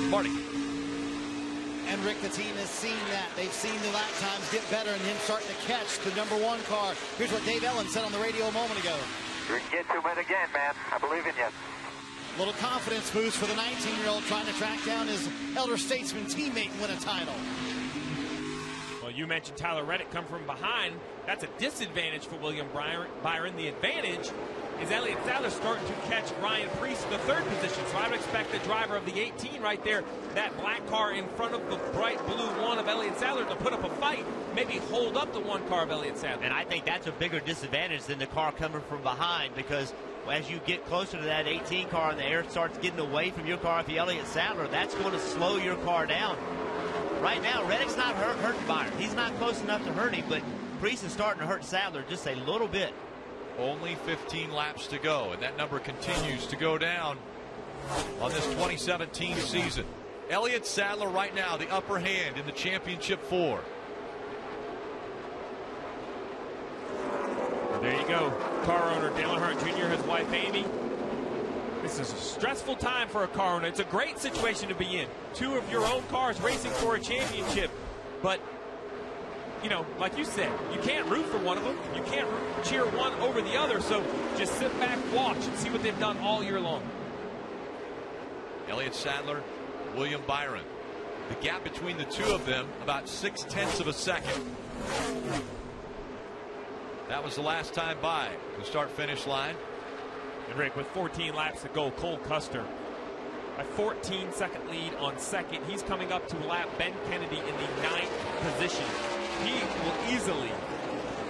Marty. And Rick, the team has seen that. They've seen the lap times get better and him starting to catch the #1 car. Here's what Dave Ellen said on the radio a moment ago. You're going to get to him again, man. I believe in you. Little confidence boost for the 19-year-old trying to track down his elder statesman teammate and win a title. Well, you mentioned Tyler Reddick come from behind. That's a disadvantage for William Byron. The advantage is Elliott Sadler starting to catch Ryan Preece in the 3rd position. So I would expect the driver of the 18 right there, that black car in front of the bright blue one of Elliott Sadler, to put up a fight, maybe hold up the 1 car of Elliott Sadler. And I think that's a bigger disadvantage than the car coming from behind, because as you get closer to that 18 car and the air starts getting away from your car, if the Elliott Sadler, that's going to slow your car down. Right now, Reddick's not hurting Byron. He's not close enough to hurt him, but Preece is starting to hurt Sadler just a little bit. Only 15 laps to go, and that number continues to go down on this 2017 season. Elliott Sadler right now, the upper hand in the championship 4. There you go. Car owner Dale Earnhardt Jr., his wife Amy. This is a stressful time for a car owner. It's a great situation to be in. 2 of your own cars racing for a championship. But, you know, like you said, you can't root for one of them. You can't cheer one over the other. So just sit back, watch, and see what they've done all year long. Elliott Sadler, William Byron. The gap between the 2 of them, about 0.6 of a second. That was the last time by the start-finish line. And Rick, with 14 laps to go, Cole Custer, a 14-second lead on 2nd. He's coming up to lap Ben Kennedy in the 9th position. He will easily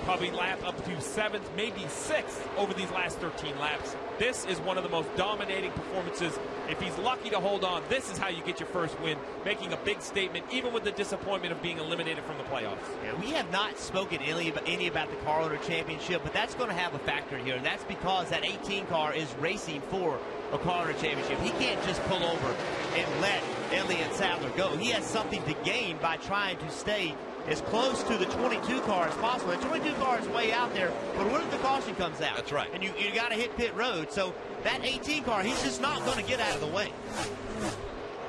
probably lap up to 7th, maybe 6th over these last 13 laps. This is one of the most dominating performances. If he's lucky to hold on, this is how you get your first win, making a big statement, even with the disappointment of being eliminated from the playoffs. Yeah, we have not spoken any about the car owner championship, but that's going to have a factor here, and that's because that 18 car is racing for a car owner championship. He can't just pull over and let Elliott Sadler go. He has something to gain by trying to stay as close to the 22 car as possible. The 22 car is way out there, but what if the caution comes out? That's right. And you got to hit pit road. So that 18 car, he's just not going to get out of the way.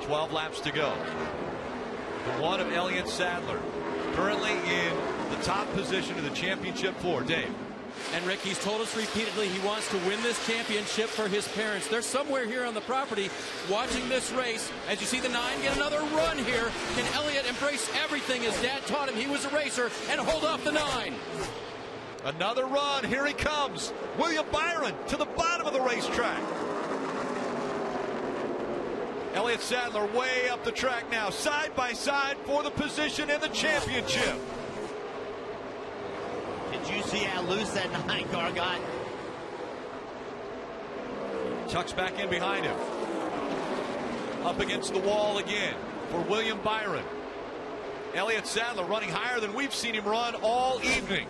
12 laps to go. The 1 of Elliott Sadler, currently in the top position of the championship 4. Dave. And Rick, he's told us repeatedly he wants to win this championship for his parents. They're somewhere here on the property watching this race. As you see the 9 get another run here. Can Elliott embrace everything his dad taught him? He was a racer, and hold off the 9. Another run. Here he comes. William Byron to the bottom of the racetrack. Elliott Sadler way up the track now, side by side for the position in the championship. Did you see how loose that 9 car got? Tucks back in behind him. Up against the wall again for William Byron. Elliott Sadler running higher than we've seen him run all evening.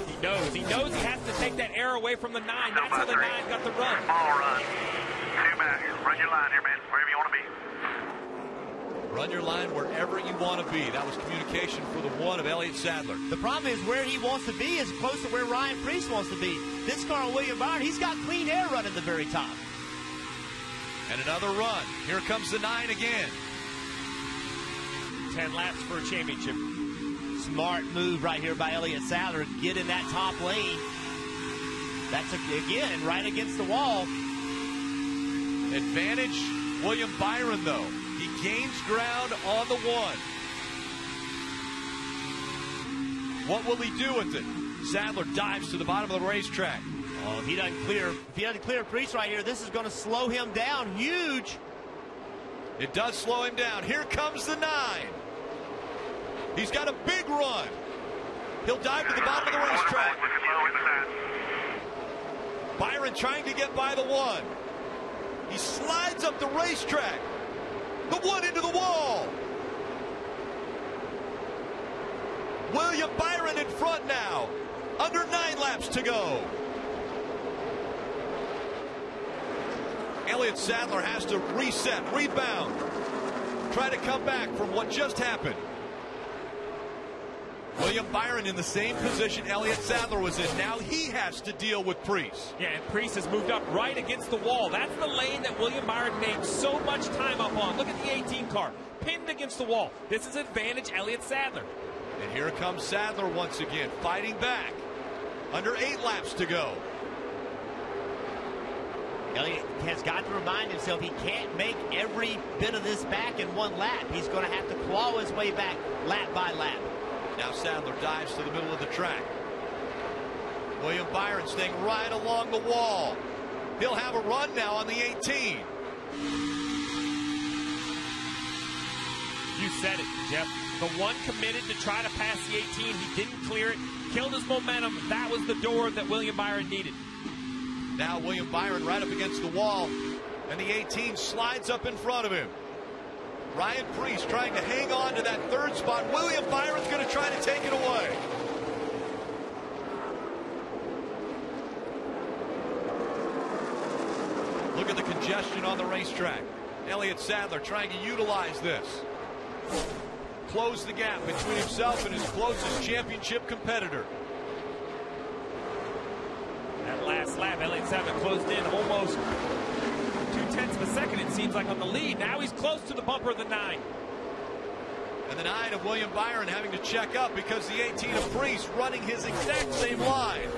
He knows he has to take that air away from the 9. That's how the 9 got the run. Ball run. 2 back. Run your line here, man. Wherever you want to be. Run your line wherever you want to be. That was communication for the 1 of Elliott Sadler. The problem is where he wants to be is close to where Ryan Preece wants to be. This car, William Byron, he's got clean air running the very top. And another run. Here comes the 9 again. 10 laps for a championship. Smart move right here by Elliott Sadler. Get in that top lane. That's, again, right against the wall. Advantage William Byron, though. He gains ground on the 1. What will he do with it? Sadler dives to the bottom of the racetrack. Oh, if he doesn't clear Preece right here, this is going to slow him down huge. It does slow him down. Here comes the 9. He's got a big run. He'll dive to the bottom of the racetrack. Byron trying to get by the 1. He slides up the racetrack. The 1 into the wall. William Byron in front now. Under 9 laps to go. Elliott Sadler has to reset, rebound, try to come back from what just happened. William Byron in the same position Elliott Sadler was in. Now he has to deal with Priest. Yeah, and Priest has moved up right against the wall. That's the lane that William Byron made so much time up on. Look at the 18 car, pinned against the wall. This is advantage Elliott Sadler. And here comes Sadler once again, fighting back. Under 8 laps to go. Elliott has got to remind himself he can't make every bit of this back in 1 lap. He's going to have to claw his way back lap by lap. Now Sadler dives to the middle of the track. William Byron staying right along the wall. He'll have a run now on the 18. You said it, Jeff. The one committed to try to pass the 18. He didn't clear it, killed his momentum. That was the door that William Byron needed. Now William Byron right up against the wall, and the 18 slides up in front of him. Ryan Priest trying to hang on to that 3rd spot. William Byron's going to try to take it away. Look at the congestion on the racetrack. Elliott Sadler trying to utilize this. Close the gap between himself and his closest championship competitor. That last lap, Elliott Sadler closed in almost 0.2 of a second, it seems like, on the lead. Now he's close to the bumper of the 9. And the 9 of William Byron having to check up because the 18 of Priest running his exact same line.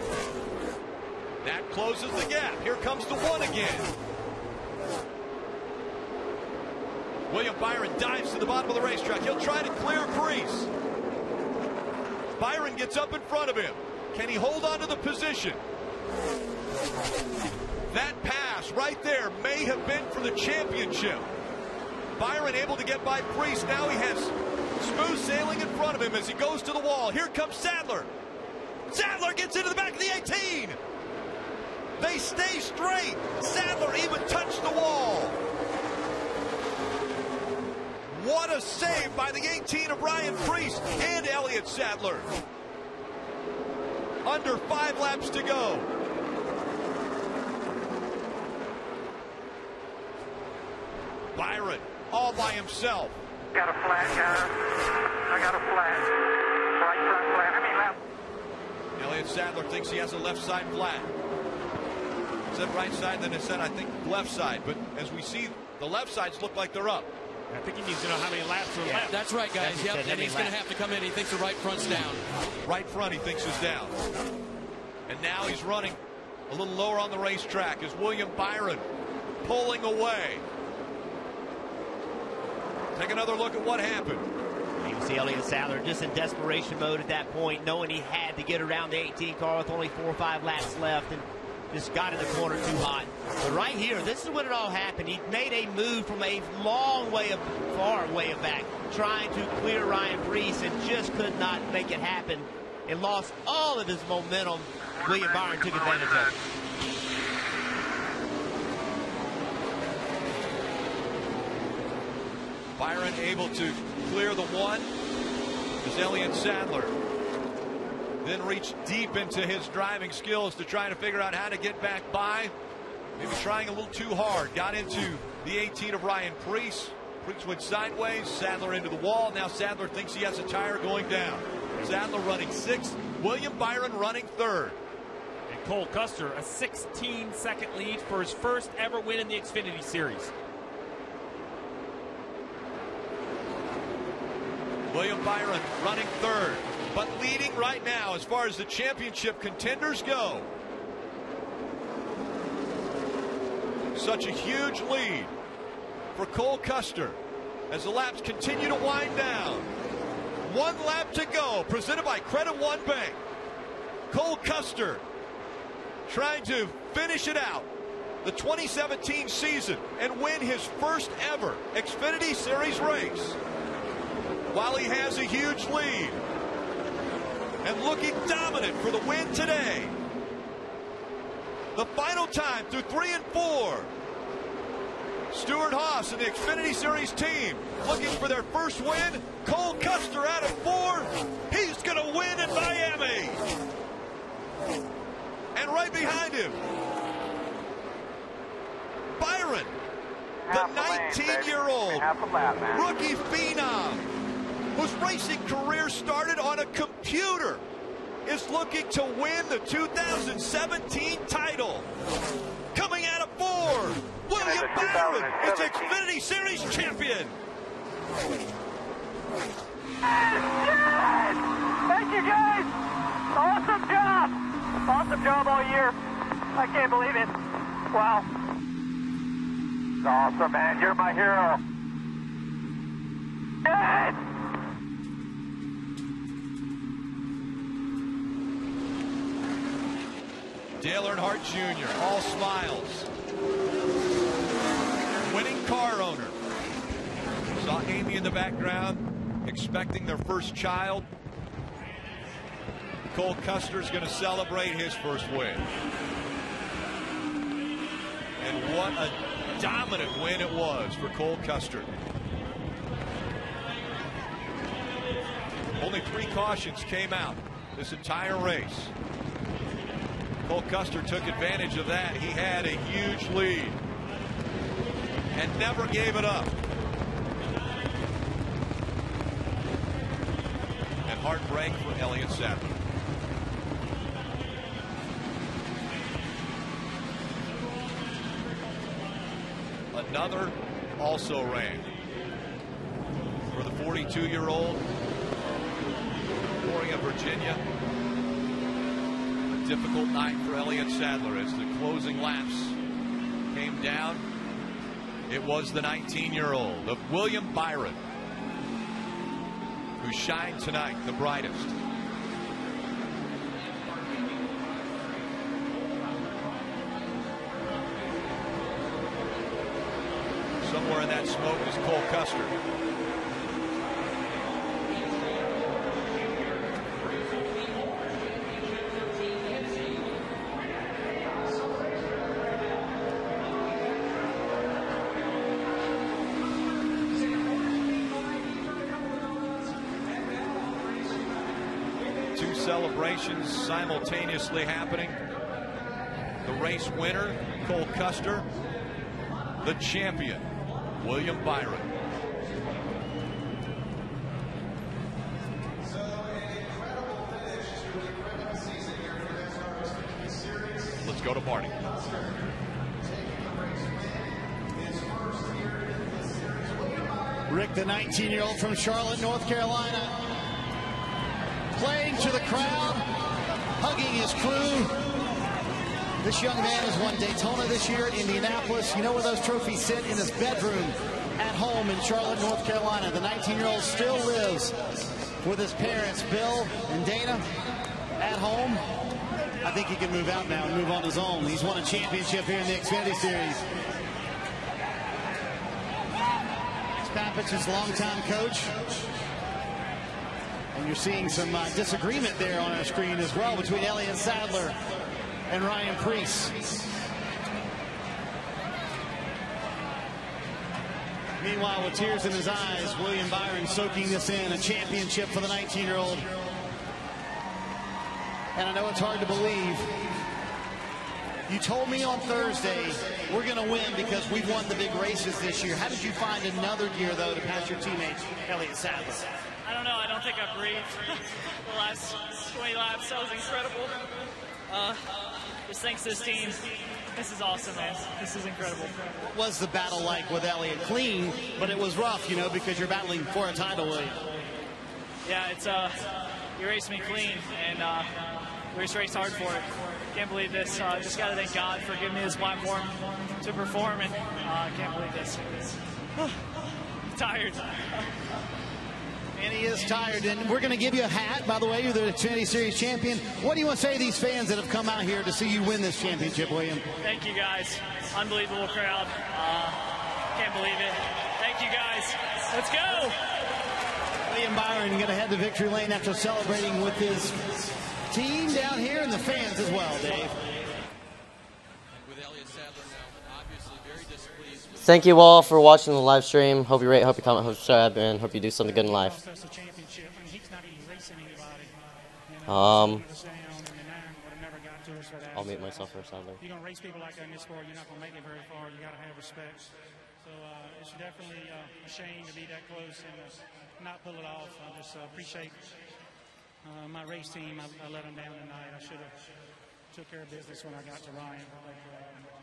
That closes the gap. Here comes the 1 again. William Byron dives to the bottom of the racetrack. He'll try to clear Priest. Byron gets up in front of him. Can he hold on to the position? That pass right there may have been for the championship. Byron able to get by Priest. Now he has smooth sailing in front of him as he goes to the wall. Here comes Sadler. Sadler gets into the back of the 18. They stay straight. Sadler even touched the wall. What a save by the 18 of Ryan Priest and Elliott Sadler. Under 5 laps to go. Byron all by himself. Got a flat, I got a flat. Right front flat. I mean left. Elliott Sadler thinks he has a left side flat. It said right side, then it said, I think, left side. But as we see, the left sides look like they're up. I think he needs to know how many laps are left. That's right, guys. Yep, and he's going to have to come in. He thinks the right front's down. Right front, he thinks, is down. And now he's running a little lower on the racetrack as William Byron pulling away. Take another look at what happened. You can see Elliott Sadler just in desperation mode at that point, knowing he had to get around the 18 car with only 4 or 5 laps left, and just got in the corner too hot. But right here, this is when it all happened. He made a move from a long way of, far way back, trying to clear Ryan Priest, and just could not make it happen, and lost all of his momentum. William Byron took advantage of it. Byron able to clear the 1 as Elliott Sadler then reached deep into his driving skills to try to figure out how to get back by. Maybe trying a little too hard. Got into the 18 of Ryan Priest. Priest went sideways. Sadler into the wall. Now Sadler thinks he has a tire going down. Sadler running 6th. William Byron running 3rd. And Cole Custer, a 16-second lead for his first ever win in the Xfinity Series. William Byron running 3rd, but leading right now as far as the championship contenders go. Such a huge lead for Cole Custer as the laps continue to wind down. 1 lap to go, presented by Credit One Bank. Cole Custer trying to finish it out, the 2017 season, and win his first ever Xfinity Series race, while he has a huge lead and looking dominant for the win today. The final time through 3 and 4. Stuart Haas and the Xfinity Series team looking for their first win. Cole Custer out of 4. He's going to win in Miami. And right behind him, Byron, the 19-year-old rookie phenom whose racing career started on a computer, is looking to win the 2017 title. Coming out of 4, William Byron is Xfinity Series champion. Thank you, guys. Awesome job. Awesome job all year. I can't believe it. Wow. It's awesome, man. You're my hero. Yes! Dale Earnhardt Jr., all smiles. Winning car owner. Saw Amy in the background, expecting their first child. Cole Custer's going to celebrate his first win. And what a dominant win it was for Cole Custer. Only 3 cautions came out this entire race. Cole Custer took advantage of that. He had a huge lead and never gave it up. And heartbreak for Elliott Sadler. Another also ran for the 42-year-old, Peoria, Virginia. A difficult night for Elliott Sadler as the closing laps came down. It was the 19-year-old of William Byron who shined tonight the brightest. Somewhere in that smoke is Cole Custer. Two celebrations simultaneously happening. The race winner, Cole Custer. The champion, William Byron. Let's go to Marty. Rick, the 19-year-old from Charlotte, North Carolina, playing to the crowd, hugging his crew. This young man has won Daytona this year, Indianapolis. You know where those trophies sit? In his bedroom at home in Charlotte, North Carolina. The 19-year-old still lives with his parents, Bill and Dana, at home. I think he can move out now and move on his own. He's won a championship here in the Xfinity Series. It's Papich's longtime coach. And you're seeing some disagreement there on our screen as well between Elliott Sadler and Ryan Preece. Meanwhile, with tears in his eyes, William Byron soaking this in, a championship for the 19-year-old. And I know it's hard to believe. You told me on Thursday, we're going to win because we've won the big races this year. How did you find another year, though, to pass your teammate, Elliott Sadler? I don't know. I don't think I breathed the last 20 laps. That was incredible. Just thanks to this team. This is awesome, man. This is incredible. What was the battle like with Elliott? Clean, but it was rough, you know, because you're battling for a title, William. Yeah, it's you raced me clean, and we just raced hard for it. Can't believe this. Just got to thank God for giving me this platform to perform, and can't believe this. Tired. And he is tired, and we're going to give you a hat. By the way, you're the Xfinity Series champion. What do you want to say to these fans that have come out here to see you win this championship, William? Thank you, guys. Unbelievable crowd. Can't believe it. Thank you, guys. Let's go. William Byron going to head to victory lane after celebrating with his team down here and the fans as well, Dave. Thank you all for watching the live stream. Hope you rate, hope you comment, hope you subscribe, and hope you do something good in life. I'll mute myself for a second. You're going to race people like that in this sport, you're not going to make it very far. You got to have respect. So it's definitely a shame to be that close and not pull it off. I just appreciate my race team. I let them down tonight. I should have took care of business when I got to Ryan. But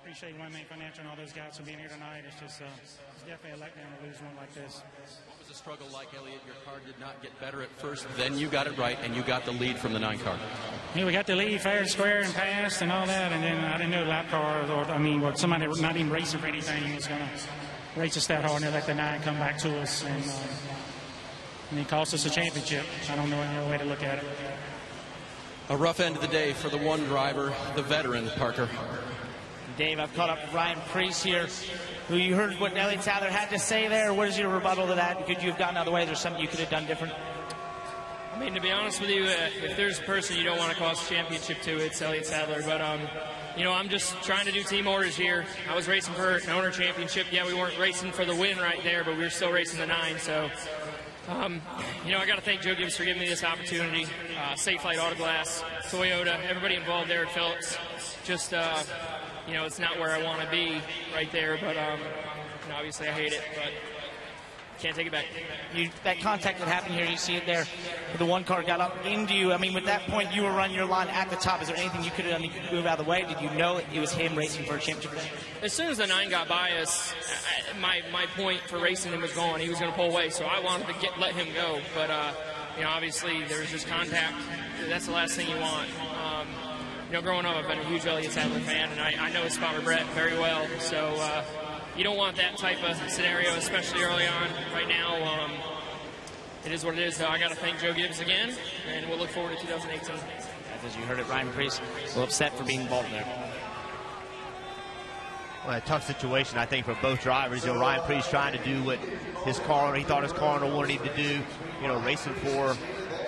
appreciate One Main Financial and all those guys for being here tonight. It's just it's definitely a letdown to lose one like this. What was the struggle like, Elliott? Your car did not get better at first. Then you got it right, and you got the lead from the 9 car. Yeah, we got the lead fair and square and passed and all that, and then I didn't know lap car or somebody not even racing for anything was going to race us that hard, and they let the 9 come back to us, and it cost us a championship. I don't know any other way to look at it. A rough end of the day for the one driver, the veteran, Parker. Dave, I've caught up with Ryan Preece here, who you heard what Elliott Sadler had to say there. What is your rebuttal to that? Could you have gotten out of the way? Is there something you could have done different? I mean, to be honest with you, if there's a person you don't want to cost a championship to, it's Elliott Sadler. But, you know, I'm just trying to do team orders here. I was racing for an owner championship. Yeah, we weren't racing for the win right there, but we were still racing the 9. So, you know, I got to thank Joe Gibbs for giving me this opportunity. Safe Flight Autoglass, Toyota, everybody involved there at Phillips. Just, you know, it's not where I want to be right there, but you know, obviously I hate it, but can't take it back. That contact that happened here, you see it there. The 1 car got up into you. I mean, with that point, you were running your line at the top. Is there anything you could have done to move out of the way? Did you know it was him racing for a championship? As soon as the 9 got by us, my point for racing him was gone. He was going to pull away, so I wanted to let him go. But, you know, obviously there was just contact. That's the last thing you want. You know, growing up, I've been a huge Elliott Sadler fan, and I know his father Brett very well. So you don't want that type of scenario, especially early on. Right now, it is what it is. So I got to thank Joe Gibbs again, and we'll look forward to 2018. As you heard it, Ryan Preece a little upset for being involved there. Well, a tough situation, I think, for both drivers. You know, Ryan Preece trying to do what his car, he thought his car owner wanted him to do. You know, racing for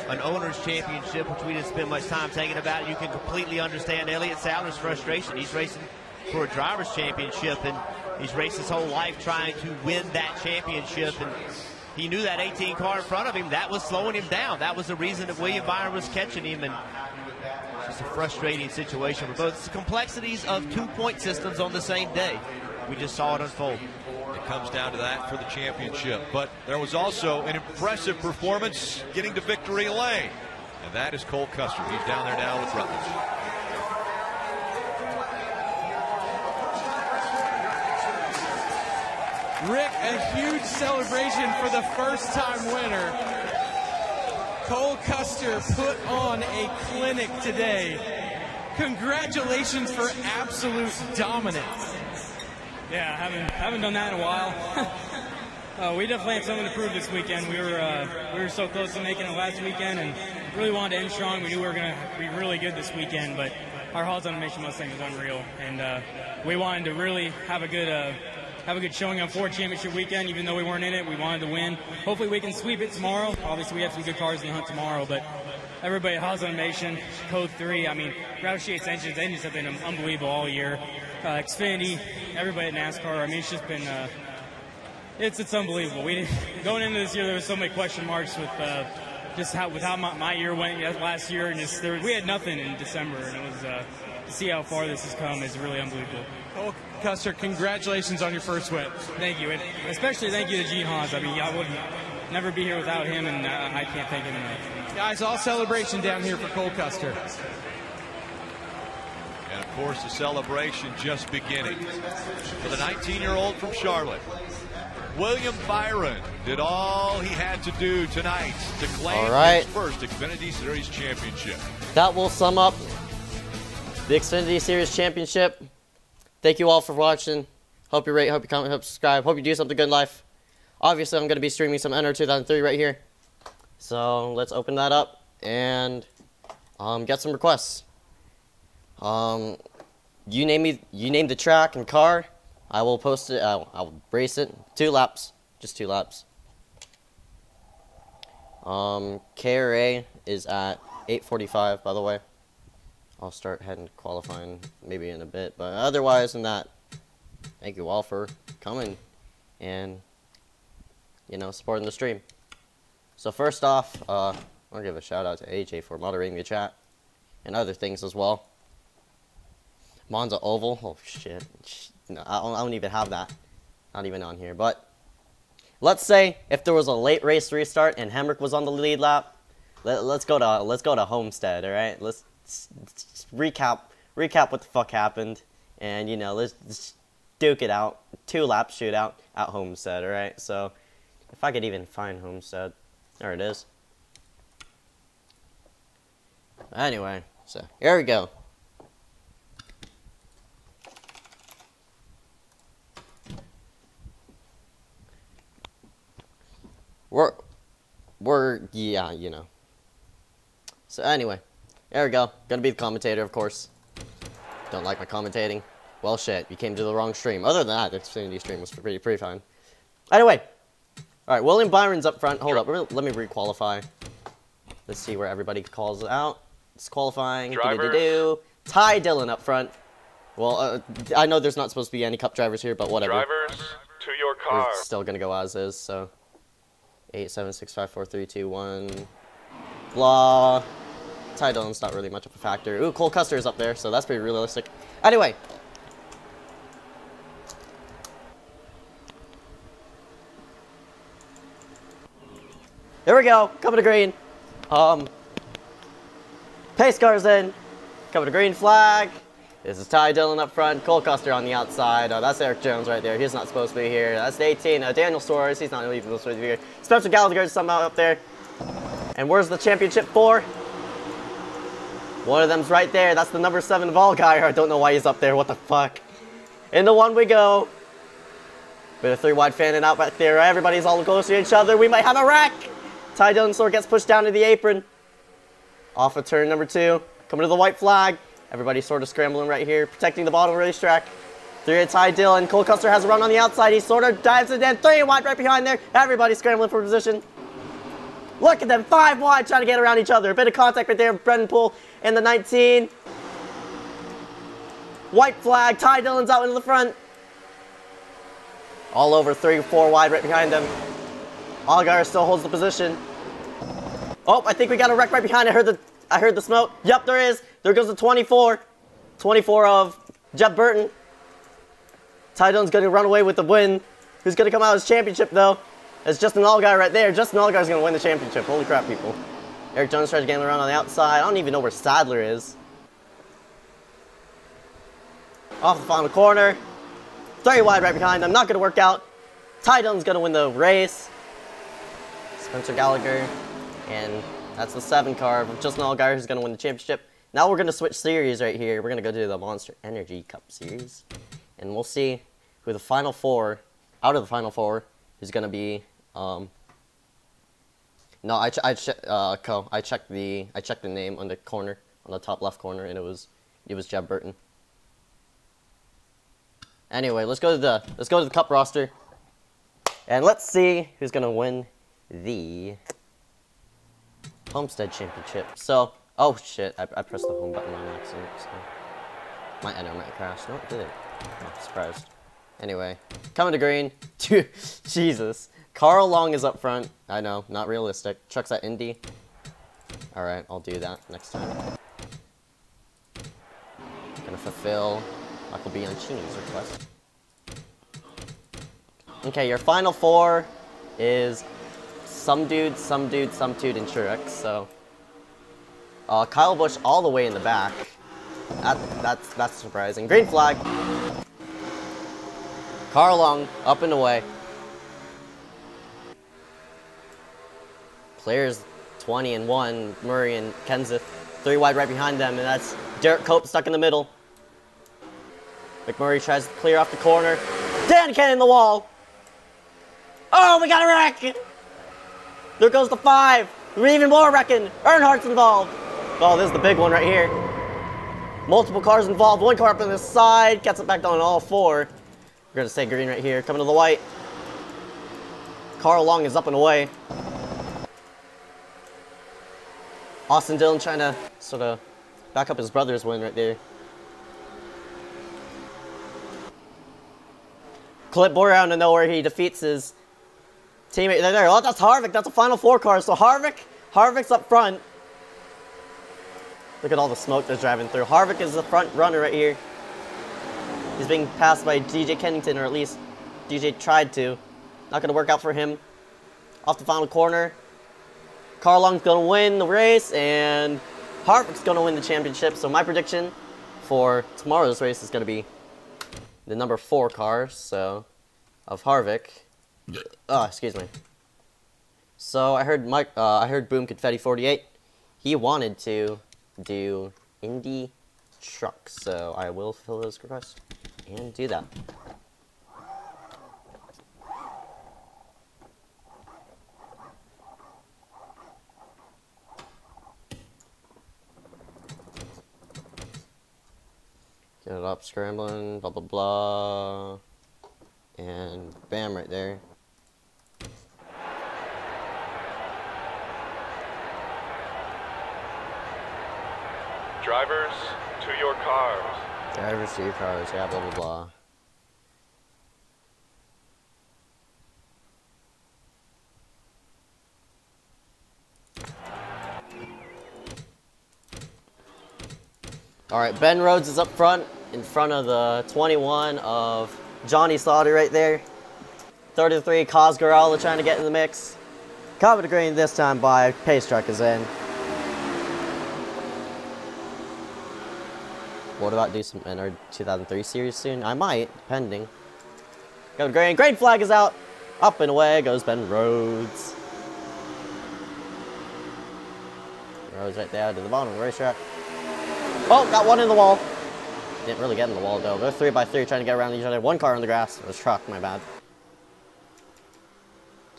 an owner's championship, which we didn't spend much time thinking about. You can completely understand Elliott Sadler's frustration. He's racing for a driver's championship, and he's raced his whole life trying to win that championship. And he knew that 18 car in front of him, that was slowing him down. That was the reason that William Byron was catching him. And it's a frustrating situation for both. It's the complexities of 2-point systems on the same day. We just saw it unfold. It comes down to that for the championship. But there was also an impressive performance getting to victory lane. And that is Cole Custer. He's down there now with Rutledge. Rick, a huge celebration for the first-time winner. Cole Custer put on a clinic today. Congratulations for absolute dominance. Yeah, haven't done that in a while. We definitely have something to prove this weekend. We were so close to making it last weekend, and really wanted to end strong. We knew we were going to be really good this weekend, but our Halls Automation Mustang was unreal, and we wanted to really have a good showing on Ford Championship weekend. Even though we weren't in it, we wanted to win. Hopefully we can sweep it tomorrow. Obviously we have some good cars in the hunt tomorrow, but everybody at Halls Automation, Code 3, I mean, Roush Yates Engines, they just have been unbelievable all year. Xfinity, everybody at NASCAR. I mean, it's just been, it's unbelievable. Going into this year, there was so many question marks with just how my year went last year, and we had nothing in December, and it was to see how far this has come is really unbelievable. Cole Custer, congratulations on your first win. Thank you, and especially thank you to Gene Haas. I mean, I would never be here without him, and I can't thank him enough. Guys, all celebration down here for Cole Custer. And, of course, the celebration just beginning for the 19-year-old from Charlotte. William Byron did all he had to do tonight to claim his first Xfinity Series championship. That will sum up the Xfinity Series championship. Thank you all for watching. Hope you rate, hope you comment, hope you subscribe. Hope you do something good in life. Obviously, I'm going to be streaming some NR2003 right here. So let's open that up and get some requests. You name the track and car, I will post it. I'll race it. 2 laps, just 2 laps. KRA is at 8:45, by the way. I'll start heading qualifying maybe in a bit, but otherwise than that, thank you all for coming and supporting the stream. So first off, I want to give a shout out to AJ for moderating the chat and other things as well. Monza Oval. Oh, shit. No, I don't even have that. Not even on here. But let's say if there was a late race restart and Hemrick was on the lead lap, let's go to Homestead, all right? Let's recap what the fuck happened, and you know, let's duke it out. 2-lap shootout at Homestead, all right? So if I could even find Homestead, there it is. Anyway, so here we go. Yeah, you know. So anyway, there we go. Gonna be the commentator, of course. Don't like my commentating. Well, shit, you came to the wrong stream. Other than that, the Xfinity stream was pretty fine. Anyway, all right, William Byron's up front. Hold up, let me requalify. Let's see where everybody calls it out. It's qualifying. Ty Dillon up front. Well, I know there's not supposed to be any Cup drivers here, but whatever. Drivers to your car. We're still gonna go as is. So 8, 7, 6, 5, 4, 3, 2, 1. Blah. Ty Dillon's not really much of a factor. Ooh, Cole Custer's up there, so that's pretty realistic. Anyway. Here we go. Coming to green. Pace car's in. Coming to green flag. This is Ty Dillon up front. Cole Custer on the outside. That's Eric Jones right there. He's not supposed to be here. That's the 18. Daniel Suarez. He's not even supposed to be here. Spencer Gallagher's somehow up there. And where's the championship for? One of them's right there. That's the number 7 Vol guy. I don't know why he's up there. What the fuck? In the 1 we go. Bit of 3 wide fanning out back there. Everybody's all close to each other. We might have a wreck. Ty Dillon sort of gets pushed down to the apron. Off of turn number 2. Coming to the white flag. Everybody's sort of scrambling right here. Protecting the bottom racetrack. 3 Ty Dillon. Cole Custer has a run on the outside. He sort of dives it in. 3 wide right behind there. Everybody's scrambling for position. Look at them. 5 wide trying to get around each other. A bit of contact right there. Brendan Poole in the 19. White flag. Ty Dillon's out into the front. All over 3 or 4 wide right behind them. Allgaier still holds the position. Oh, I think we got a wreck right behind. I heard the smoke. Yep, there is. There goes the 24. 24 of Jeff Burton. Ty Dillon's going to run away with the win. Who's going to come out as championship, though? It's Justin Allgaier right there. Justin Allgaier's going to win the championship. Holy crap, people. Eric Jones tries to get around on the outside. I don't even know where Sadler is. Off the final corner. 3 wide right behind them. Not going to work out. Ty Dillon's going to win the race. Spencer Gallagher. And that's the 7 car of Justin Allgaier who's going to win the championship. Now we're going to switch series right here. We're going to go to the Monster Energy Cup Series. And we'll see who the final 4, out of the final 4, is going to be. No, I checked the name on the corner, on the top left corner, and it was Jeb Burton. Anyway, let's go to the Cup roster, and let's see who's going to win the Homestead Championship. So, oh shit, I pressed the home button on accident, so my NR might crash. No, it didn't. Oh, surprised. Anyway, coming to green. Jesus. Carl Long is up front. I know, not realistic. Truck's at Indy. Alright, I'll do that next time. Gonna fulfill Michael Bianchini's request. Okay, your final 4 is some dude, and Truex, so Kyle Busch all the way in the back. That's surprising. Green flag. Carl Long up and away. Players 20 and 1, Murray and Kenseth. 3 wide right behind them, and that's Derek Cope stuck in the middle. McMurray tries to clear off the corner. Dan Cannon in the wall. Oh, we got a wreck! There goes the 5. Even more wrecking. Earnhardt's involved. Oh, this is the big one right here. Multiple cars involved. 1 car up on the side. Gets it back on all 4. We're going to stay green right here. Coming to the white. Carl Long is up and away. Austin Dillon trying to sort of back up his brother's win right there. Clipboard out of nowhere, he defeats his teammate. There. Oh, that's Harvick. That's a final 4 car. So Harvick's up front. Look at all the smoke that's driving through. Harvick is the front runner right here. He's being passed by DJ Kennington, or at least DJ tried to. Not going to work out for him. Off the final corner. Carlong's going to win the race, and Harvick's going to win the championship. So my prediction for tomorrow's race is going to be the number 4 car, so, of Harvick. Oh, excuse me. So I heard Boom Confetti 48. He wanted to do Indy Truck, so I will fulfill those requests and do that. Get it up, scrambling, blah, blah, blah. And bam, right there. Drivers, to your cars. Drivers to your cars, yeah, blah, blah, blah. Alright, Ben Rhodes is up front, in front of the 21 of Johnny Slaughter right there. 33, Cosgarala trying to get in the mix. Covered green this time by Pace Truck is in. What about do some NR2003 series soon? I might, depending. Go to green. Green flag is out. Up and away goes Ben Rhodes. Rhodes right there to the bottom of the racetrack. Oh, got one in the wall. Didn't really get in the wall though. They're 3x3 trying to get around each other. One car on the grass. It was truck, my bad.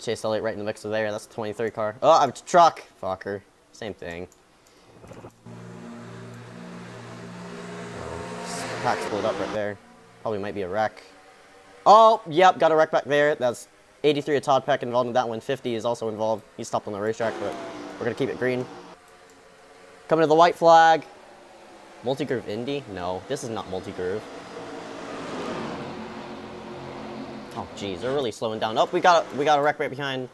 Chase Elliott right in the mix of there. That's the 23 car. Oh, I'm truck. Fucker. Same thing. Pack split up right there. Probably might be a wreck. Oh, yep, got a wreck back there. That's 83 of Todd Peck involved in that one. 50 is also involved. He stopped on the racetrack, but we're going to keep it green. Coming to the white flag. Multi-groove Indy? No, this is not multi-groove. Oh, jeez, they're really slowing down. Oh, we got a wreck right behind.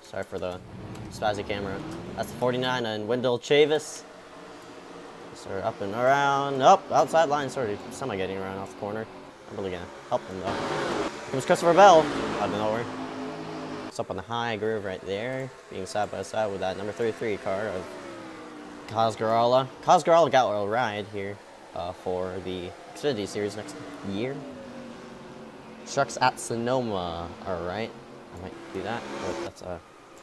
Sorry for the spazzy camera. That's the 49 and Wendell Chavis. So we're up and around. Up, outside line, sort of semi-getting around off the corner. I'm really gonna help them though. Here comes Christopher Bell out of nowhere. It's up on the high groove right there, being side by side with that number 33 car of Cosgarala. Cosgarala got a ride here for the Xfinity series next year. Trucks at Sonoma. Alright. I might do that. Oh, that's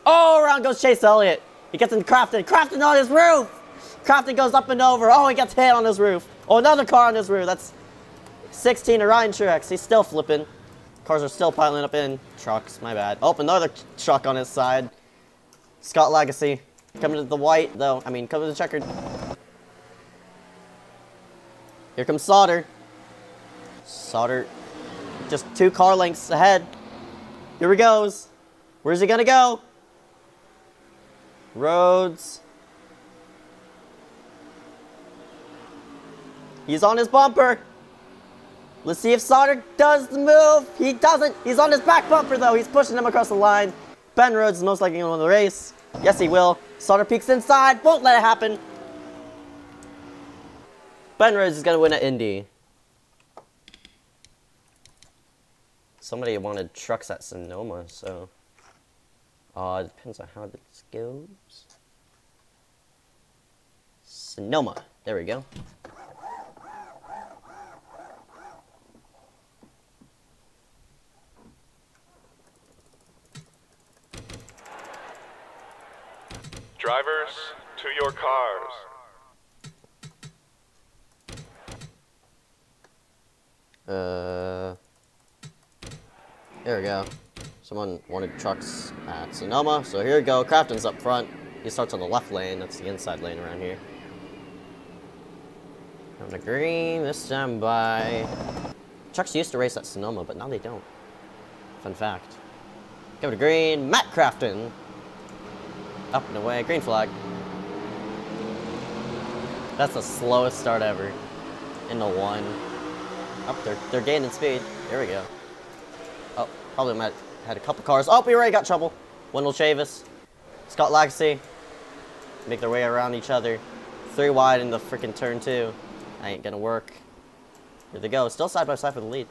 oh, around goes Chase Elliott. He gets in Crafton. Crafton on his roof! Crafton goes up and over. Oh, he gets hit on his roof. Oh, another car on his roof. That's 16 of Ryan Truex. He's still flipping. Cars are still piling up in. Trucks, my bad. Oh, another truck on his side. Scott Legacy. Coming to the white, though. I mean, coming to the checkered. Here comes Sauter. Sauter just 2 car lengths ahead. Here he goes. Where's he gonna go? Rhodes. He's on his bumper. Let's see if Sauter does the move. He doesn't. He's on his back bumper, though. He's pushing him across the line. Ben Rhodes is most likely going to win the race. Yes, he will. Sauter peeks inside. Won't let it happen. Ben Rhodes is going to win at Indy. Somebody wanted trucks at Sonoma, so... it depends on how this goes. Sonoma. There we go. Drivers, to your cars. There we go. Someone wanted trucks at Sonoma, so here we go. Crafton's up front. He starts on the left lane. That's the inside lane around here. On the green this time by... Trucks used to race at Sonoma, but now they don't. Fun fact. Go to green. Matt Crafton. Up and away. Green flag. That's the slowest start ever. Into 1. Up there. They're gaining speed. There we go. Oh, probably might have had a couple cars. Oh, we already got trouble. Wendell Chavis. Scott Legacy. Make their way around each other. 3 wide in the freaking turn 2. That ain't gonna work. Here they go. Still side by side for the lead.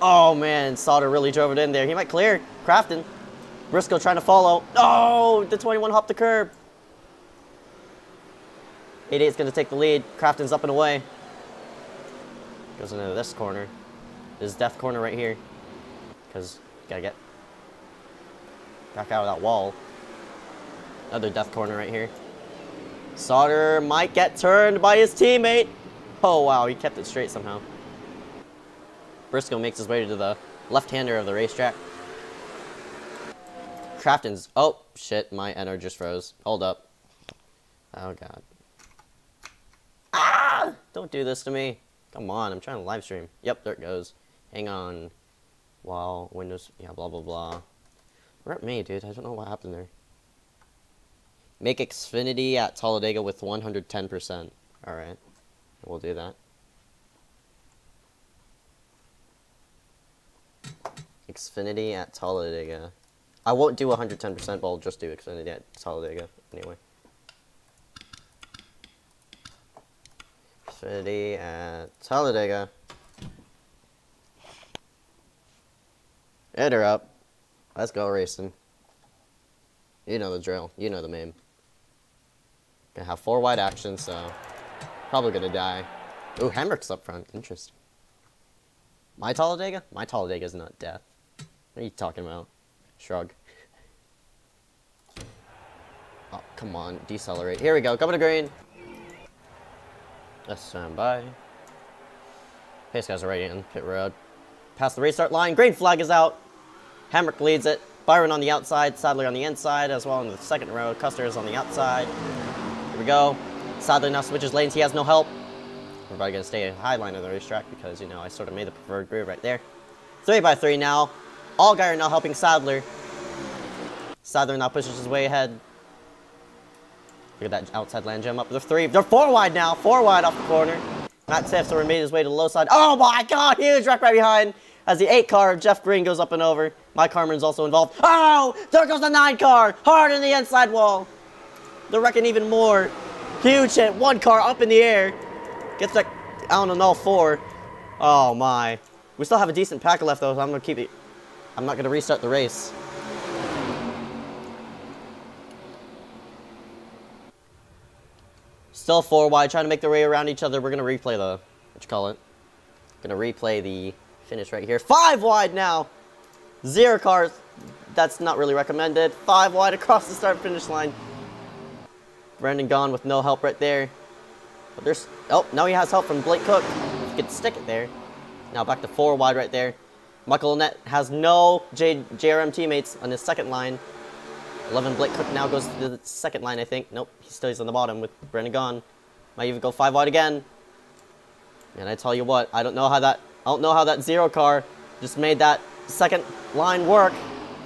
Oh, man. Sauter really drove it in there. He might clear. Crafton. Briscoe trying to follow. Oh, the 21 hopped the curb. 88's going to take the lead. Crafton's up and away. Goes into this corner. This death corner right here. Because you got to get back out of that wall. Another death corner right here. Sauter might get turned by his teammate. Oh, wow. He kept it straight somehow. Briscoe makes his way to the left-hander of the racetrack. Crafton's... Oh, shit. My NR just froze. Hold up. Oh, God. Ah! Don't do this to me. Come on. I'm trying to live stream. Yep, there it goes. Hang on. Wow. Windows... Yeah, blah, blah, blah. Rep me, dude. I don't know what happened there. Make Xfinity at Talladega with 110%. Alright. We'll do that. Xfinity at Talladega. I won't do 110%, but I'll just do Xfinity at Talladega anyway. Xfinity at Talladega. Hit her up. Let's go racing. You know the drill. You know the meme. Gonna have 4 wide action, so probably gonna die. Ooh, Hemrick's up front. Interesting. My Talladega? My Talladega is not death. What are you talking about? Shrug. Oh, come on. Decelerate. Here we go. Coming to green. Let's stand by. Pace guys are already in pit road. Past the restart line. Green flag is out. Hemrick leads it. Byron on the outside. Sadler on the inside as well in the second row. Custer is on the outside. Here we go. Sadler now switches lanes. He has no help. We're probably going to stay a high line of the racetrack because, you know, I sort of made the preferred groove right there. 3x3 now. Allgaier now helping Sadler. Sadler now pushes his way ahead. Look at that outside land jam up. They're 3. They're 4 wide now. 4 wide off the corner. Matt Seffer made his way to the low side. Oh my god! Huge wreck right behind. As the 8 car of Jeff Green goes up and over. Mike Harmon's also involved. Oh! There goes the 9 car! Hard in the inside wall. They're wrecking even more. Huge hit. 1 car up in the air. Gets that out on all 4. Oh my. We still have a decent pack left though, so I'm going to keep it. I'm not going to restart the race. Still 4 wide, trying to make their way around each other. We're going to replay the, what you call it? Going to replay the finish right here. 5 wide now. 0 cars. That's not really recommended. 5 wide across the start finish line. Brandon gone with no help right there. But there's, oh, now he has help from Blake Cook. He could stick it there. Now back to 4 wide right there. Michael Annett has no JRM teammates on his second line. 11 Blake Cook now goes to the second line, I think. Nope, he still is on the bottom with Brandon gone. Might even go 5 wide again. And I tell you what, I don't know how that 0 car just made that second line work.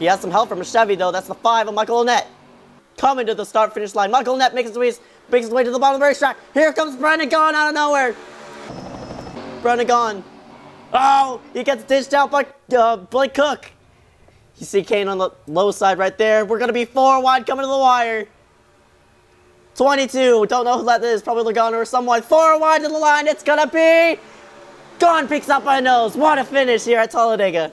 He has some help from a Chevy though. That's the 5 of Michael Annett. Coming to the start finish line. Michael Annett makes his way to the bottom of the racetrack. Here comes Brandon gone out of nowhere. Brandon gone. Oh, he gets dished out by Blake Cook. You see Kane on the low side right there. We're going to be 4 wide coming to the wire. 22. Don't know who that is. Probably Logano or someone. 4 wide to the line. It's going to be... Gone picks up by nose. What a finish here at Talladega.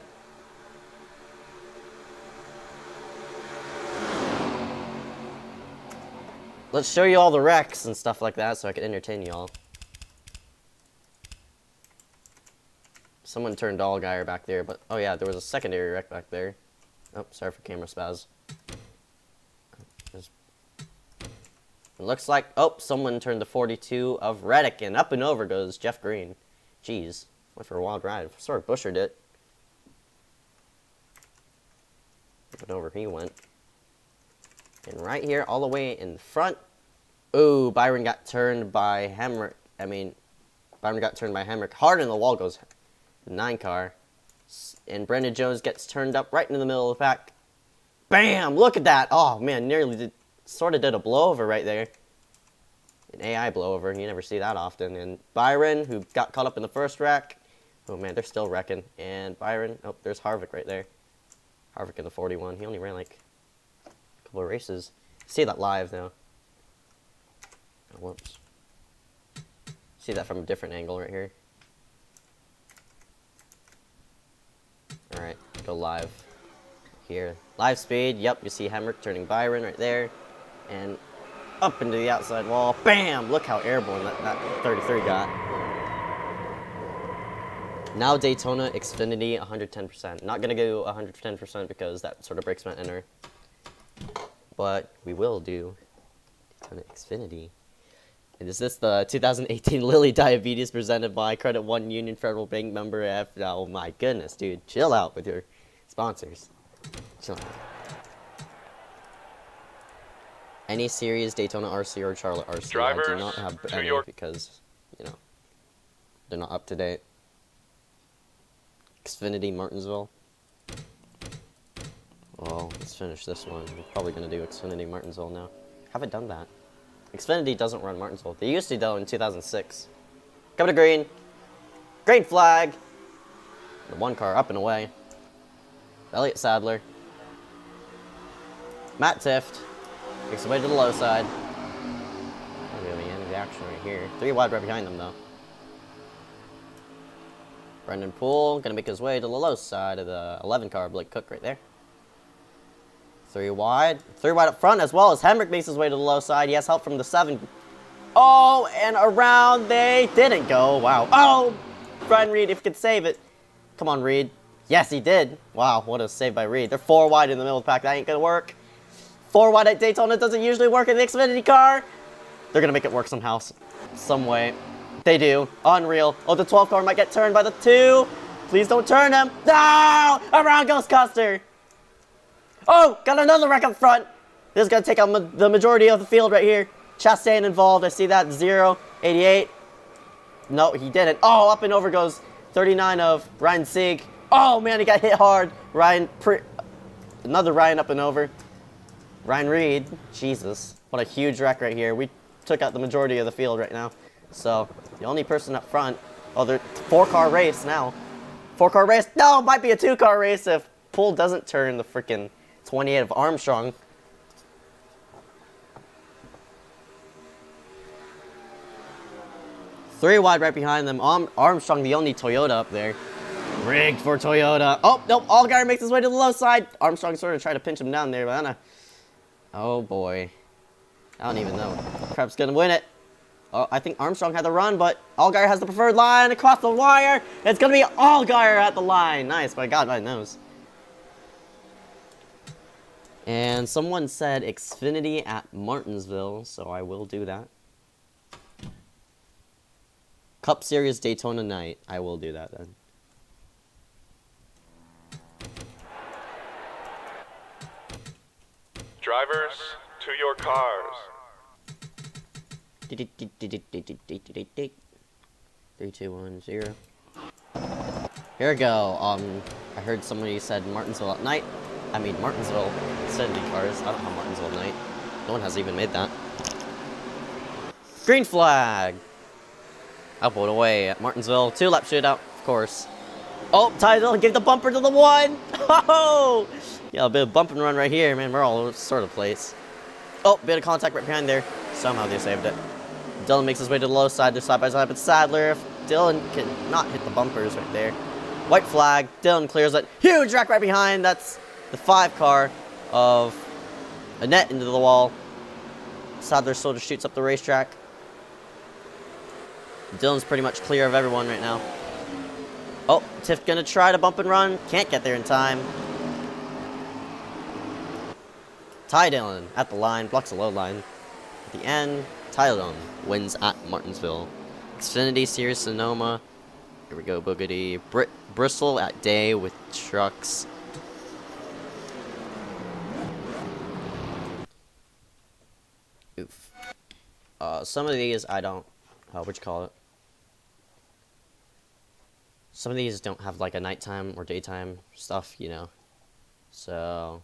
Let's show you all the wrecks and stuff like that so I can entertain you all. Someone turned Allgaier back there, but oh yeah, there was a secondary wreck back there. Oh, sorry for camera spaz. It looks like, oh, someone turned the 42 of Reddick, and up and over goes Jeff Green. Jeez, went for a wild ride. Sort of bushered it. Up and over he went. And right here, all the way in front. Ooh, Byron got turned by Hemrick. Byron got turned by Hemrick. Hard in the wall goes the 9 car. And Brandon Jones gets turned up right in the middle of the pack. Bam! Look at that! Oh, man, nearly sort of did a blowover right there. An AI blowover. You never see that often. And Byron, who got caught up in the first wreck. Oh, man, they're still wrecking. And Byron. Oh, there's Harvick right there. Harvick in the 41. He only ran like a couple of races. See that live now. Oh, whoops. See that from a different angle right here. Alright, go live. Here. Live speed, yep, you see Hemrick turning Byron right there. And up into the outside wall. Bam! Look how airborne that 33 got. Now Daytona Xfinity 110%. Not gonna go 110% because that sort of breaks my NR. But we will do Daytona Xfinity. And is this the 2018 Lilly Diabetes presented by Credit One Union Federal Bank member F? Oh my goodness, dude. Chill out with your sponsors. Chill out. Any series, Daytona RC or Charlotte RC. Drivers, I do not have any because, you know, they're not up to date. Xfinity Martinsville. Well, let's finish this one. We're probably going to do Xfinity Martinsville now. Haven't done that. Xfinity doesn't run Martinsville. They used to, though, in 2006. Coming to green. Green flag. The one car up and away. Elliott Sadler. Matt Tift. Makes his way to the low side. Maybe the end of the action right here. 3 wide right behind them, though. Brendan Poole gonna make his way to the low side of the 11 car. Blake Cook right there. 3 wide. 3 wide up front as well as Hemrick makes his way to the low side. He has help from the 7. Oh, and around they didn't go. Wow. Oh, Brian Reed, if he could save it. Come on, Reed. Yes, he did. Wow, what a save by Reed. They're 4 wide in the middle of the pack. That ain't gonna work. 4 wide at Daytona doesn't usually work in the Xfinity car. They're gonna make it work somehow, some way. They do. Unreal. Oh, the 12 car might get turned by the 2. Please don't turn him. No! Around goes Custer. Oh, got another wreck up front. This is gonna take out the majority of the field right here. Chastain involved. I see that. 0, 88. No, he didn't. Oh, up and over goes 39 of Ryan Sieg. Oh, man, he got hit hard. Another Ryan up and over. Ryan Reed. Jesus. What a huge wreck right here. We took out the majority of the field right now. So, the only person up front. Oh, they're 4-car race now. 4-car race. No, it might be a 2-car race if Poole doesn't turn the freaking 28 of Armstrong. Three wide right behind them. Armstrong, the only Toyota up there. Rigged for Toyota. Oh, nope. Allgaier makes his way to the low side. Armstrong sort of tried to pinch him down there, but I don't know. Oh, boy. I don't even know. Prep's going to win it. Oh, I think Armstrong had the run, but Allgaier has the preferred line across the wire. It's going to be Allgaier at the line. Nice, but I got my nose. And someone said Xfinity at Martinsville, so I will do that. Cup Series Daytona night. I will do that then. Drivers, to your cars. 3, 2, 1, 0. Here we go. I heard somebody said Martinsville at night. I mean Martinsville Xfinity cars. I don't have Martinsville at night. No one has even made that. Green flag. Up and away at Martinsville. 2-lap shootout, of course. Oh, Ty Dillon gave the bumper to the 1. Oh, yeah, a bit of bump and run right here, man. We're all over sort of place. Oh, bit of contact right behind there. Somehow they saved it. Dillon makes his way to the low side. They're side by side with Sadler. If Dillon can not hit the bumpers right there. White flag. Dillon clears it. Huge wreck right behind. That's the 5 car of Annette into the wall. Sadler sort of shoots up the racetrack. Dillon's pretty much clear of everyone right now. Oh, Tiff gonna try to bump and run. Can't get there in time. Ty Dillon at the line, blocks the low line. At the end, Ty Dillon wins at Martinsville. Xfinity Series Sonoma. Here we go, Boogity. Bristol at Day with trucks. Oof. Some of these I don't. What you call it? Some of these don't have like a nighttime or daytime stuff, you know. So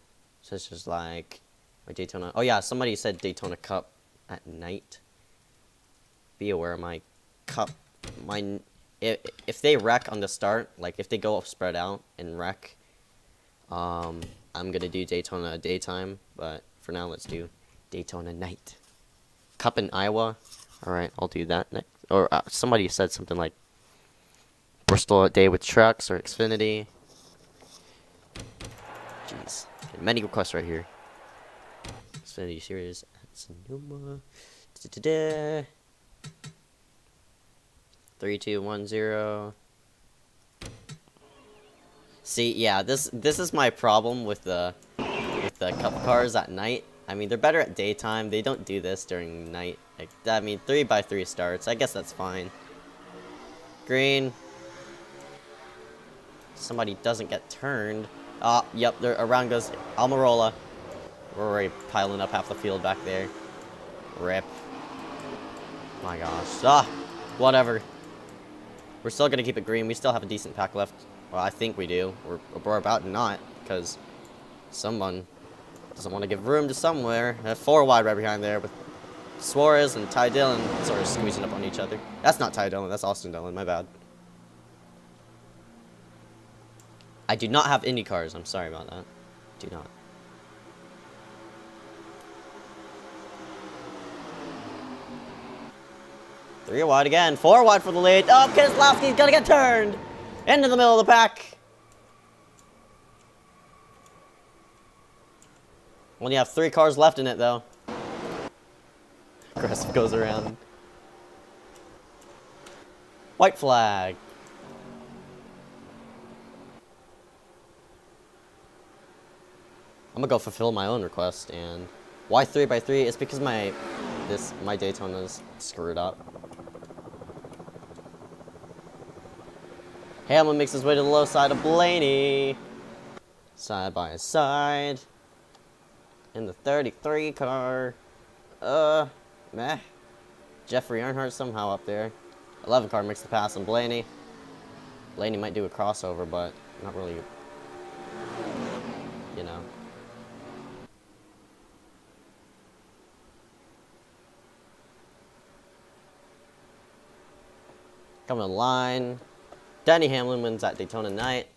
it's just like my Daytona. Oh yeah, somebody said Daytona Cup at night. Be aware of my Cup. If they wreck on the start, like if they go spread out and wreck, I'm gonna do Daytona daytime. But for now, let's do Daytona night. Cup in Iowa. All right, I'll do that next. or somebody said something like Bristol a day with trucks or Xfinity. Jeez, many requests right here. Xfinity series at Sonoma. 3210. See, yeah, this is my problem with the cup cars at night. I mean, they're better at daytime. They don't do this during night. Like, I mean, 3x3 starts. I guess that's fine. Green. Somebody doesn't get turned. Yep, around goes Almirola. We're already piling up half the field back there. Rip. My gosh. Whatever. We're still going to keep it green. We still have a decent pack left. Well, I think we do. We're about to not, because someone doesn't want to give room to somewhere. 4 wide right behind there with Suarez and Ty Dillon sort of squeezing up on each other. That's not Ty Dillon, that's Austin Dillon, my bad. I do not have Indy cars, I'm sorry about that. Do not. Three wide again, 4 wide for the lead. Oh, Keselowski's gonna get turned into the middle of the pack. Only have 3 cars left in it, though. Aggressive goes around. White flag. I'm gonna go fulfill my own request, and why 3x3? It's because my Daytona's screwed up. Hamlin makes his way to the low side of Blaney. Side by side. In the 33 car. Meh. Jeffrey Earnhardt somehow up there. 11 car makes the pass on Blaney. Blaney might do a crossover, but not really, you know. Coming to the line. Denny Hamlin wins at Daytona night.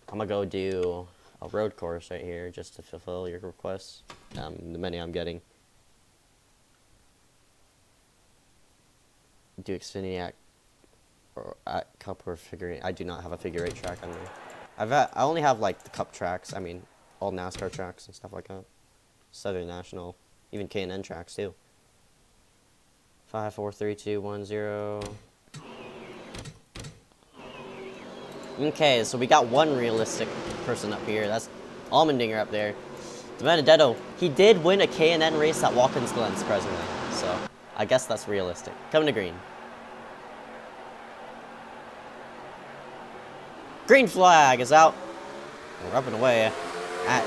I'm gonna go do a road course right here just to fulfill your requests. The many I'm getting. Do Xfinity at Cup or figure 8. I do not have a figure 8 track on there. I only have like the Cup tracks. I mean, all NASCAR tracks and stuff like that. Southern National, even K&N tracks too. 5, 4, 3, 2, 1, 0. Okay, so we got one realistic person up here. That's Allmendinger up there. DiBenedetto, he did win a K&N race at Watkins Glen, surprisingly. So, I guess that's realistic. Coming to green. Green flag is out. We're up and away at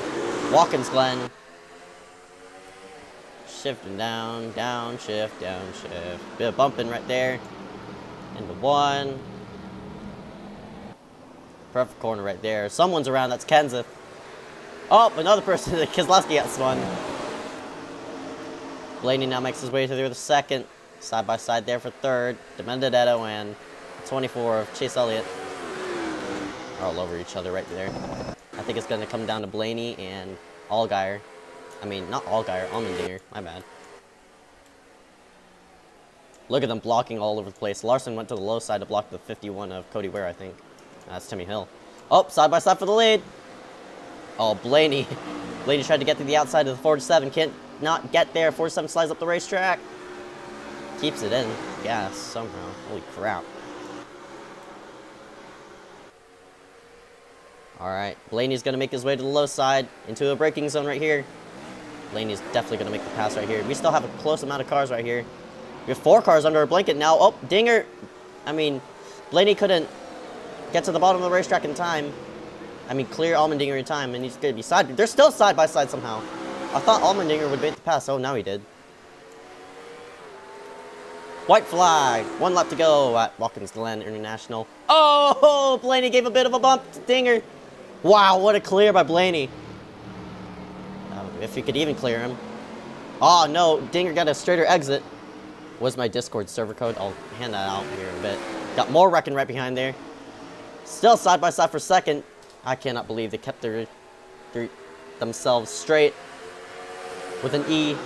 Watkins Glen. Shifting down, down, shift, down, shift. Bit of bumping right there. Into 1. Perfect corner right there. Someone's around, that's Kenseth. Oh, another person, Keselowski got spun. Blaney now makes his way through the second. Side by side there for third. DiBenedetto and 24 of Chase Elliott are all over each other right there. I think it's going to come down to Blaney and Allgaier. I mean, not Allgaier, Allmendinger. My bad. Look at them blocking all over the place. Larson went to the low side to block the 51 of Cody Ware, I think. That's Timmy Hill. Oh, side by side for the lead. Oh, Blaney. Blaney tried to get to the outside of the 47. Can't not get there. 47 slides up the racetrack. Keeps it in. Gas somehow. Holy crap. Alright. Blaney's going to make his way to the low side into a braking zone right here. Blaney's definitely going to make the pass right here. We still have a close amount of cars right here. We have 4 cars under a blanket now. Oh, Dinger. I mean, Blaney couldn't get to the bottom of the racetrack in time. I mean, clear Allmendinger in time, and he's going to be side. They're still side by side somehow. I thought Allmendinger would make the pass. Oh, now he did. White flag. 1 lap to go at Watkins Glen International. Oh, Blaney gave a bit of a bump to Dinger. Wow, what a clear by Blaney. If he could even clear him. Oh, no. Dinger got a straighter exit. What's my Discord server code? I'll hand that out here in a bit. Got more wrecking right behind there. Still side by side for second. I cannot believe they kept themselves straight with an E.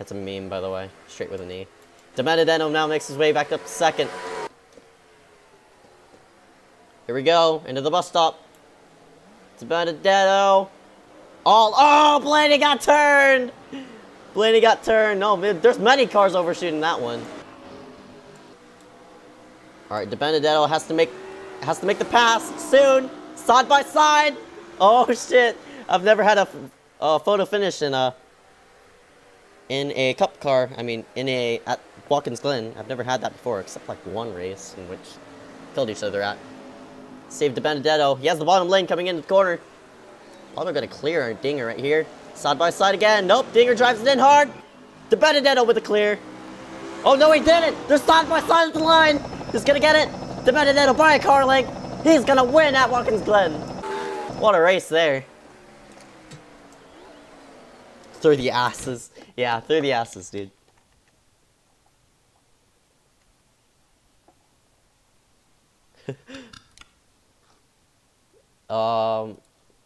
That's a meme, by the way. Straight with an E. DiBenedetto now makes his way back up to second. Here we go, into the bus stop. DiBenedetto. Oh, Blaney got turned! Blaney got turned. No, there's many cars overshooting that one. Alright, DiBenedetto has to make the pass soon. Side by side. Oh shit. I've never had a photo finish in a cup car. I mean, at Watkins Glen. I've never had that before, except like one race in which killed each other at. Save DiBenedetto. He has the bottom lane coming into the corner. Probably gonna clear a Dinger right here. Side by side again. Nope, Dinger drives it in hard. DiBenedetto with a clear. Oh no, he didn't. They're side by side at the line. He's gonna get it. DiBenedetto by a car length. He's gonna win at Watkins Glen. What a race there. Through the asses. Yeah, through the asses, dude.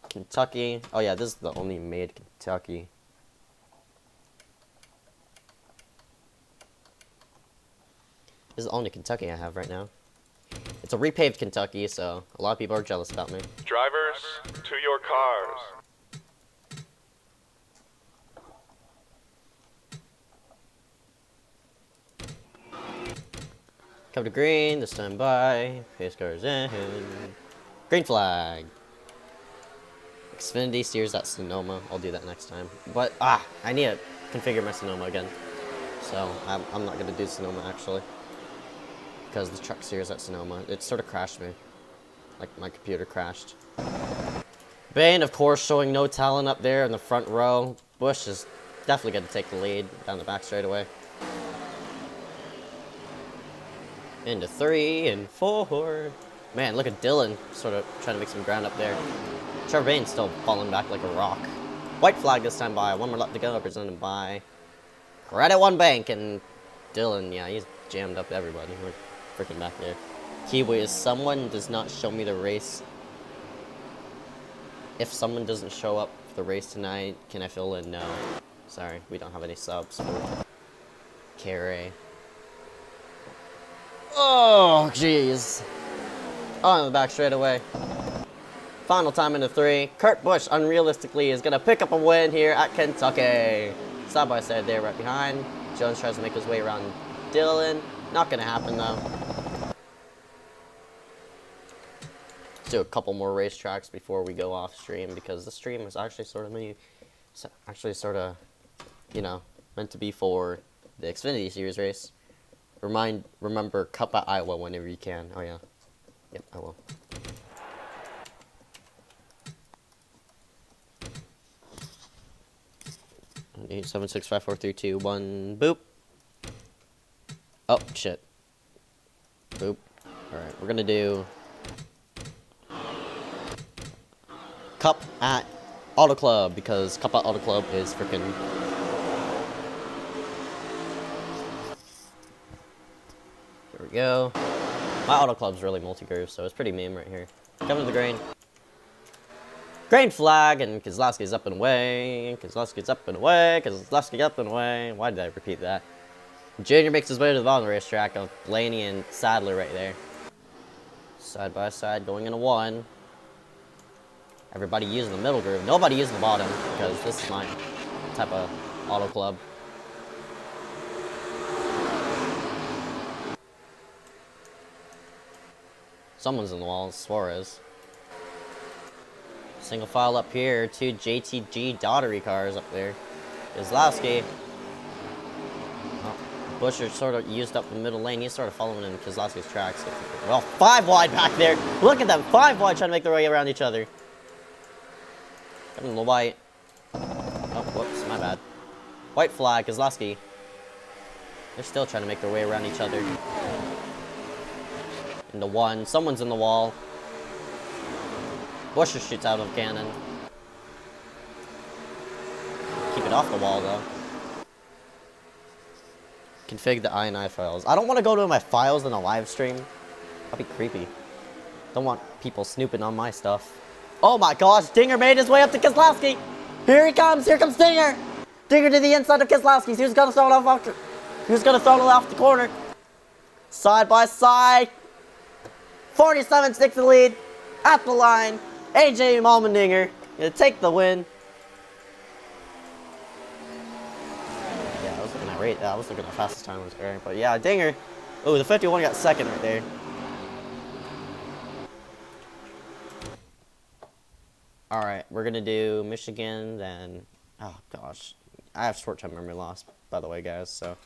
Kentucky. Oh yeah, this is the only made Kentucky. This is the only Kentucky I have right now. It's a repaved Kentucky, so a lot of people are jealous about me. Drivers, to your cars. Come to green, this time by. Pace cars in. Green flag. Xfinity steers at Sonoma. I'll do that next time. But, I need to configure my Sonoma again. So, I'm not going to do Sonoma, actually. Because the truck steers at Sonoma. It sort of crashed me. Like, my computer crashed. Bane, of course, showing no talent up there in the front row. Bush is definitely going to take the lead down the back straightaway. Into 3 and 4. Man, look at Dylan sort of trying to make some ground up there. Trevor Bane's still falling back like a rock. White flag this time by. One more lap to go, presented by Credit One Bank. And Dylan, yeah, he's jammed up everybody. We're freaking back there. Kiwi, if someone does not show me the race, if someone doesn't show up for the race tonight, can I fill in? No. Sorry, we don't have any subs for KiboyR. Oh, jeez. On the back straight away. Final time into 3. Kurt Busch, unrealistically, is going to pick up a win here at Kentucky. Side by side there right behind. Jones tries to make his way around Dylan. Not going to happen, though. Let's do a couple more racetracks before we go off stream, because the stream is actually sort of you know, meant to be for the Xfinity Series race. Remember, Cup at Iowa whenever you can. Oh, yeah. Yep, I will. Eight, 7, 6, 5, 4, 3, 2, 1. Boop. Oh, shit. Boop. Alright, we're gonna do Cup at Auto Club, because Cup at Auto Club is freaking... There we go. My Auto Club's really multi-groove, so it's pretty meme right here. Coming to the green. Green flag, and Keselowski's up and away. Keselowski's up and away. Keselowski up and away. Why did I repeat that? Junior makes his way to the bottom of the racetrack of Blaney and Sadler right there. Side by side, going into 1. Everybody using the middle groove. Nobody using the bottom, because this is my type of Auto Club. Someone's in the wall. Suarez. Single file up here. 2 JTG daughtery cars up there. Keselowski. Oh, Buescher sort of used up the middle lane. He's sort of following in Keselowski's tracks. Well, 5 wide back there. Look at them. 5 wide trying to make their way around each other. Coming to the white. Oh, whoops. My bad. White flag. Keselowski. They're still trying to make their way around each other. Into 1. Someone's in the wall. Buescher shoots out of cannon. Keep it off the wall, though. Config the INI files. I don't want to go to my files in a live stream. That'd be creepy. Don't want people snooping on my stuff. Oh my gosh, Dinger made his way up to Keselowski. Here he comes. Here comes Dinger. Dinger to the inside of Keselowski. Who's going to throw it off? Who's going to throw it off the corner? Side by side. 47 sticks the lead. At the line. AJ Allmendinger going to take the win. Yeah, I was looking at rate. I was looking at fastest time was Aaron, but yeah, Dinger. Oh, the 51 got second right there. All right, we're gonna do Michigan, then. Oh gosh, I have short-term memory loss, by the way, guys. So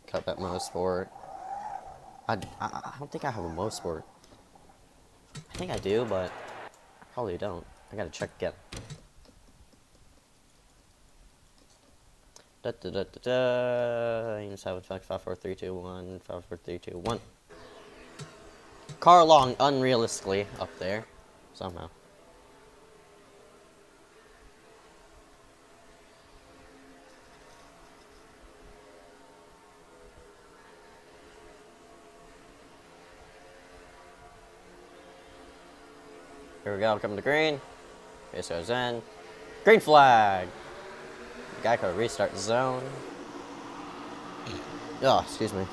cut that motorsport. I don't think I have a motorsport. I think I do, but I probably don't. I gotta check again. Da da da da da. 7 5 4 3 2 1 5 4 3 2 1. Car long, unrealistically up there somehow. Here we go, coming to green. Race goes in. Green flag. Guy could restart the zone. Oh, excuse me.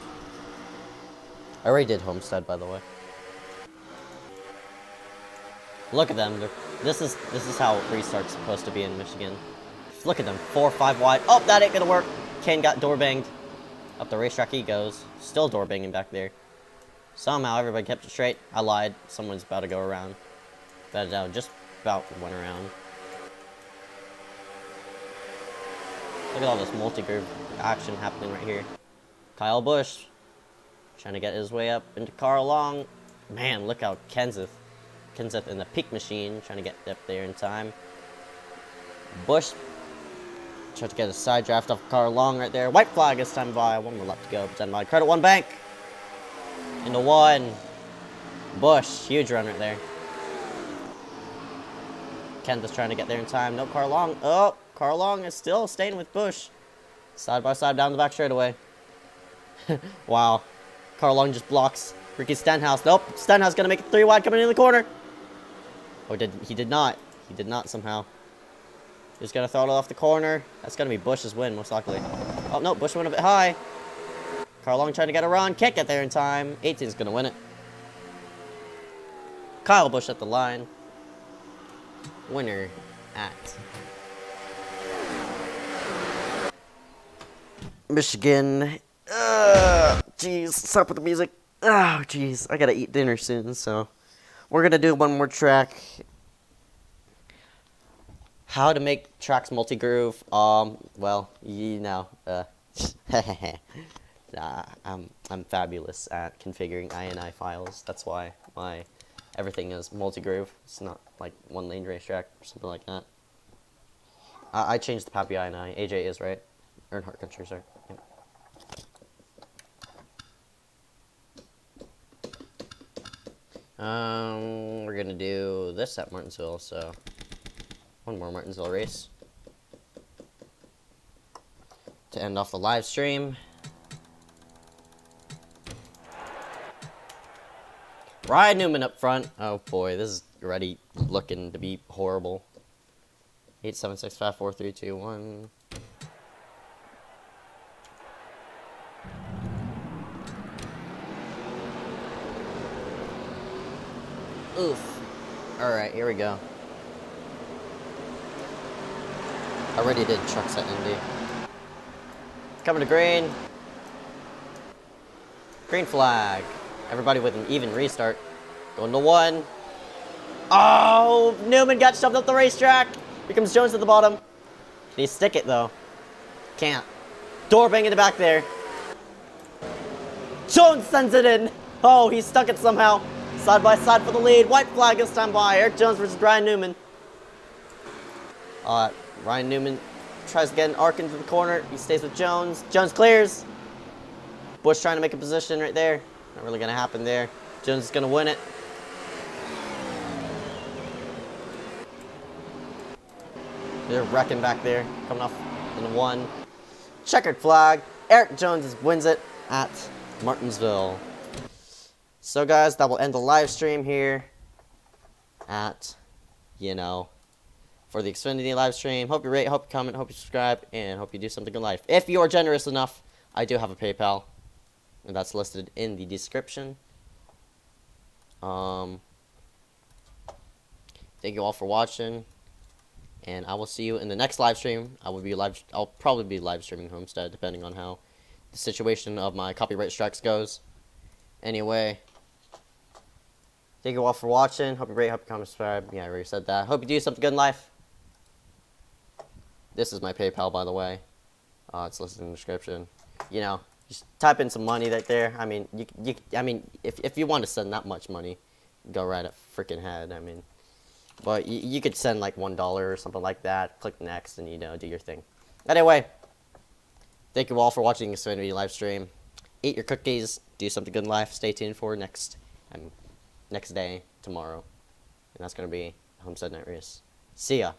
I already did Homestead, by the way. Look at them. This is how restart's supposed to be in Michigan. Look at them. 4 or 5 wide. Oh, that ain't gonna work. Kane got door banged. Up the racetrack he goes. Still door banging back there. Somehow everybody kept it straight. I lied. Someone's about to go around. But just about went around. Look at all this multi-groove action happening right here. Kyle Busch trying to get his way up into Carl Long. Man, look how Kenseth in the peak machine trying to get up there in time. Busch tried to get a side draft off Carl Long right there. White flag is time by. 1 more lap to go. Stand by. Credit one bank. Into one. Busch, huge run right there. Kenseth trying to get there in time. No Carl Long. Oh, Carl Long is still staying with Busch. Side by side down the back straightaway. Wow. Carl Long just blocks Ricky Stenhouse. Nope. Stenhouse gonna make it 3 wide coming in the corner. Oh, he did not. He did not somehow. He's gonna throw it off the corner. That's gonna be Busch's win, most likely. Oh, no. Busch went a bit high. Carl Long trying to get a run. Can't get there in time. 18's gonna win it. Kyle Busch at the line. Winner at Michigan. Jeez, stop with the music. Oh, jeez, I gotta eat dinner soon, so we're gonna do one more track. How to make tracks multi-groove. Well, you know, I'm fabulous at configuring INI files. That's why everything is multi-groove. It's not like one lane racetrack or something like that. I changed the Pappy INI. AJ is right. Earnhardt Country, sorry. Yep. We're gonna do this at Martinsville, so one more Martinsville race to end off the live stream. Ryan Newman up front. Oh boy, this is already looking to be horrible. 8, 7, 6, 5, 4, 3, 2, 1. Oof. Alright, here we go. I already did trucks at Indy. Coming to green. Green flag. Everybody with an even restart. Going to 1. Oh, Newman got shoved up the racetrack. Here comes Jones at the bottom. Can he stick it, though? Can't. Door bang in the back there. Jones sends it in. Oh, he stuck it somehow. Side by side for the lead. White flag this time by Eric Jones versus Ryan Newman. Ryan Newman tries to get an arc into the corner. He stays with Jones. Jones clears. Busch trying to make a position right there. Not really going to happen there. Jones is going to win it. They're wrecking back there. Coming off in 1. Checkered flag. Eric Jones wins it at Martinsville. So guys, that will end the live stream here at, you know, for the Xfinity live stream. Hope you rate, hope you comment, hope you subscribe, and hope you do something in life. If you are generous enough, I do have a PayPal, and that's listed in the description. Thank you all for watching, and I will see you in the next live stream. I'll probably be live streaming Homestead, depending on how the situation of my copyright strikes goes. Anyway, thank you all for watching. Hope you rate, hope you comment, subscribe. Yeah, I already said that. Hope you do something good in life. This is my PayPal, by the way. It's listed in the description. You know, just type in some money right there. I mean, if you want to send that much money, go right freaking ahead. I mean, but you could send like $1 or something like that. Click next, and do your thing. Anyway, thank you all for watching the Xfinity live stream. Eat your cookies. Do something good in life. Stay tuned for next day, tomorrow, and that's gonna be Homestead Night Race. See ya.